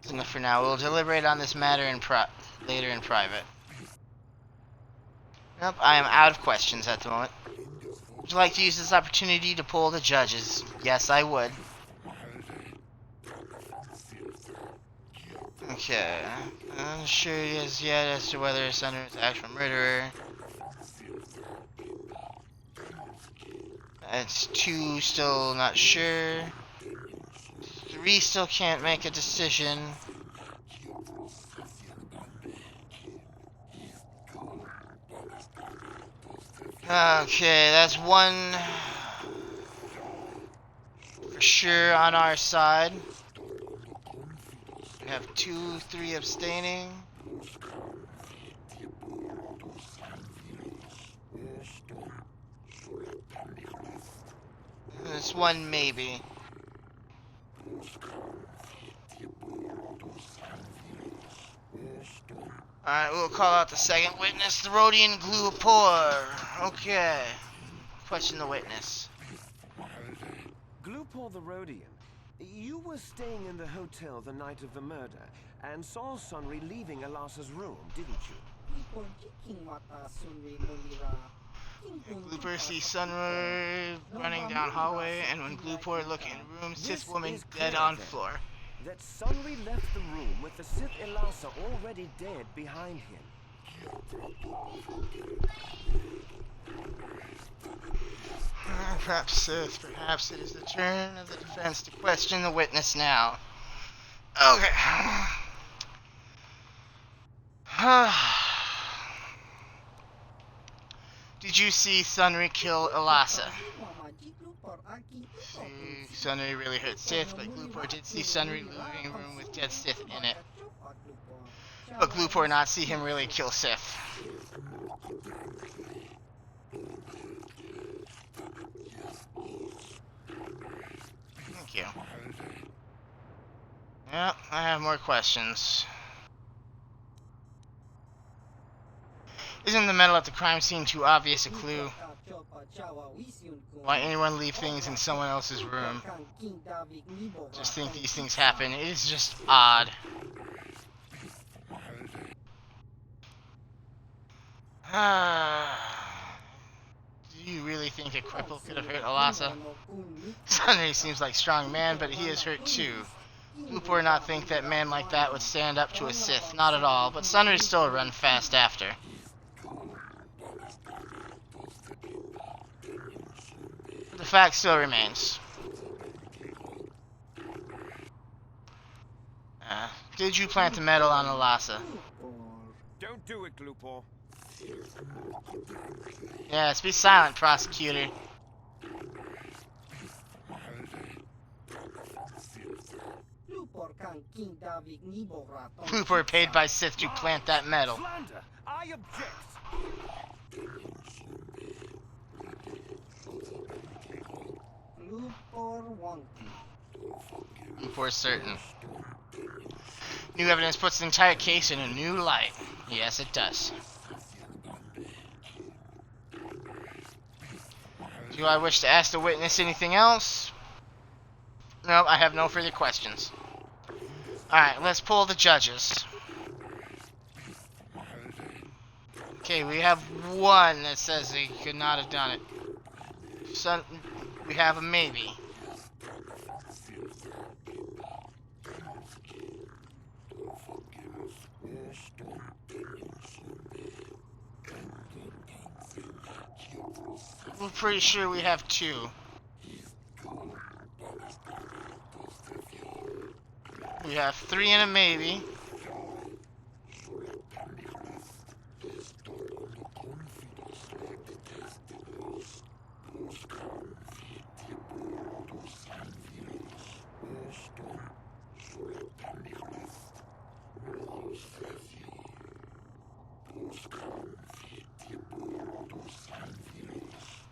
That's enough for now. We'll deliberate on this matter later in private. Nope, I am out of questions at the moment. Would you like to use this opportunity to poll the judges? Yes, I would. Okay. Unsure as yet as to whether Sunry is the actual murderer. That's 2 still not sure. 3 still can't make a decision. Okay, that's 1 for sure on our side. We have 2, 3 abstaining. This 1 maybe. Alright, we'll call out the second witness, the Rhodian Glupor. Okay. Question the witness. Glupor the Rhodian, you were staying in the hotel the night of the murder and saw Sunry leaving Elasa's room, didn't you? Glupor sees Sunry running down hallway, and when Glupor look in room, Sith woman dead on floor. That Sunry left the room with the Sith Elasa already dead behind him. Perhaps Sith, perhaps it is the turn of the defense to question the witness now. Okay. Did you see Sunry kill Elasa? Sunry really hurt Sith, but Glupor did see Sunry leaving a room with dead Sith in it. But Glupor not see him really kill Sith. Thank you. Yep, I have more questions. Isn't the metal at the crime scene too obvious a clue? Why anyone leave things in someone else's room? Just think these things happen. It is just odd. Do you really think a cripple could have hurt Elasa? Sunry seems like a strong man, but he is hurt too. Glupor not think that man like that would stand up to a Sith. Not at all, but Sunry still run fast after. The fact still remains. Did you plant the metal on Alasa? Don't do it, Glupor. Yes, be silent, prosecutor. Cooper paid by Sith to plant that metal. Slander! I object! For certain. New evidence puts the entire case in a new light. Yes, it does. Do I wish to ask the witness anything else? No, I have no further questions. Alright, let's pull the judges. Okay, we have one that says he could not have done it. So, we have a maybe. We're pretty sure we have two. We have three and a maybe.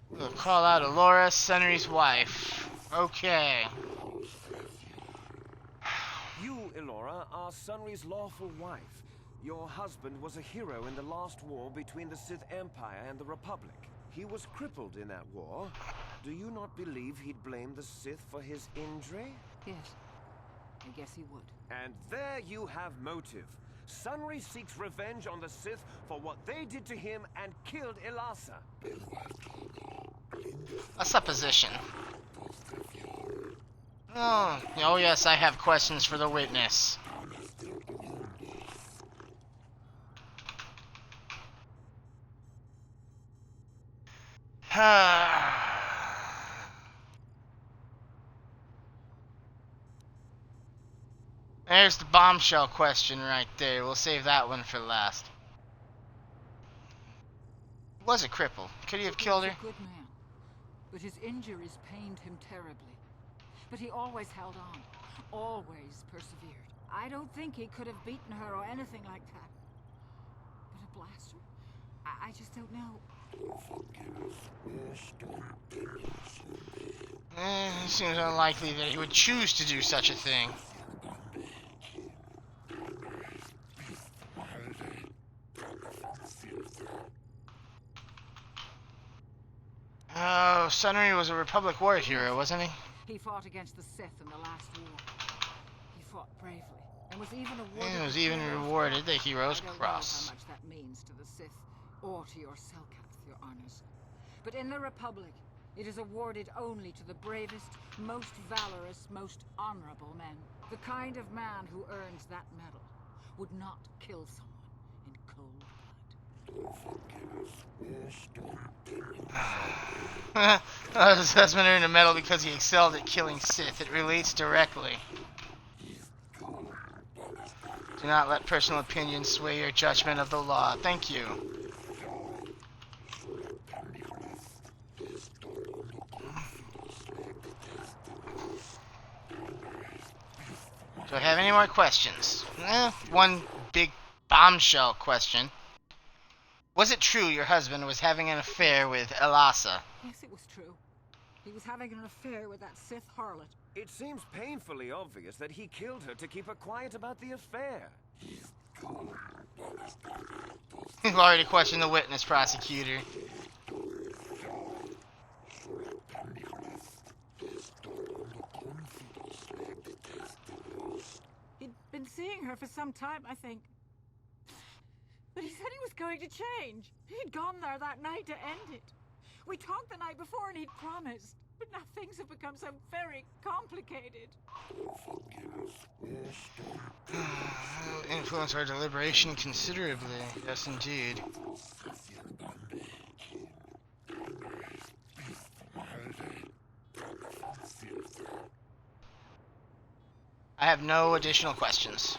We'll call out Alora, Sunry's wife. Okay. You, Elora, are Sunry's lawful wife. Your husband was a hero in the last war between the Sith Empire and the Republic. He was crippled in that war. Do you not believe he'd blame the Sith for his injury? Yes. I guess he would. And there you have motive. Sunry seeks revenge on the Sith for what they did to him and killed Elasa. A supposition. Oh yes, I have questions for the witness. There's the bombshell question right there. We'll save that one for last. Was a cripple. Could he have killed her? He was a good man, but his injuries pained him terribly. But he always held on, always persevered. I don't think he could have beaten her or anything like that. But a blaster? I just don't know. It seems unlikely that he would choose to do such a thing. Oh, Sunry was a Republic war hero, wasn't he? He fought against the Sith in the last war. He fought bravely and was even awarded. He was even rewarded the Hero's Cross. I don't know how much that means to the Sith or to your Selkath, your honors. But in the Republic, it is awarded only to the bravest, most valorous, most honorable men. The kind of man who earns that medal would not kill someone in cold blood. His husband earned a medal because he excelled at killing Sith. It relates directly. Do not let personal opinions sway your judgment of the law. Thank you. Do I have any more questions? One big bombshell question. Was it true your husband was having an affair with Elasa? Yes, it was true. He was having an affair with that Sith harlot. It seems painfully obvious that he killed her to keep her quiet about the affair. You've already questioned the witness, prosecutor. He'd been seeing her for some time, I think. But he said he was going to change. He'd gone there that night to end it. We talked the night before and he'd promised. But now things have become so very complicated. It'll influence our deliberation considerably. Yes, indeed. I have no additional questions.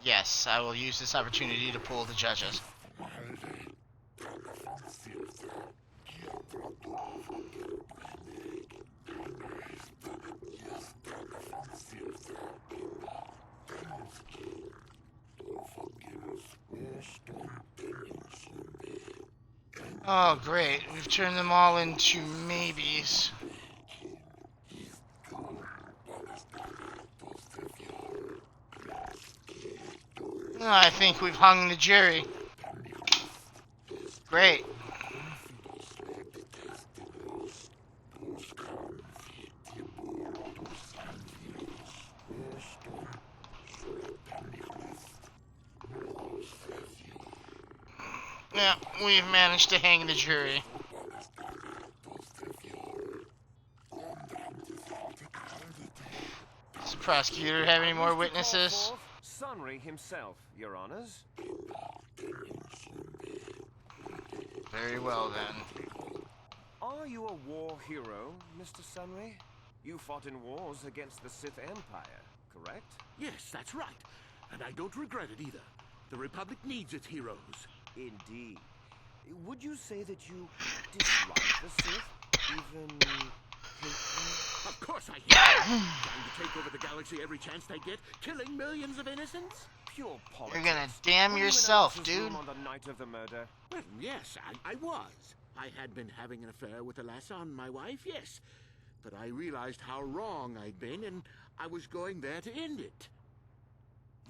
Yes, I will use this opportunity to pull the judges. Oh, great. We've turned them all into maybes. Oh, I think we've hung the jury. Great. Yeah, we've managed to hang the jury. Does the prosecutor have any more witnesses? Sunry himself, Your Honors. Very well, then. Are you a war hero, Mr. Sunry? You fought in wars against the Sith Empire, correct? Yes, that's right. And I don't regret it either. The Republic needs its heroes. Indeed. Would you say that you dislike the Sith? Even hate them? Of course I hate them. Trying to take over the galaxy every chance they get, killing millions of innocents. Pure politics. You're gonna damn yourself, dude. On the night of the murder. Well, yes, I was. I had been having an affair with Alassa, my wife, yes. But I realized how wrong I'd been, and I was going there to end it.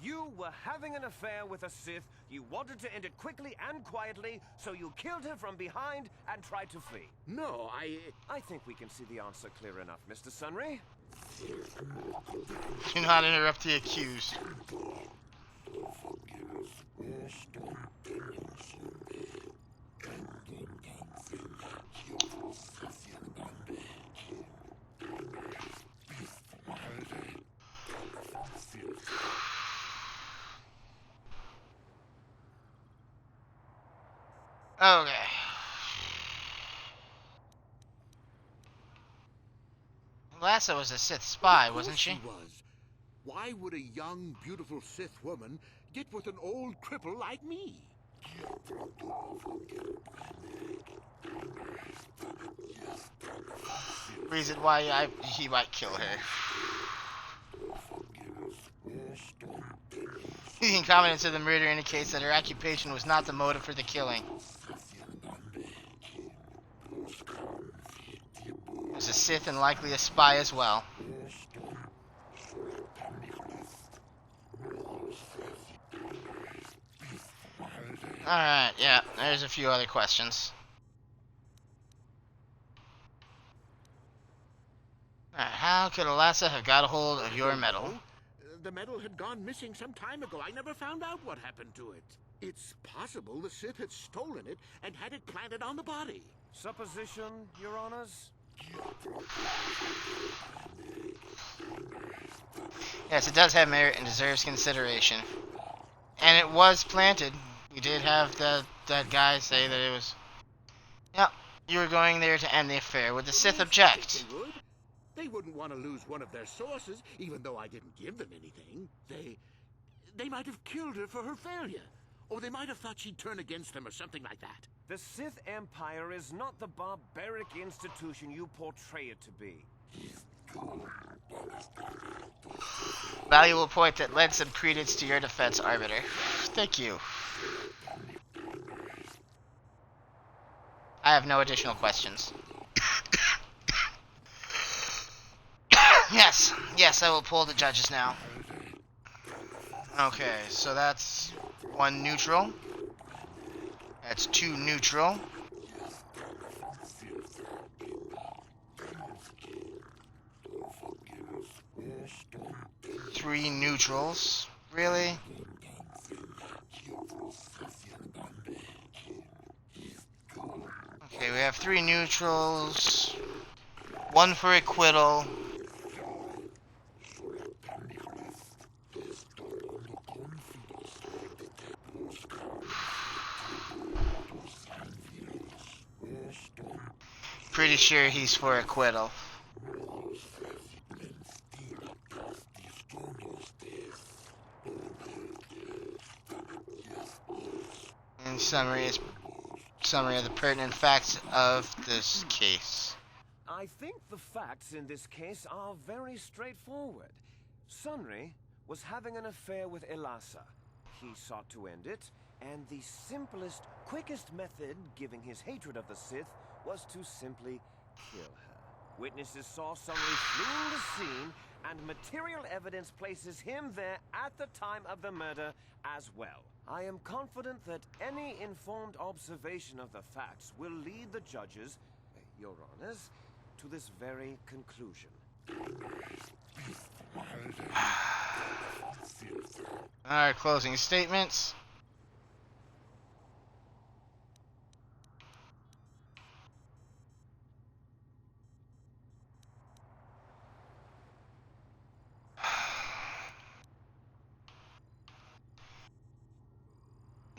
You were having an affair with a Sith. You wanted to end it quickly and quietly, so you killed her from behind and tried to flee. No, I think we can see the answer clear enough, Mr. Sunry. Do not interrupt the accused. Okay. Lassa was a Sith spy, wasn't she? She was. Why would a young, beautiful Sith woman get with an old cripple like me? Reason why he might kill her. The incompetence of the murder indicates that her occupation was not the motive for the killing. As a Sith and likely a spy as well. Alright, yeah, there's a few other questions. Alright, how could Alassa have got a hold of your medal? The medal had gone missing some time ago. I never found out what happened to it. It's possible the Sith had stolen it and had it planted on the body. Supposition, Your Honors? Yes, it does have merit and deserves consideration. And it was planted. We did have that guy say that it was... Yep, you were going there to end the affair. Would the Sith object? They wouldn't want to lose one of their sources, even though I didn't give them anything. They might have killed her for her failure. Or they might have thought she'd turn against them or something like that. The Sith Empire is not the barbaric institution you portray it to be. Valuable point that led some credence to your defense, Arbiter. Thank you. I have no additional questions. Yes, I will pull the judges now. Okay, so that's 1 neutral. That's 2 neutral. Three neutrals. Really? Okay, we have 3 neutrals. 1 for acquittal. Pretty sure he's for acquittal. In summary of the pertinent facts of this case. I think the facts in this case are very straightforward. Sunry was having an affair with Elasa. He sought to end it, and the simplest, quickest method, given his hatred of the Sith, was to simply kill her. Witnesses saw Sunry fleeing the scene, and material evidence places him there at the time of the murder as well. I am confident that any informed observation of the facts will lead the judges, Your Honors, to this very conclusion. Alright, closing statements.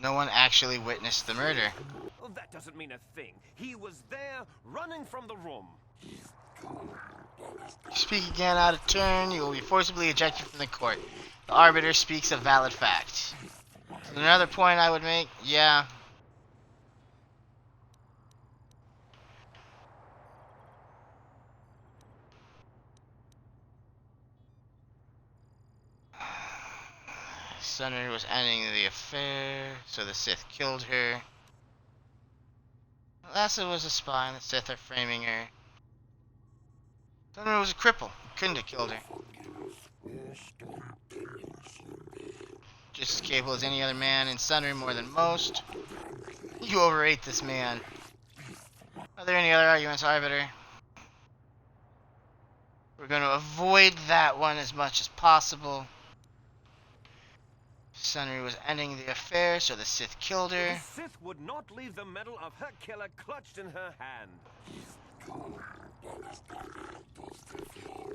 No one actually witnessed the murder. Well, that doesn't mean a thing. He was there, running from the room. If you speak again out of turn, you will be forcibly ejected from the court. The arbiter speaks a valid fact. Another point I would make, yeah. Sunry was ending the affair, so the Sith killed her. Elasa was a spy, and the Sith are framing her. Sunry was a cripple, couldn't have killed her. Just as capable as any other man, and Sunry more than most. You overrate this man. Are there any other arguments, Arbiter? We're going to avoid that one as much as possible. Sunry was ending the affair, so the Sith killed her. The Sith would not leave the medal of her killer clutched in her hand.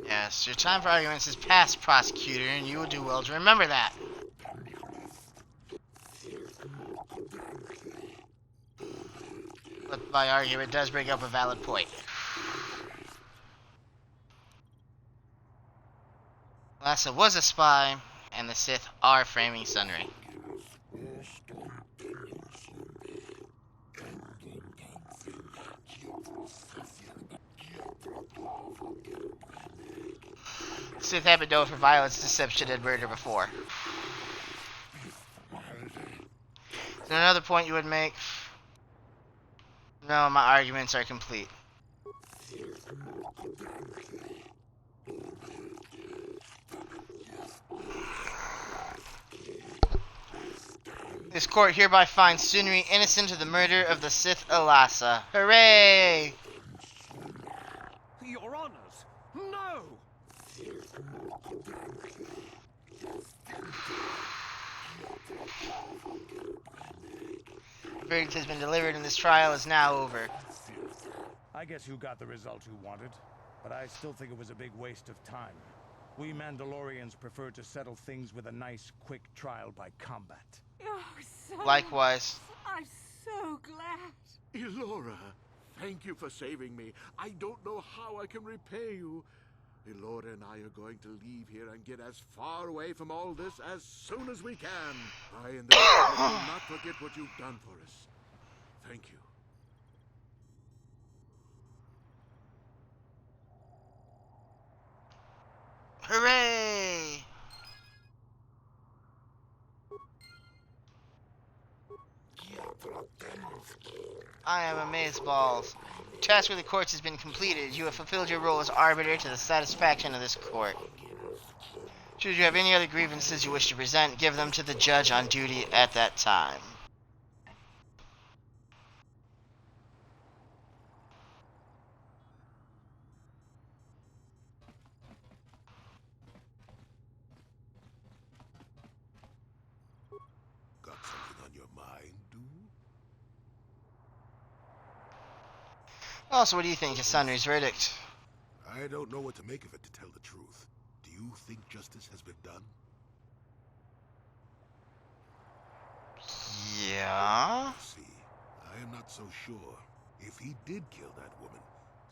Yes, your time for arguments is past, prosecutor, and you will do well to remember that. But by argument, it does bring up a valid point. Elasa was a spy, and the Sith are framing Sunry. Sith have been known for violence, deception, and murder before. Is there another point you would make? No, my arguments are complete. This court hereby finds Sunry innocent of the murder of the Sith Elasa. Hooray! Your Honors, no! The verdict has been delivered and this trial is now over. I guess you got the result you wanted, but I still think it was a big waste of time. We Mandalorians prefer to settle things with a nice, quick trial by combat. Oh, so Likewise. I'm so glad. Elora, thank you for saving me. I don't know how I can repay you. Elora and I are going to leave here and get as far away from all this as soon as we can. I and the Republic will not forget what you've done for us. Thank you. Hooray! I am amazeballs. The task with the courts has been completed. You have fulfilled your role as arbiter to the satisfaction of this court. Should you have any other grievances you wish to present, give them to the judge on duty at that time. Got something on your mind, dude? Also, what do you think of Sunry's verdict? I don't know what to make of it, to tell the truth. Do you think justice has been done? Yeah? See, I am not so sure. If he did kill that woman,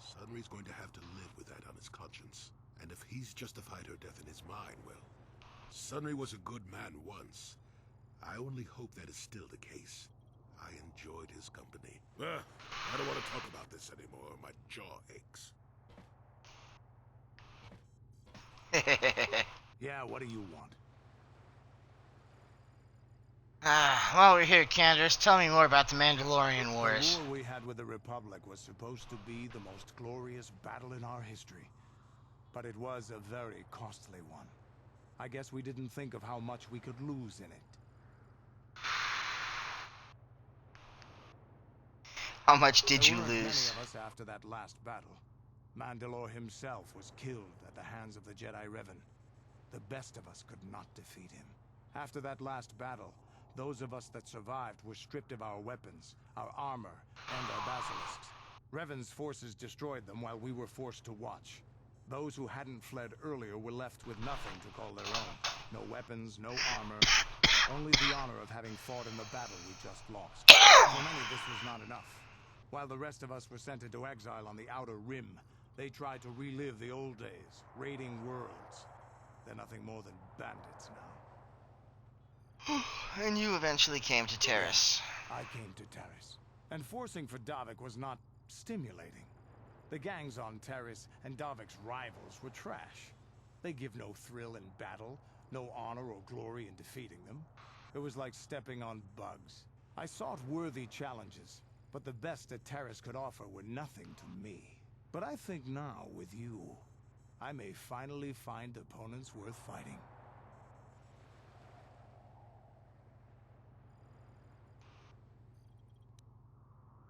Sunry's going to have to live with that on his conscience. And if he's justified her death in his mind, well, Sunry was a good man once. I only hope that is still the case. I enjoyed his company. I don't want to talk about this anymore. My jaw aches. Yeah, what do you want? While we're here, Candace, tell me more about the Mandalorian Wars. The war we had with the Republic was supposed to be the most glorious battle in our history. But it was a very costly one. I guess we didn't think of how much we could lose in it. How much did you There weren't lose? many of us after that last battle. Mandalore himself was killed at the hands of the Jedi Revan. The best of us could not defeat him. After that last battle, those of us that survived were stripped of our weapons, our armor, and our basilisks. Revan's forces destroyed them while we were forced to watch. Those who hadn't fled earlier were left with nothing to call their own. No weapons, no armor, only the honor of having fought in the battle we just lost. For many, this was not enough. While the rest of us were sent into exile on the Outer Rim, they tried to relive the old days, raiding worlds. They're nothing more than bandits now. And you eventually came to Terrace. I came to Terrace. And forcing for Davik was not stimulating. The gangs on Terrace and Davik's rivals were trash. They give no thrill in battle, no honor or glory in defeating them. It was like stepping on bugs. I sought worthy challenges, but the best that Terrace could offer were nothing to me. But I think now, with you, I may finally find opponents worth fighting.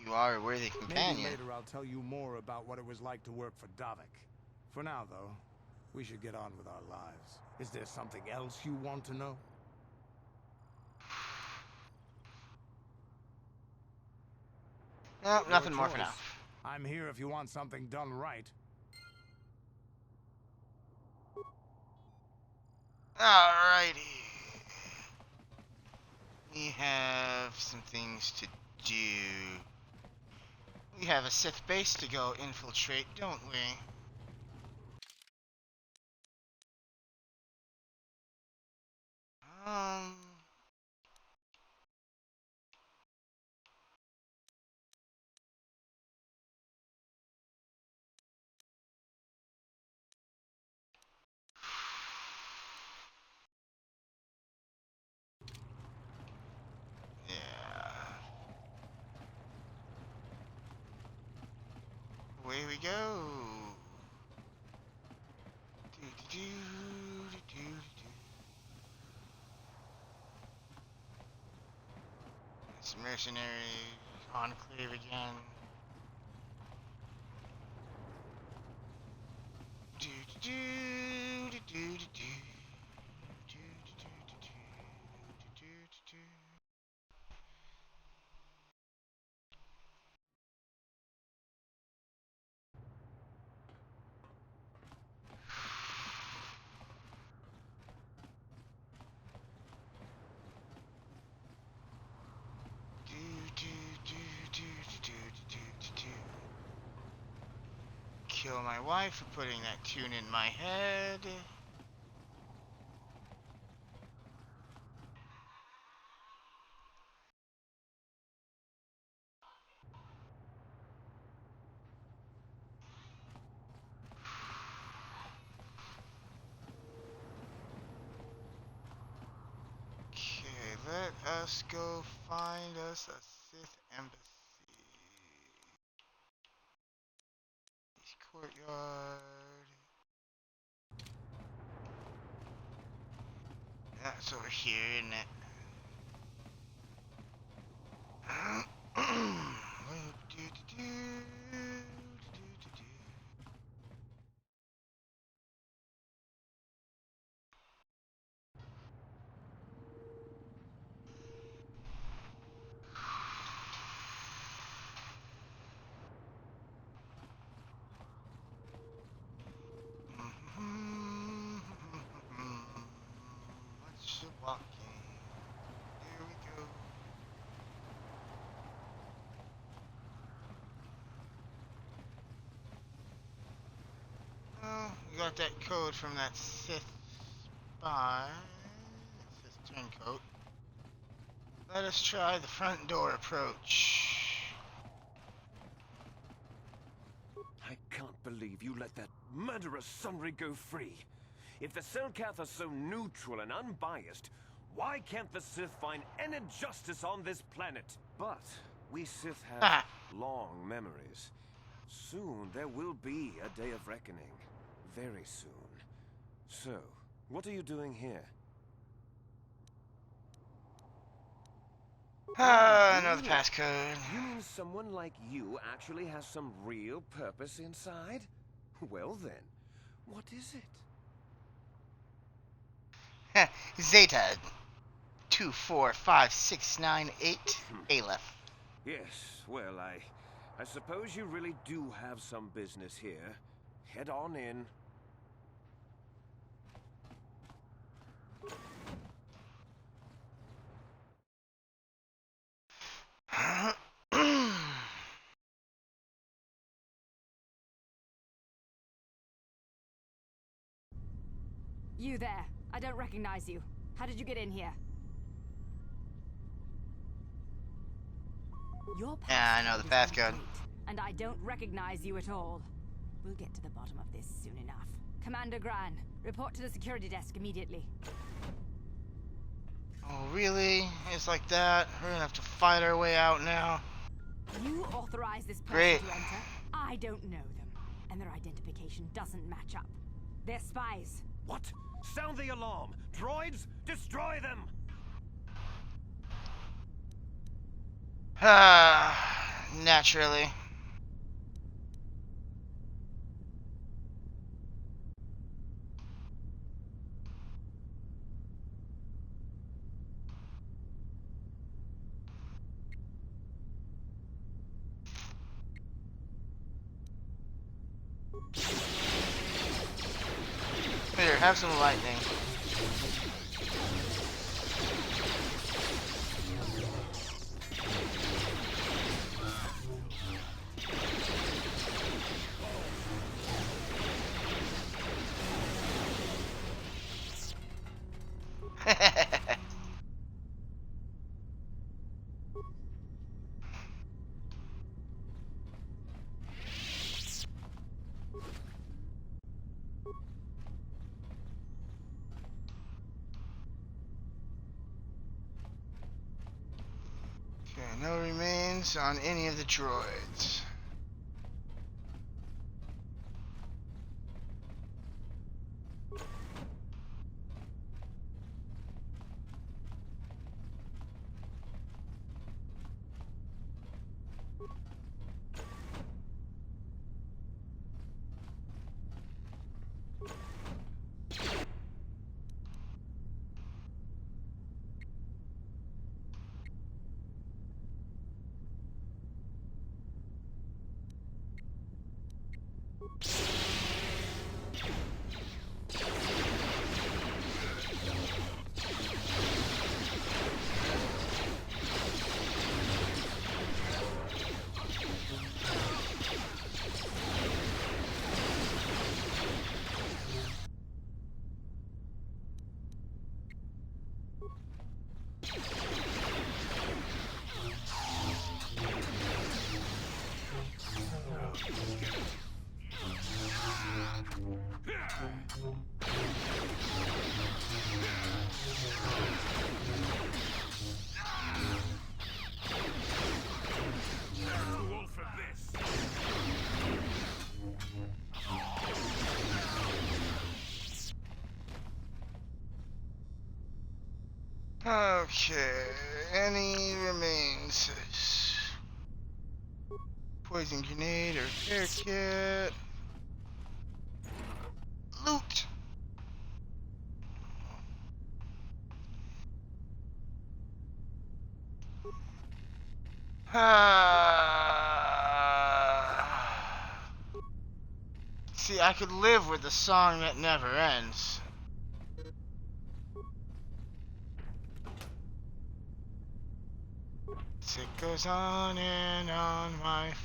You are a worthy companion. Maybe later I'll tell you more about what it was like to work for Davik. For now, though, we should get on with our lives. Is there something else you want to know? No, nothing Your more for now. choice. I'm here if you want something done right. Alrighty. We have some things to do. We have a Sith base to go infiltrate, don't we? Away we go. It's mercenary enclave again. Kill my wife for putting that tune in my head. Okay, let us go find us a Sith embassy. Courtyard. That's over here, isn't it? Let's walk in. Here we go. Oh, we got that code from that Sith spy. Sith turncoat. Let us try the front door approach. I can't believe you let that murderous Sunry go free. If the Selkath are so neutral and unbiased, why can't the Sith find any justice on this planet? But we Sith have long memories. Soon there will be a day of reckoning. Very soon. So, what are you doing here? I know the passcode. You mean someone like you actually has some real purpose inside? Well then, what is it? Zeta 245698 Aleph. Yes, well, I suppose you really do have some business here. Head on in. You there. I don't recognize you. How did you get in here? Your Yeah, I know the passcode. And I don't recognize you at all. We'll get to the bottom of this soon enough. Commander Gran, report to the security desk immediately. Oh, really? It's like that? We're gonna have to fight our way out now. You authorized this person Great. to enter. I don't know them. And their identification doesn't match up. They're spies. What? Sound the alarm! Droids, destroy them! Naturally. Here, have some lightning. Okay, no remains on any of the droids. Okay, any remains? Poison grenade or care kit? Loot! See, I could live with a song that never ends. It goes on and on, my friends.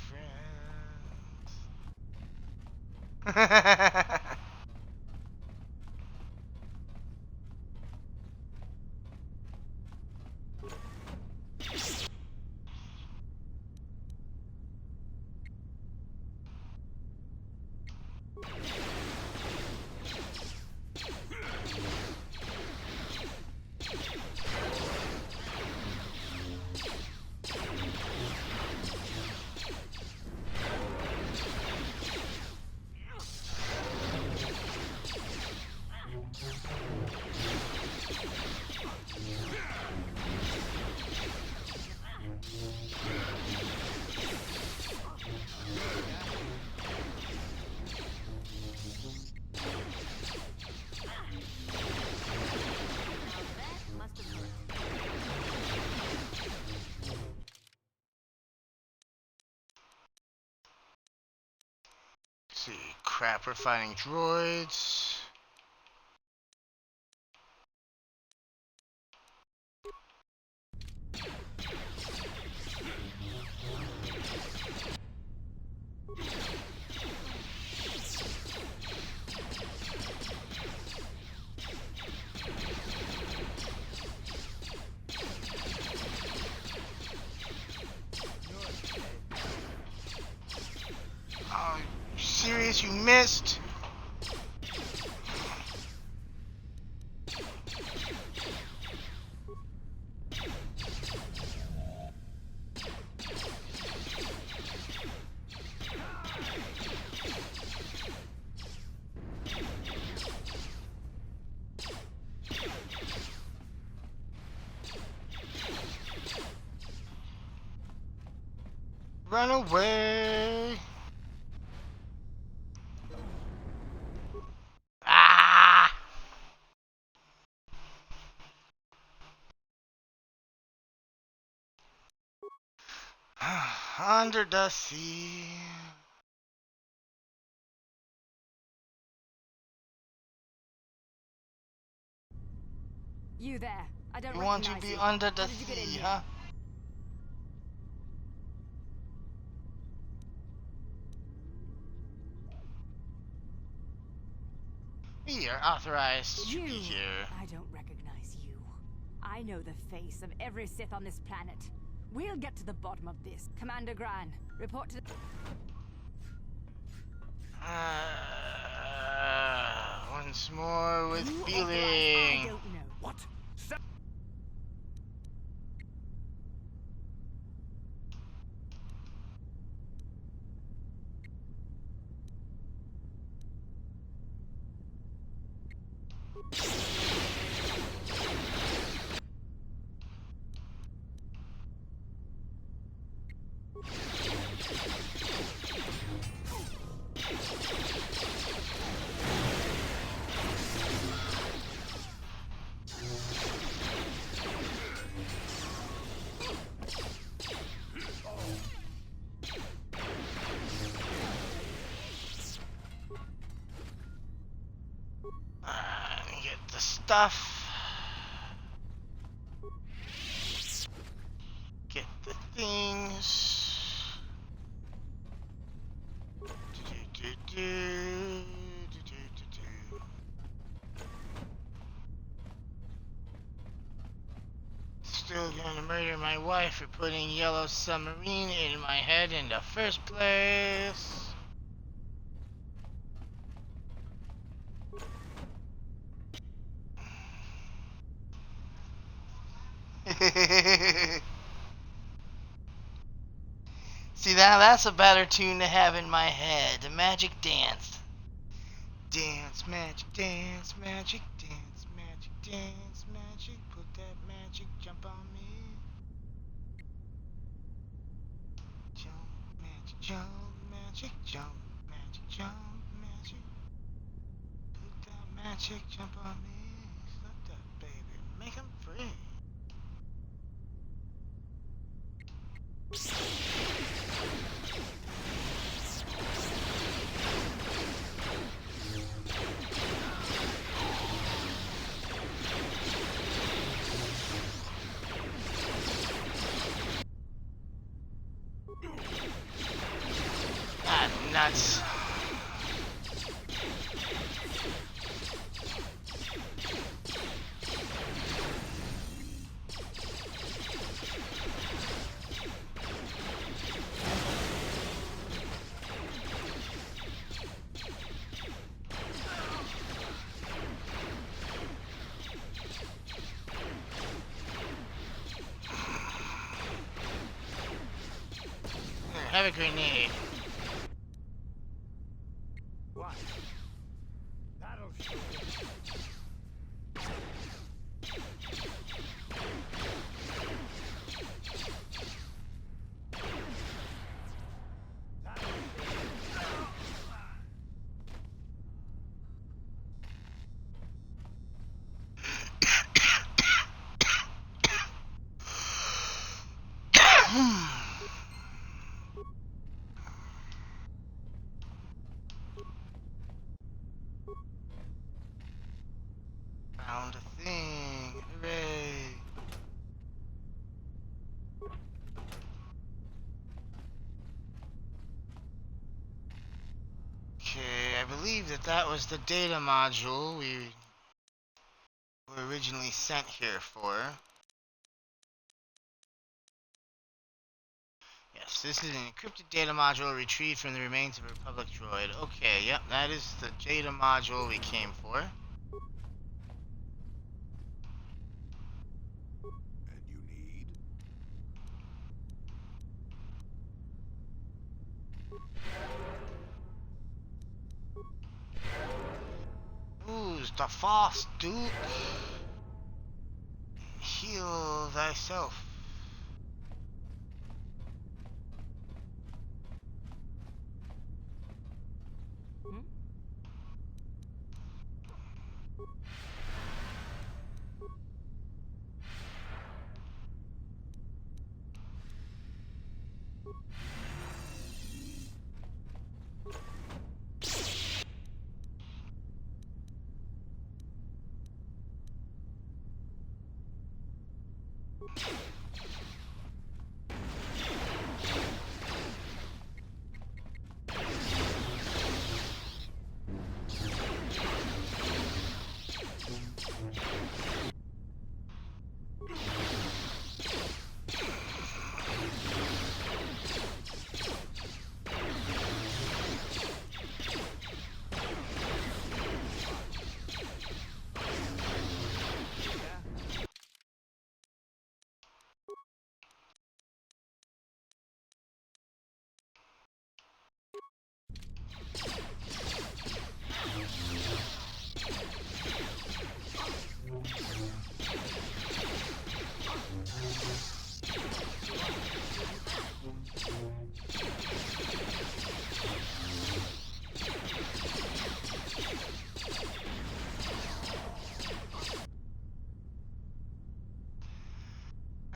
See, crap, we're fighting droids. Oh, you serious? You missed? Run away! Ah! Under the sea. You there. I don't You want to recognize be you. under the How did you get in sea, here? huh? We are authorized to be here. I don't recognize you. I know the face of every Sith on this planet. We'll get to the bottom of this. Commander Gran, report to... Once more with You feeling. I don't know. What? Get the stuff. Get the things. Still gonna murder my wife for putting Yellow Submarine in my head in the first place. See, now that's a better tune to have in my head. The magic dance. Dance, magic dance, magic dance, magic dance, magic. Put that magic jump on me. Jump, magic jump, magic jump, magic jump, magic. Put that magic jump on me. Slap that baby, make him free. Ah, nuts. Have a grenade. What? That'll show you. but that was the data module we were originally sent here for. Yes, this is an encrypted data module retrieved from the remains of a Republic droid. Okay, yep, that is the data module we came for. Ooh, the Force, Duke. Heal thyself.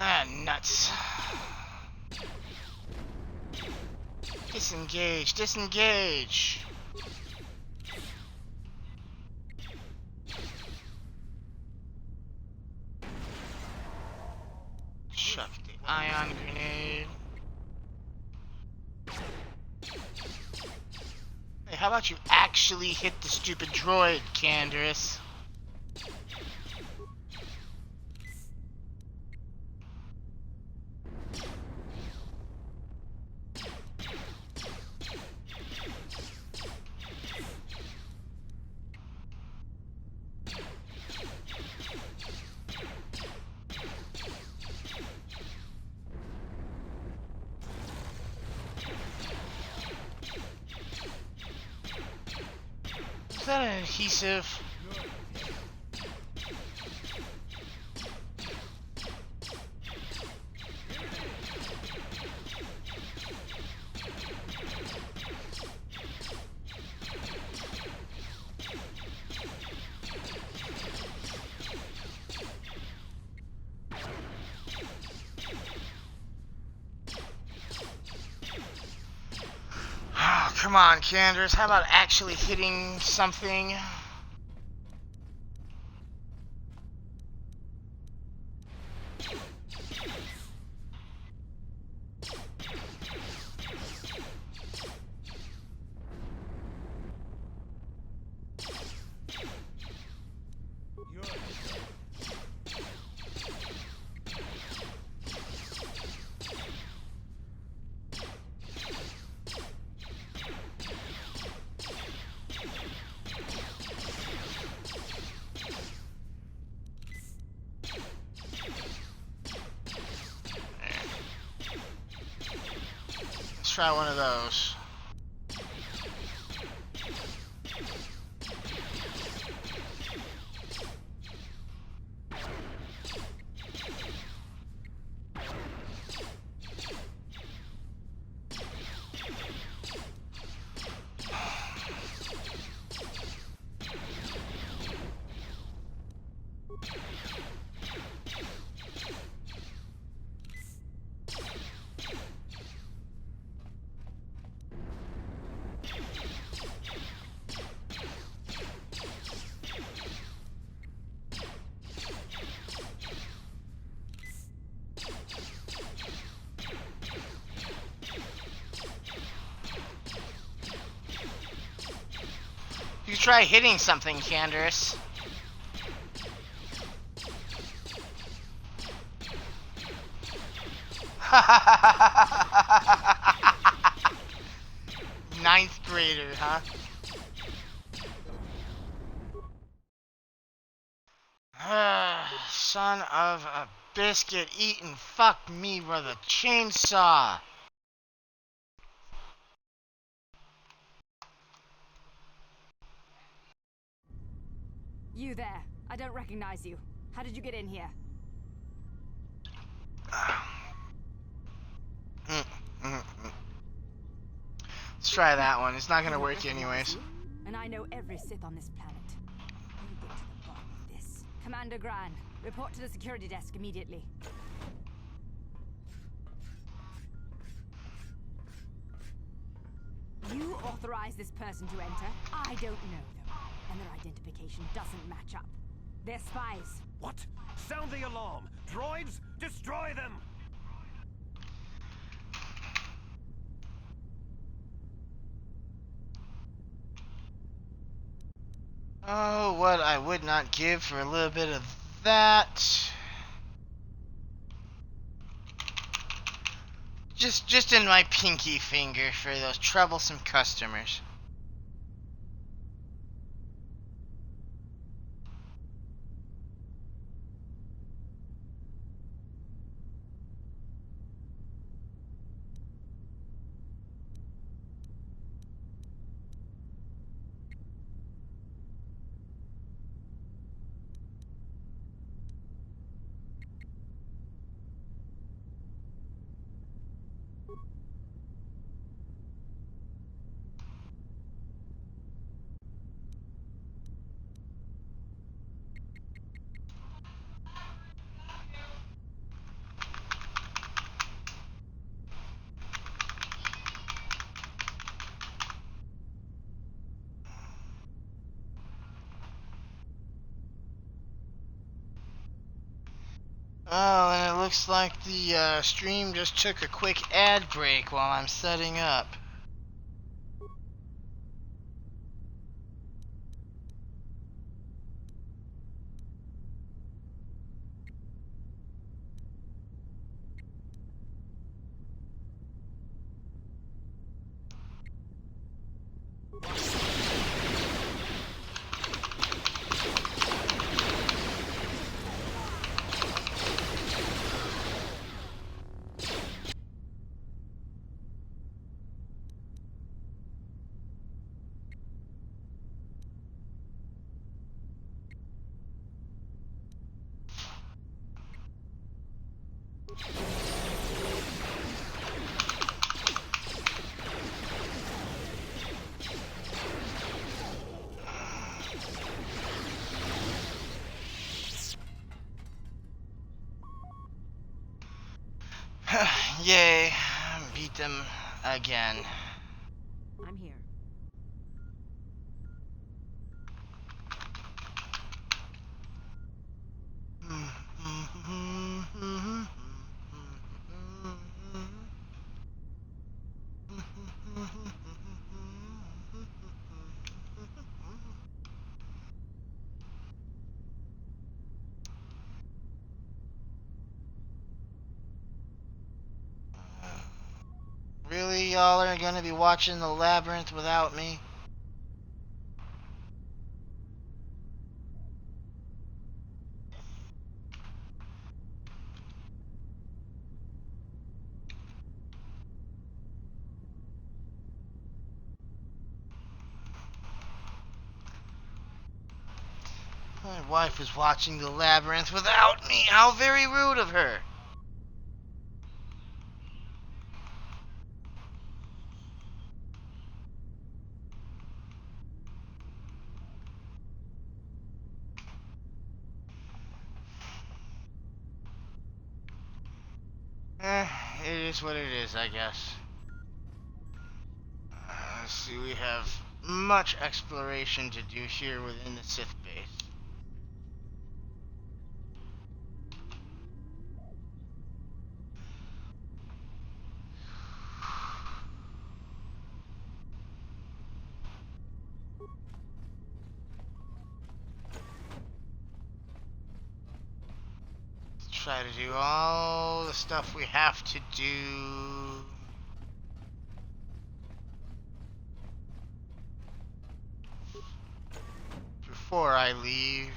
Ah, nuts. Disengage, disengage. Chuck the ion grenade. Hey, how about you actually hit the stupid droid, Canderous? Is that an adhesive? Come on, Candace. How about actually hitting something? Let's try one of those. try hitting something, Canderous. Ninth grader, huh? Son of a biscuit eating fuck me with a chainsaw. You there. I don't recognize you. How did you get in here? Let's try that one. It's not gonna work anyways. And I know every Sith on this planet. We'll get to the bottom of this. Commander Gran, report to the security desk immediately. You authorized this person to enter? I don't know them. And their identification doesn't match up. They're spies. What? Sound the alarm! Droids, destroy them! Oh, what I would not give for a little bit of that. Just in my pinky finger for those troublesome customers. Oh, and it looks like the stream just took a quick ad break while I'm setting up. Yay, beat them again. I'm here. Really, y'all are gonna be watching the labyrinth without me? My wife is watching the labyrinth without me. How very rude of her. It is what it is, I guess. Let's see, we have much exploration to do here within the Sith base. try to do all the stuff we have to do. Before I leave.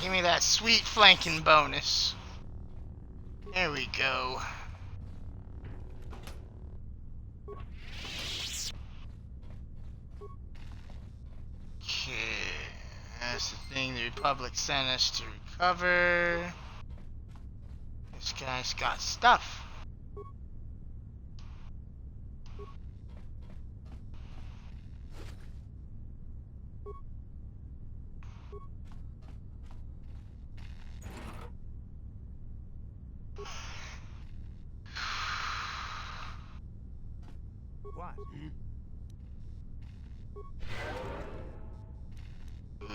Give me that sweet flanking bonus. There we go. Okay, that's the thing the Republic sent us to recover. This guy's got stuff. What?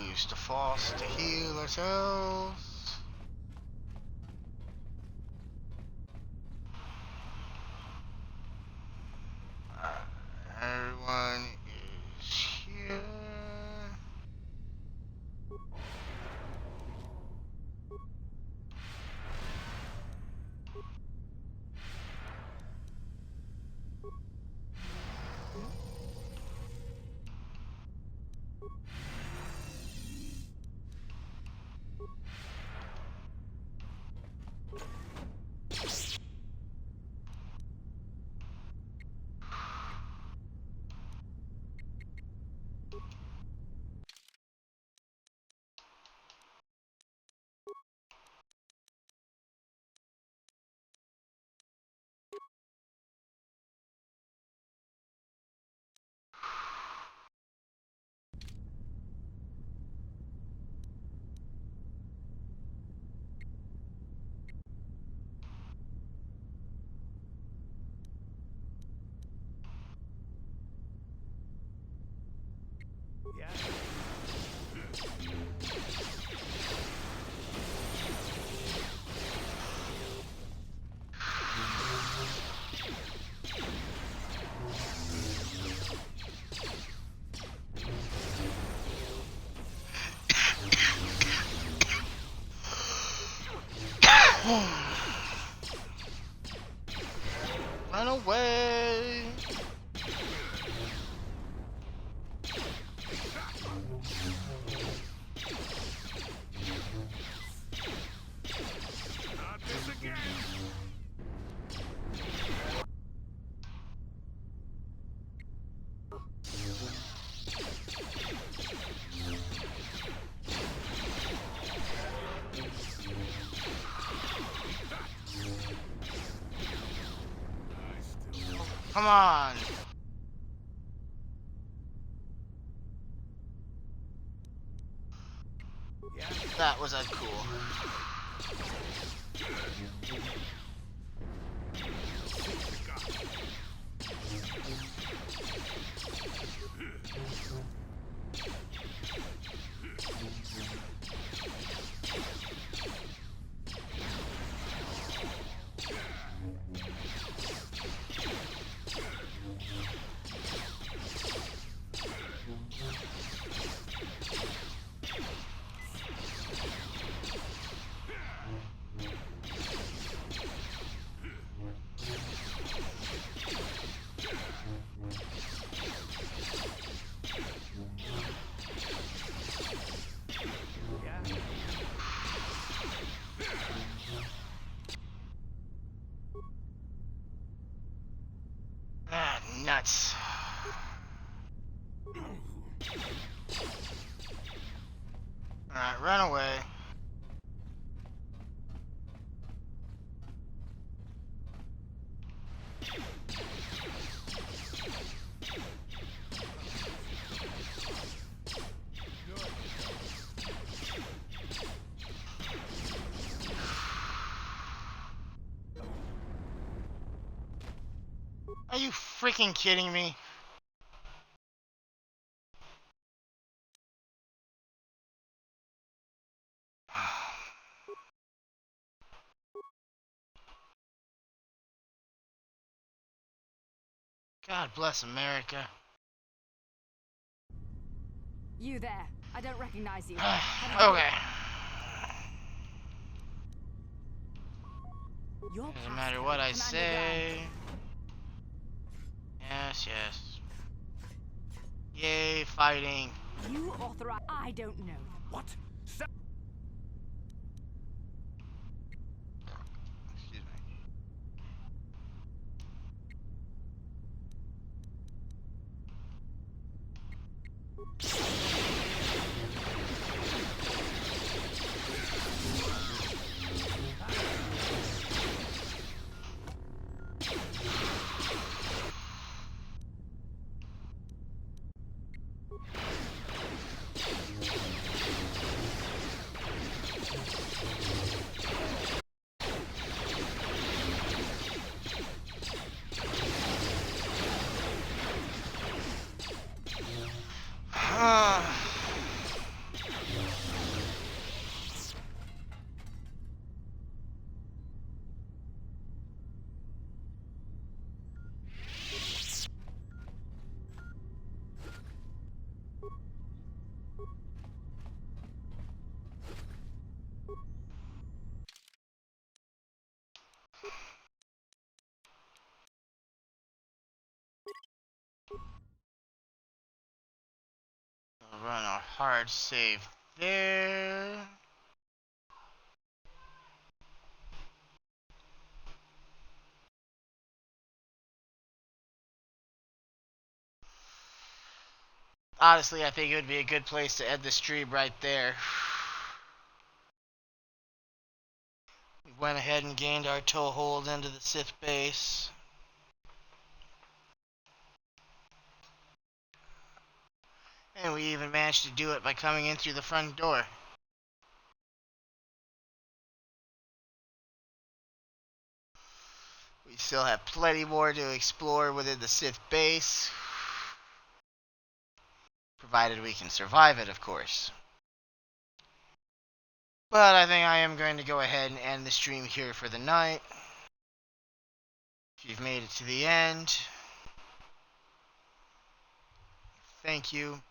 Use the force to heal ourselves. Everyone is here. Run away! Not this again! Come on! That was uncool. freaking kidding me? God bless America. You there. I don't recognize you. Okay. Your Doesn't matter what I say. Yes, yes. Yay, fighting. You authorize. I don't know. What? Excuse me. We'll run our hard save there. Honestly, I think it would be a good place to end the stream right there. We went ahead and gained our toehold into the Sith base. And we even managed to do it by coming in through the front door. We still have plenty more to explore within the Sith base. Provided we can survive it, of course. But I think I am going to go ahead and end the stream here for the night. If you've made it to the end, thank you.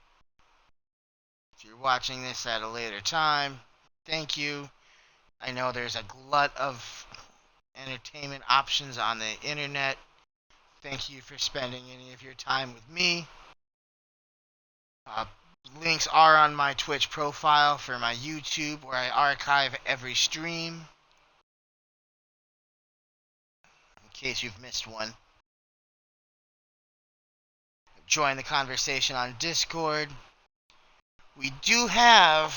If you're watching this at a later time, thank you. I know there's a glut of entertainment options on the internet. Thank you for spending any of your time with me. Links are on my Twitch profile for my YouTube, where I archive every stream, in case you've missed one. Join the conversation on Discord. We do have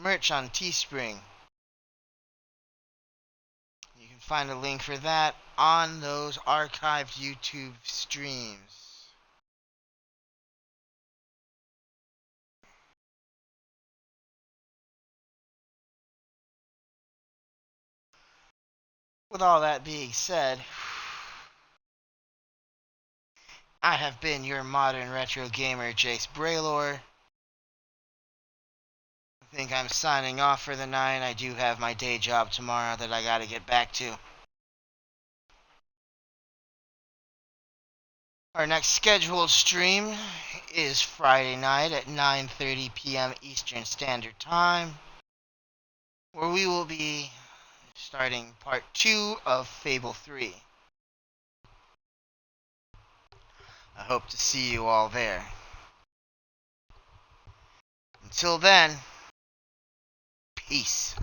merch on Teespring. You can find a link for that on those archived YouTube streams. With all that being said, I have been your modern retro gamer, Jace Braylor. I think I'm signing off for the night. I do have my day job tomorrow that I gotta get back to. Our next scheduled stream is Friday night at 9:30 p.m. Eastern Standard Time, where we will be starting part 2 of Fable 3. I hope to see you all there. Until then, peace.